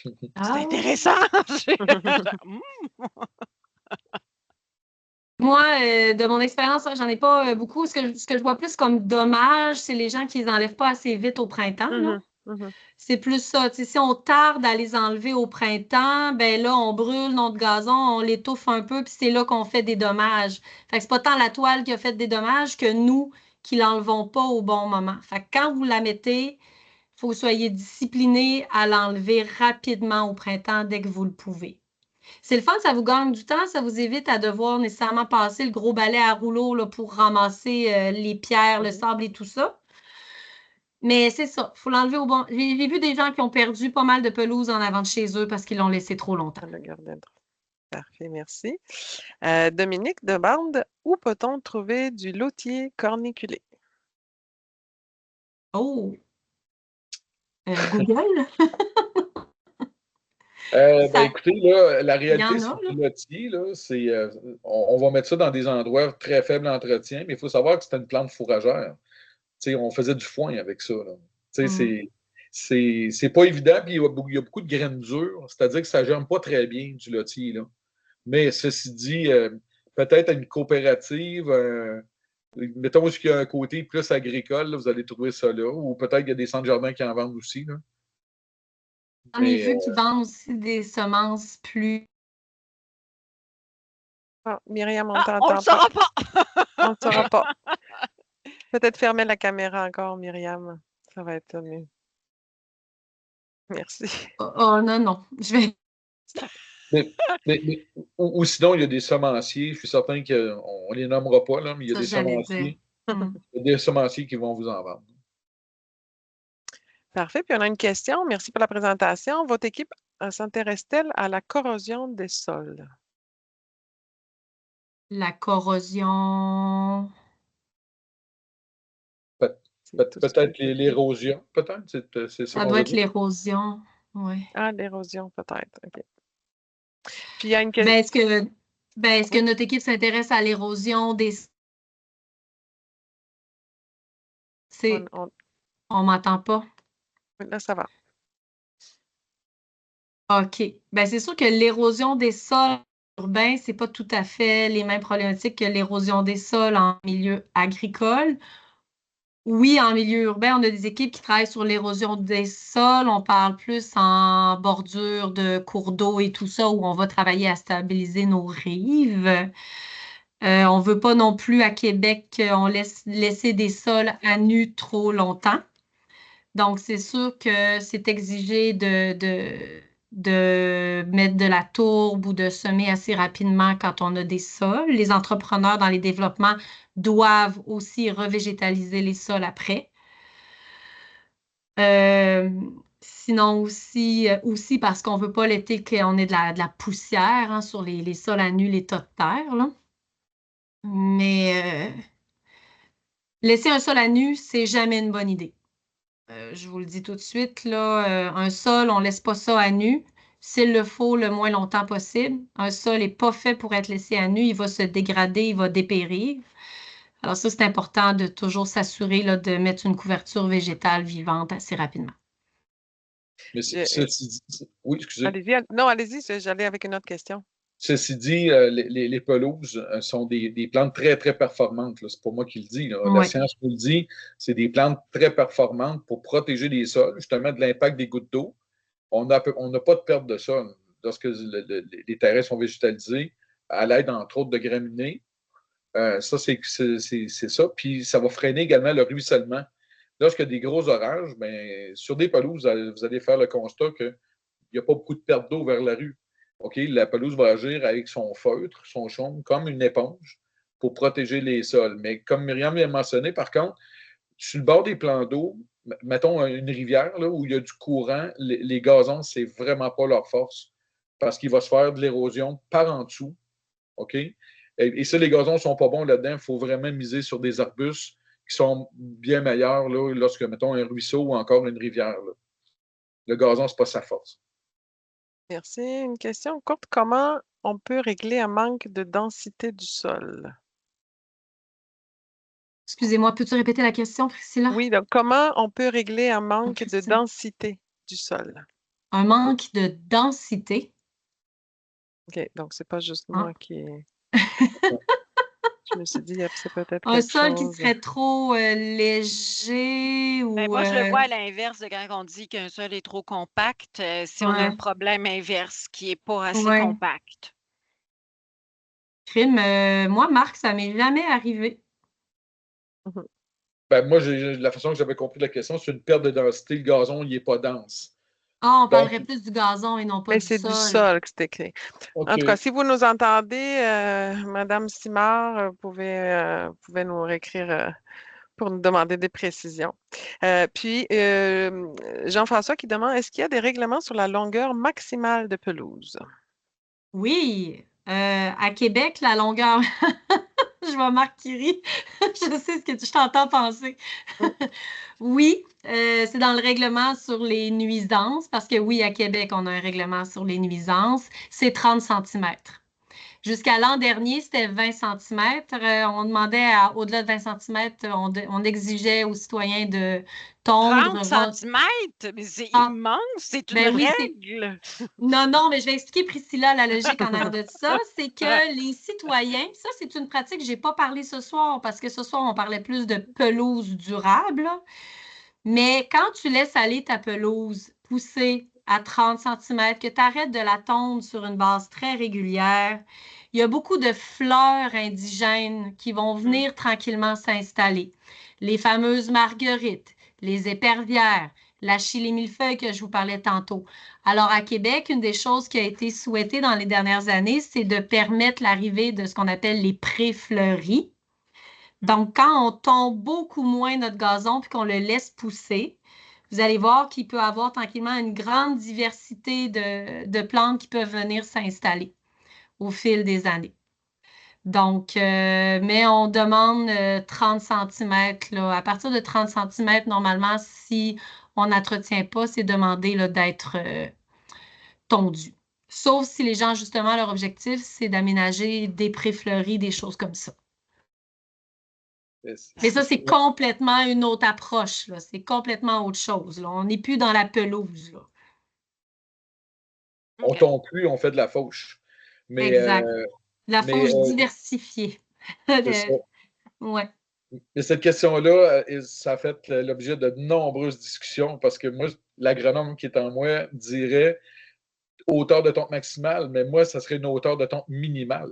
Speaker 1: C'est
Speaker 2: Ah,
Speaker 1: intéressant.
Speaker 2: moi, de mon expérience, j'en ai pas beaucoup. Ce que je vois plus comme dommage, c'est les gens qui les enlèvent pas assez vite au printemps, là. C'est plus ça. Tu sais, si on tarde à les enlever au printemps, ben là, on brûle notre gazon, on l'étouffe un peu, puis c'est là qu'on fait des dommages. Fait que c'est pas tant la toile qui a fait des dommages que nous qui l'enlevons pas au bon moment. Fait que quand vous la mettez, il faut que vous soyez discipliné à l'enlever rapidement au printemps dès que vous le pouvez. C'est le fun, ça vous gagne du temps, ça vous évite à devoir nécessairement passer le gros balai à rouleau là, pour ramasser les pierres, le sable et tout ça. Mais c'est ça, il faut l'enlever au bon. J'ai vu des gens qui ont perdu pas mal de pelouse en avant de chez eux parce qu'ils l'ont laissé trop longtemps.
Speaker 3: Parfait, merci. Dominique demande, où peut-on trouver du lotier corniculé?
Speaker 2: Oh! Google?
Speaker 4: Écoutez, là, la
Speaker 2: Il y
Speaker 4: réalité,
Speaker 2: en
Speaker 4: c'est
Speaker 2: a,
Speaker 4: que
Speaker 2: là.
Speaker 4: le lotier, là, on va mettre ça dans des endroits très faibles entretien, mais il faut savoir que c'était une plante fourragère. Tu sais, on faisait du foin avec ça, là. Tu sais, c'est pas évident, puis il y a beaucoup de graines dures, c'est-à-dire que ça ne germe pas très bien du lotier, là. Mais ceci dit, peut-être à une coopérative, mettons qu'il y a un côté plus agricole, là, vous allez trouver ça là, ou peut-être qu'il y a des centres jardins qui en vendent aussi, là.
Speaker 2: J'en ai
Speaker 4: Mais
Speaker 2: vu qui vendent aussi des semences plus.
Speaker 3: Ah, Myriam, on
Speaker 1: On
Speaker 3: t'entend
Speaker 1: le saura pas.
Speaker 3: On ne saura pas. Peut-être fermer la caméra encore, Myriam. Ça va être mieux. Merci.
Speaker 2: Oh non, non. Je vais.
Speaker 4: Mais, ou sinon, il y a des semenciers, je suis certain qu'on ne les nommera pas, là, mais il y a
Speaker 2: Ça,
Speaker 4: des
Speaker 2: j'allais dire.
Speaker 4: semenciers. Il y a des semenciers qui vont vous en vendre.
Speaker 3: Parfait. Puis on a une question. Merci pour la présentation. Votre équipe s'intéresse-t-elle à la corrosion des sols?
Speaker 2: La corrosion.
Speaker 4: Peut-être l'érosion, peut-être, c'est ça
Speaker 2: Ça
Speaker 4: qu'on
Speaker 2: doit
Speaker 4: veut
Speaker 2: être
Speaker 4: dire.
Speaker 2: l'érosion. Oui.
Speaker 3: Ah, l'érosion, peut-être. OK. Puis il y a une
Speaker 2: Ben,
Speaker 3: question.
Speaker 2: est-ce que notre équipe s'intéresse à l'érosion des. On m'entend pas?
Speaker 3: Là, ça va.
Speaker 2: OK. Ben, c'est sûr que l'érosion des sols urbains, c'est pas tout à fait les mêmes problématiques que l'érosion des sols en milieu agricole. Oui, en milieu urbain, on a des équipes qui travaillent sur l'érosion des sols. On parle plus en bordure de cours d'eau et tout ça, où on va travailler à stabiliser nos rives. On ne veut pas non plus à Québec qu'on laisser des sols à nu trop longtemps. Donc, c'est sûr que c'est exigé de mettre de la tourbe ou de semer assez rapidement quand on a des sols. Les entrepreneurs dans les développements doivent aussi revégétaliser les sols après. Sinon aussi parce qu'on ne veut pas l'été qu'on ait de la poussière hein, sur les sols à nu, les tas de terre. Là. Mais laisser un sol à nu, c'est jamais une bonne idée. Je vous le dis tout de suite, là, un sol, on ne laisse pas ça à nu. S'il le faut, le moins longtemps possible. Un sol n'est pas fait pour être laissé à nu. Il va se dégrader, il va dépérir. Alors ça, c'est important de toujours s'assurer là, de mettre une couverture végétale vivante assez rapidement.
Speaker 4: Mais oui, excusez.
Speaker 3: Allez-y. Non, allez-y, j'allais avec une autre question.
Speaker 4: Ceci dit, les pelouses sont des plantes très, très performantes. C'est pas moi qui le dis. Là. La
Speaker 2: Ouais.
Speaker 4: science nous le dit. C'est des plantes très performantes pour protéger les sols, justement, de l'impact des gouttes d'eau. On n'a pas de perte de sol lorsque les terrains sont végétalisés, à l'aide, entre autres, de graminées. Ça, c'est ça. Puis, ça va freiner également le ruissellement. Lorsqu'il y a des gros orages, ben, sur des pelouses, vous allez faire le constat qu'il n'y a pas beaucoup de perte d'eau vers la rue. OK, la pelouse va agir avec son feutre, son chaume, comme une éponge pour protéger les sols. Mais comme Myriam l'a mentionné, par contre, sur le bord des plans d'eau, mettons une rivière là, où il y a du courant, les gazons, c'est vraiment pas leur force parce qu'il va se faire de l'érosion par en dessous. OK? Et ça, les gazons ne sont pas bons là-dedans. Il faut vraiment miser sur des arbustes qui sont bien meilleurs là, lorsque, mettons, un ruisseau ou encore une rivière. Là. Le gazon, ce n'est pas sa force.
Speaker 3: Merci. Une question courte. Comment on peut régler un manque de densité du sol?
Speaker 2: Excusez-moi, peux-tu répéter la question, Priscilla?
Speaker 3: Oui, donc comment on peut régler un manque de
Speaker 2: Christine.
Speaker 3: densité du sol?
Speaker 2: Un manque de densité.
Speaker 3: OK, donc c'est pas juste
Speaker 2: Hein?
Speaker 3: moi qui... Je me suis dit, c'est peut-être
Speaker 2: Un
Speaker 3: quelque
Speaker 2: sol qui
Speaker 3: chose.
Speaker 2: serait trop léger ou...
Speaker 1: Ben, moi, je le vois à l'inverse de quand on dit qu'un sol est trop compact, si on a le
Speaker 2: ouais,
Speaker 1: problème inverse qui n'est pas assez
Speaker 2: ouais.
Speaker 1: compact.
Speaker 2: Crime. Moi, Marc, ça m'est jamais arrivé.
Speaker 3: Mhm.
Speaker 4: Ben, moi, la façon que j'avais compris la question, c'est une perte de densité. Le gazon, il n'est pas dense.
Speaker 2: Ah, on
Speaker 4: Donc,
Speaker 2: parlerait plus du gazon et non pas
Speaker 3: Mais
Speaker 2: du
Speaker 3: c'est du
Speaker 2: sol.
Speaker 3: sol que c'est écrit. En
Speaker 4: OK.
Speaker 3: tout cas, si vous nous entendez, Madame Simard, vous pouvez nous réécrire pour nous demander des précisions. Puis, Jean-François qui demande, est-ce qu'il y a des règlements sur la longueur maximale de pelouse?
Speaker 2: Oui, à Québec, la longueur... Je vois Marc qui rit. Je sais ce que je t'entends penser. Oui, c'est dans le règlement sur les nuisances, parce que oui, à Québec, on a un règlement sur les nuisances. C'est 30 centimètres. Jusqu'à l'an dernier, c'était 20 centimètres. On demandait au-delà de 20 centimètres, on exigeait aux citoyens de
Speaker 1: 30
Speaker 2: tondre.
Speaker 1: centimètres, mais c'est
Speaker 2: Ah,
Speaker 1: immense, c'est une
Speaker 2: ben oui,
Speaker 1: règle.
Speaker 2: non, non, mais je vais expliquer, Priscilla, la logique en arrière de ça. C'est que les citoyens, ça, c'est une pratique, je n'ai pas parlé ce soir parce que ce soir, on parlait plus de pelouse durable. Là. Mais quand tu laisses aller ta pelouse pousser à 30 centimètres, que tu arrêtes de la tondre sur une base très régulière, il y a beaucoup de fleurs indigènes qui vont venir tranquillement s'installer. Les fameuses marguerites, les épervières, la chili millefeuille que je vous parlais tantôt. Alors, à Québec, une des choses qui a été souhaitée dans les dernières années, c'est de permettre l'arrivée de ce qu'on appelle les pré-fleuries. Donc, quand on tombe beaucoup moins notre gazon puis qu'on le laisse pousser, vous allez voir qu'il peut avoir tranquillement une grande diversité de plantes qui peuvent venir s'installer au fil des années. Donc, mais on demande 30 centimètres. Là. À partir de 30 centimètres, normalement, si on n'entretient pas, c'est demandé là, d'être tondu. Sauf si les gens, justement, leur objectif, c'est d'aménager des pré-fleuris, des choses comme ça. Mais ça, c'est complètement une autre approche. Là. C'est complètement autre chose. Là. On n'est plus dans la pelouse. Là.
Speaker 4: On tombe plus, on fait de la fauche. Mais,
Speaker 2: Exact. La
Speaker 4: mais
Speaker 2: fauche diversifiée.
Speaker 4: c'est ça.
Speaker 2: Ouais.
Speaker 4: Mais cette question-là, ça a fait l'objet de nombreuses discussions parce que moi, l'agronome qui est en moi dirait hauteur de tonte maximale, mais moi, ça serait une hauteur de tonte minimale.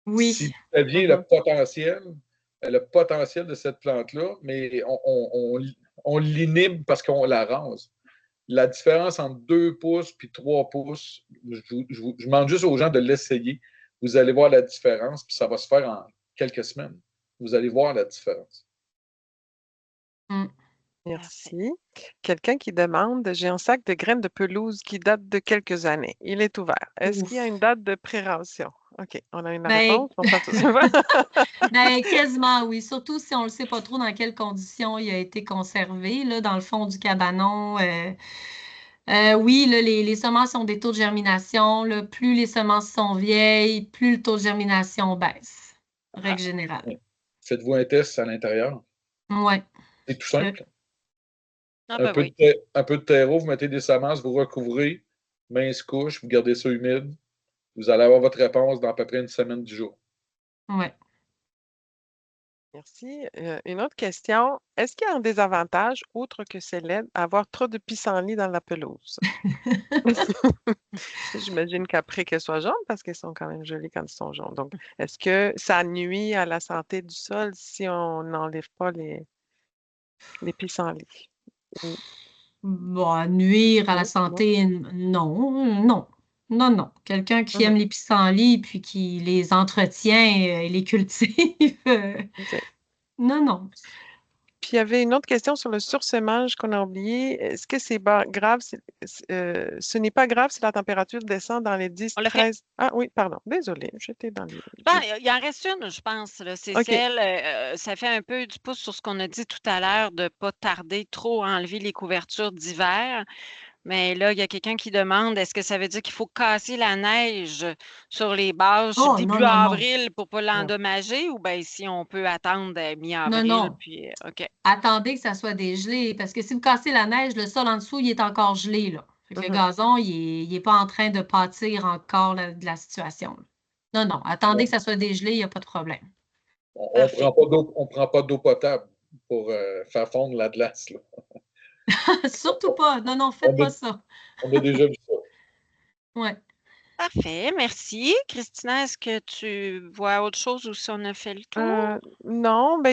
Speaker 2: Oui.
Speaker 4: Si vous saviez le potentiel de cette plante-là, mais on l'inhibe parce qu'on la rase. La différence entre 2 pouces et 3 pouces, je demande juste aux gens de l'essayer. Vous allez voir la différence, puis ça va se faire en quelques semaines. Vous allez voir la différence.
Speaker 2: Mm.
Speaker 3: Merci. Quelqu'un qui demande, j'ai un sac de graines de pelouse qui date de quelques années. Il est ouvert. Est-ce qu'il y a une date de prération? OK, on a une réponse. On passe
Speaker 2: Ben, quasiment, oui. Surtout si on ne le sait pas trop dans quelles conditions il a été conservé, là, dans le fond du cabanon. Oui, là, les semences ont des taux de germination. Là. Plus les semences sont vieilles, plus le taux de germination baisse. Règle générale.
Speaker 4: Faites-vous un test à l'intérieur.
Speaker 2: Oui.
Speaker 4: C'est tout simple.
Speaker 1: Ah,
Speaker 4: Un
Speaker 1: ben
Speaker 4: peu,
Speaker 1: oui.
Speaker 4: un peu de terreau, vous mettez des semences, vous recouvrez, mince couche, vous gardez ça humide. Vous allez avoir votre réponse dans à peu près une semaine du jour.
Speaker 2: Oui.
Speaker 3: Merci. Une autre question. Est-ce qu'il y a un désavantage, outre que c'est laid, à avoir trop de pissenlits dans la pelouse? J'imagine qu'après qu'elles soient jaunes, parce qu'elles sont quand même jolies quand elles sont jaunes. Donc, est-ce que ça nuit à la santé du sol si on n'enlève pas les pissenlits?
Speaker 2: Bon, nuire à la
Speaker 3: Non, non.
Speaker 2: santé, non, non, non, non. Quelqu'un qui
Speaker 3: Mhm.
Speaker 2: aime les pissenlits puis qui les entretient et les cultive,
Speaker 3: OK.
Speaker 2: non, non.
Speaker 3: Puis il y avait une autre question sur le sursemage qu'on a oublié. Est-ce que c'est grave? Ce n'est pas grave si la température descend dans les 10,
Speaker 1: On l'a fait.
Speaker 3: 13. Ah oui, pardon. Désolée, j'étais dans les.
Speaker 1: Ben, il en reste une, je pense. Là. C'est
Speaker 3: OK.
Speaker 1: celle, ça fait un peu du pouce sur ce qu'on a dit tout à l'heure de ne pas tarder trop à enlever les couvertures d'hiver. Mais là, il y a quelqu'un qui demande, est-ce que ça veut dire qu'il faut casser la neige sur les bâches
Speaker 2: Oh, non,
Speaker 1: début
Speaker 2: non, non.
Speaker 1: avril pour pas
Speaker 3: Non.
Speaker 1: l'endommager ou bien si on peut attendre
Speaker 2: Non,
Speaker 1: mi-avril,
Speaker 2: non.
Speaker 1: puis OK.
Speaker 2: Attendez que ça soit dégelé, parce que si vous cassez la neige, le sol en dessous, il est encore gelé, là. Fait que le
Speaker 3: Mhm.
Speaker 2: gazon, il est pas en train de pâtir encore de la situation, là. Non, non. Attendez que ça soit dégelé, il n'y a pas de problème.
Speaker 4: On
Speaker 1: Parfait.
Speaker 4: prend pas d'eau potable pour faire fondre la glace, là.
Speaker 2: Surtout pas. Non, non,
Speaker 4: On
Speaker 2: faites
Speaker 4: a,
Speaker 2: pas ça.
Speaker 4: on a déjà vu ça.
Speaker 2: Ouais.
Speaker 1: Parfait, merci. Christina, est-ce que tu vois autre chose ou si on a fait le tour?
Speaker 3: Non, ben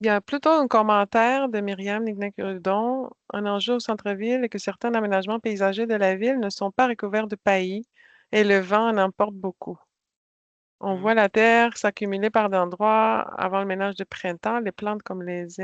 Speaker 3: il y a plutôt un commentaire de Myriam Lignac-Rudon. Un enjeu au centre-ville est que certains aménagements paysagers de la ville ne sont pas recouverts de paillis et le vent en emporte beaucoup. On voit la terre s'accumuler par d'endroits avant le ménage de printemps. Les plantes comme les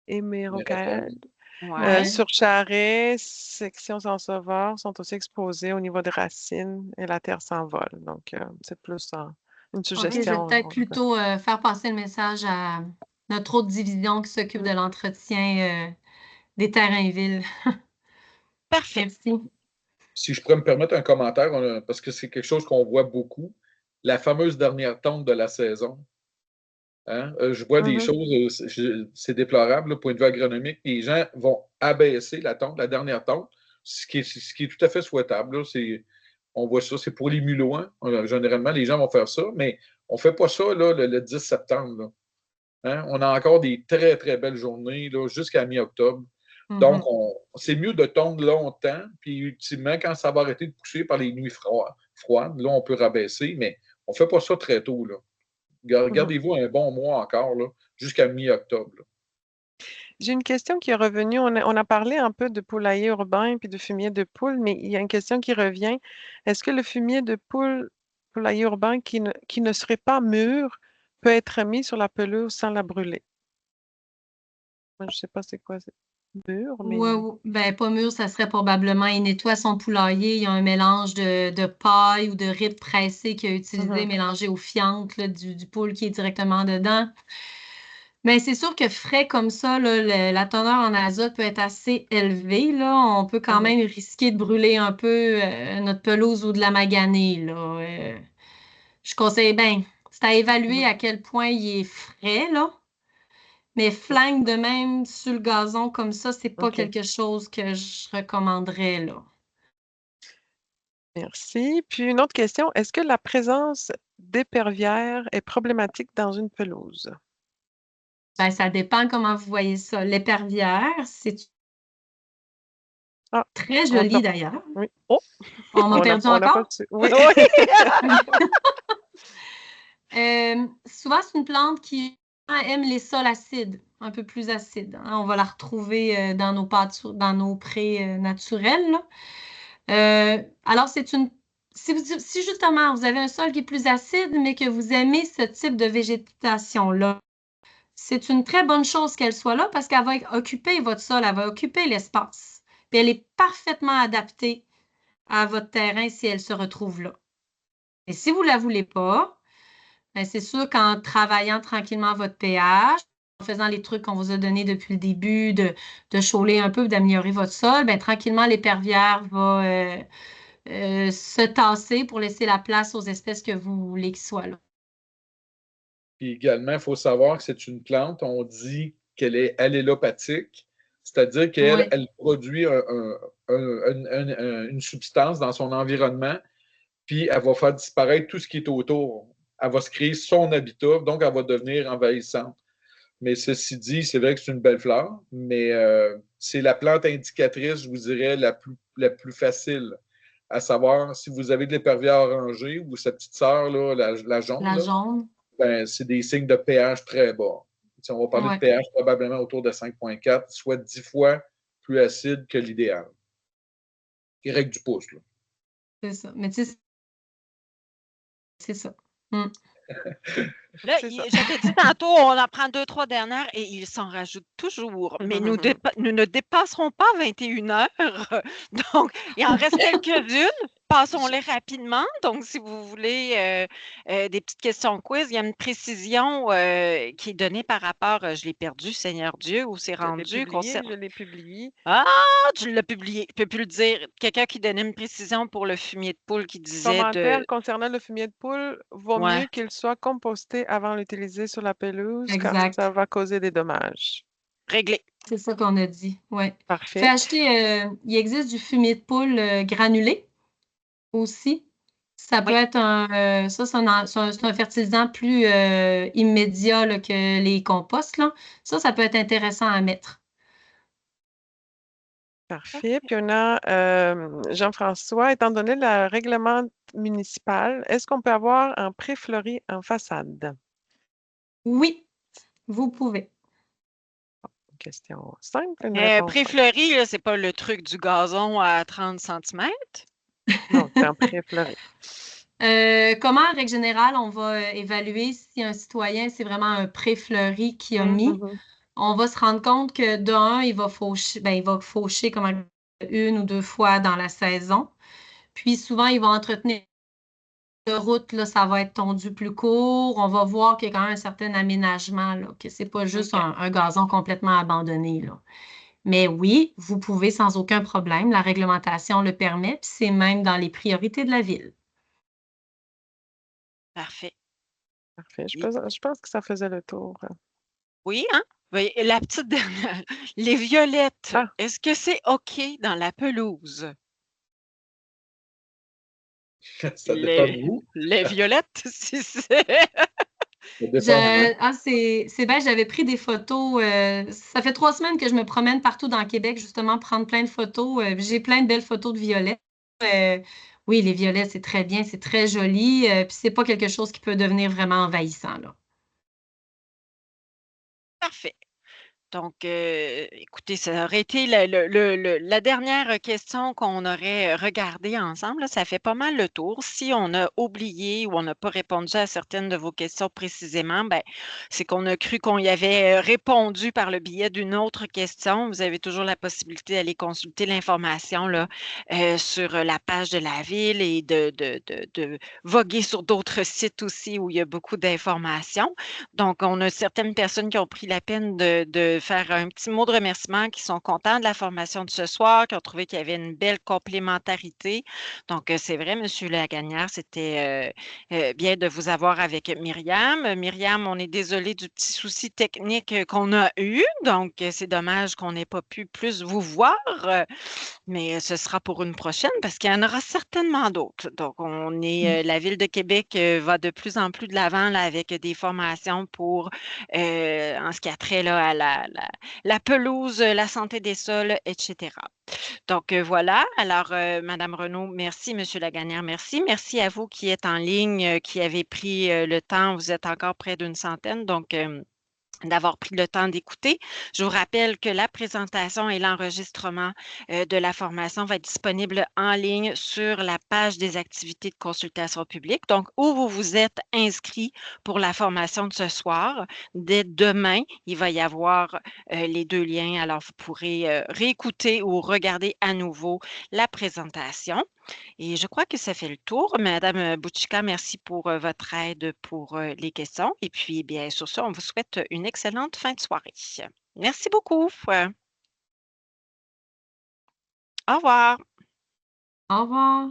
Speaker 3: hémérocaèdes
Speaker 1: Ouais.
Speaker 3: sur charret, sections sans sauveur sont aussi exposées au niveau des racines et la terre s'envole. Donc, c'est plus une
Speaker 2: OK, je vais
Speaker 3: suggestion.
Speaker 2: peut-être plutôt faire passer le message à notre autre division qui s'occupe de l'entretien des terrains-villes.
Speaker 1: Parfait.
Speaker 2: Merci.
Speaker 4: Si je pourrais me permettre un commentaire, parce que c'est quelque chose qu'on voit beaucoup, la fameuse dernière tonte de la saison. Hein? Je vois des choses, c'est déplorable, là, point de vue agronomique. Les gens vont abaisser la tonte, la dernière tonte, ce qui est tout à fait souhaitable. Là. On voit ça, c'est pour les mulots. Hein? Généralement, les gens vont faire ça, mais on ne fait pas ça là, le 10 septembre. Là. Hein? On a encore des très, très belles journées là, jusqu'à mi-octobre. Donc, c'est mieux de tondre longtemps, puis ultimement, quand ça va arrêter de pousser par les nuits froides, là, on peut rabaisser, mais on ne fait pas ça très tôt. Là. Gardez-vous un bon mois encore, là, jusqu'à mi-octobre. Là.
Speaker 3: J'ai une question qui est revenue. On a parlé un peu de poulailler urbain puis de fumier de poule, mais il y a une question qui revient. Est-ce que le fumier de poulailler urbain qui ne serait pas mûr peut être mis sur la pelouse sans la brûler? Moi, je ne sais pas c'est quoi, c'est mûr, mais...
Speaker 2: Ouais, ben, pas mûr, ça serait probablement, il nettoie son poulailler, il y a un mélange de paille ou de riz pressé qu'il a utilisé, mélangé au fientes là, du poule qui est directement dedans. Mais c'est sûr que frais comme ça, là, la teneur en azote peut être assez élevée, là. On peut quand même risquer de brûler un peu notre pelouse ou de la maganer, là. Je conseille, ben, c'est à évaluer à quel point il est frais, là. Mais flingue de même sur le gazon comme ça, c'est pas
Speaker 3: OK.
Speaker 2: quelque chose que je recommanderais, là.
Speaker 3: Merci. Puis une autre question, est-ce que la présence d'épervières est problématique dans une pelouse?
Speaker 2: Ben, ça dépend comment vous voyez ça. L'épervière, c'est
Speaker 3: Ah,
Speaker 2: très
Speaker 3: on t'a...
Speaker 2: joli d'ailleurs.
Speaker 3: Oui. Oh,
Speaker 2: On m'a perdu
Speaker 3: on n'a pas
Speaker 2: encore?
Speaker 3: su. Oui.
Speaker 2: Souvent, c'est une plante qui aime les sols acides, un peu plus acides. Hein. On va la retrouver dans nos pâtures, dans nos prés naturels, là. Alors, c'est une. Si justement vous avez un sol qui est plus acide, mais que vous aimez ce type de végétation-là, c'est une très bonne chose qu'elle soit là parce qu'elle va occuper votre sol, elle va occuper l'espace. Puis elle est parfaitement adaptée à votre terrain si elle se retrouve là. Et si vous ne la voulez pas, ben, c'est sûr qu'en travaillant tranquillement votre pH, en faisant les trucs qu'on vous a donnés depuis le début, de chauler un peu, d'améliorer votre sol, ben, tranquillement, l'épervière va se tasser pour laisser la place aux espèces que vous voulez qu'ils soient là.
Speaker 4: Puis également, il faut savoir que c'est une plante, on dit qu'elle est allélopathique, c'est-à-dire qu'elle
Speaker 2: Oui,
Speaker 4: elle produit une substance dans son environnement, puis elle va faire disparaître tout ce qui est autour. Elle va se créer son habitat, donc elle va devenir envahissante. Mais ceci dit, c'est vrai que c'est une belle fleur, mais c'est la plante indicatrice, je vous dirais, la plus facile. À savoir, si vous avez de l'épervière orangée ou sa petite sœur, là, la jaune,
Speaker 2: la
Speaker 4: là,
Speaker 2: jaune.
Speaker 4: ben, c'est des signes de pH très bas. Si on va parler de
Speaker 2: Oui,
Speaker 4: pH probablement autour de 5,4, soit 10 fois plus acide que l'idéal. Y règle du pouce. Là.
Speaker 2: c'est ça. Mais tu sais, c'est ça. Mm.
Speaker 1: Là,
Speaker 3: C'est ça.
Speaker 1: je t'ai dit tantôt, on en prend 2, 3 dernières et il s'en rajoute toujours. Mais nous ne dépasserons pas 21 heures. Donc, il en reste quelques-unes. Passons-les rapidement. Donc, si vous voulez des petites questions quiz, il y a une précision qui est donnée par rapport, je l'ai perdu, Seigneur Dieu, où c'est rendu.
Speaker 3: Je l'ai publié.
Speaker 1: Ah, tu l'as publié. Je ne peux plus le dire. Quelqu'un qui donnait une précision pour le fumier de poule qui disait
Speaker 3: Commentaire concernant le fumier de poule, vaut
Speaker 1: Ouais.
Speaker 3: mieux qu'il soit composté avant de l'utiliser sur la pelouse, car
Speaker 2: Exact.
Speaker 3: ça va causer des dommages.
Speaker 1: Réglé.
Speaker 2: C'est ça qu'on a dit, ouais.
Speaker 3: Parfait.
Speaker 2: Fais acheter, il existe du fumier de poule granulé aussi. Ça peut être c'est un fertilisant plus immédiat là, que les composts, là. Ça peut être intéressant à mettre.
Speaker 3: Parfait. Puis on a Jean-François, étant donné le règlement municipal, est-ce qu'on peut avoir un pré-fleuri en façade?
Speaker 2: Oui, vous pouvez.
Speaker 3: Question simple. Une réponse simple.
Speaker 1: Pré-fleuri, là, c'est pas le truc du gazon à 30 cm?
Speaker 3: Non, c'est un pré-fleuri.
Speaker 2: Comment, en règle générale, on va évaluer si un citoyen, c'est vraiment un pré-fleuri qui a mis? On va se rendre compte que d'un, il va faucher comme 1 ou 2 fois dans la saison. Puis souvent, il va entretenir de route, là, ça va être tondu plus court. On va voir qu'il y a quand même un certain aménagement, là, que c'est pas juste un gazon complètement abandonné, là. Mais oui, vous pouvez sans aucun problème. La réglementation le permet, puis c'est même dans les priorités de la ville.
Speaker 1: Parfait.
Speaker 3: Parfait. Je pense que ça faisait le tour.
Speaker 1: Oui, hein? Oui, la petite dernière. Les violettes, est-ce que c'est OK dans la pelouse?
Speaker 4: Ça dépend de vous.
Speaker 1: Les violettes, si c'est...
Speaker 4: Ça dépend de vous.
Speaker 2: C'est bien, j'avais pris des photos. Ça fait 3 semaines que je me promène partout dans le Québec, justement, prendre plein de photos. J'ai plein de belles photos de violettes. Oui, les violettes, c'est très bien, c'est très joli. Puis c'est pas quelque chose qui peut devenir vraiment envahissant, là.
Speaker 1: Parfait. Donc, écoutez, ça aurait été la dernière question qu'on aurait regardée ensemble. Là. Ça fait pas mal le tour. Si on a oublié ou on n'a pas répondu à certaines de vos questions précisément, ben, c'est qu'on a cru qu'on y avait répondu par le biais d'une autre question. Vous avez toujours la possibilité d'aller consulter l'information là, sur la page de la ville et de voguer sur d'autres sites aussi où il y a beaucoup d'informations. Donc, on a certaines personnes qui ont pris la peine de faire un petit mot de remerciement, qui sont contents de la formation de ce soir, qui ont trouvé qu'il y avait une belle complémentarité. Donc, c'est vrai, M. Lagagnère, c'était bien de vous avoir avec Myriam. Myriam, on est désolé du petit souci technique qu'on a eu. Donc, c'est dommage qu'on n'ait pas pu plus vous voir, mais ce sera pour une prochaine parce qu'il y en aura certainement d'autres. Donc, la Ville de Québec va de plus en plus de l'avant là, avec des formations pour, en ce qui a trait là, à la pelouse, la santé des sols, etc. Donc, voilà. Alors, Madame Renaud, merci. Monsieur Lagagnère, merci. Merci à vous qui êtes en ligne, qui avez pris le temps. Vous êtes encore près d'une centaine. Donc, d'avoir pris le temps d'écouter. Je vous rappelle que la présentation et l'enregistrement de la formation va être disponible en ligne sur la page des activités de consultation publique. Donc, où vous vous êtes inscrit pour la formation de ce soir, dès demain, il va y avoir les 2 liens. Alors, vous pourrez réécouter ou regarder à nouveau la présentation. Et je crois que ça fait le tour. Madame Bouchika, merci pour votre aide pour les questions. Et puis, bien, sur ce, on vous souhaite une excellente fin de soirée. Merci beaucoup. Au revoir.
Speaker 2: Au revoir.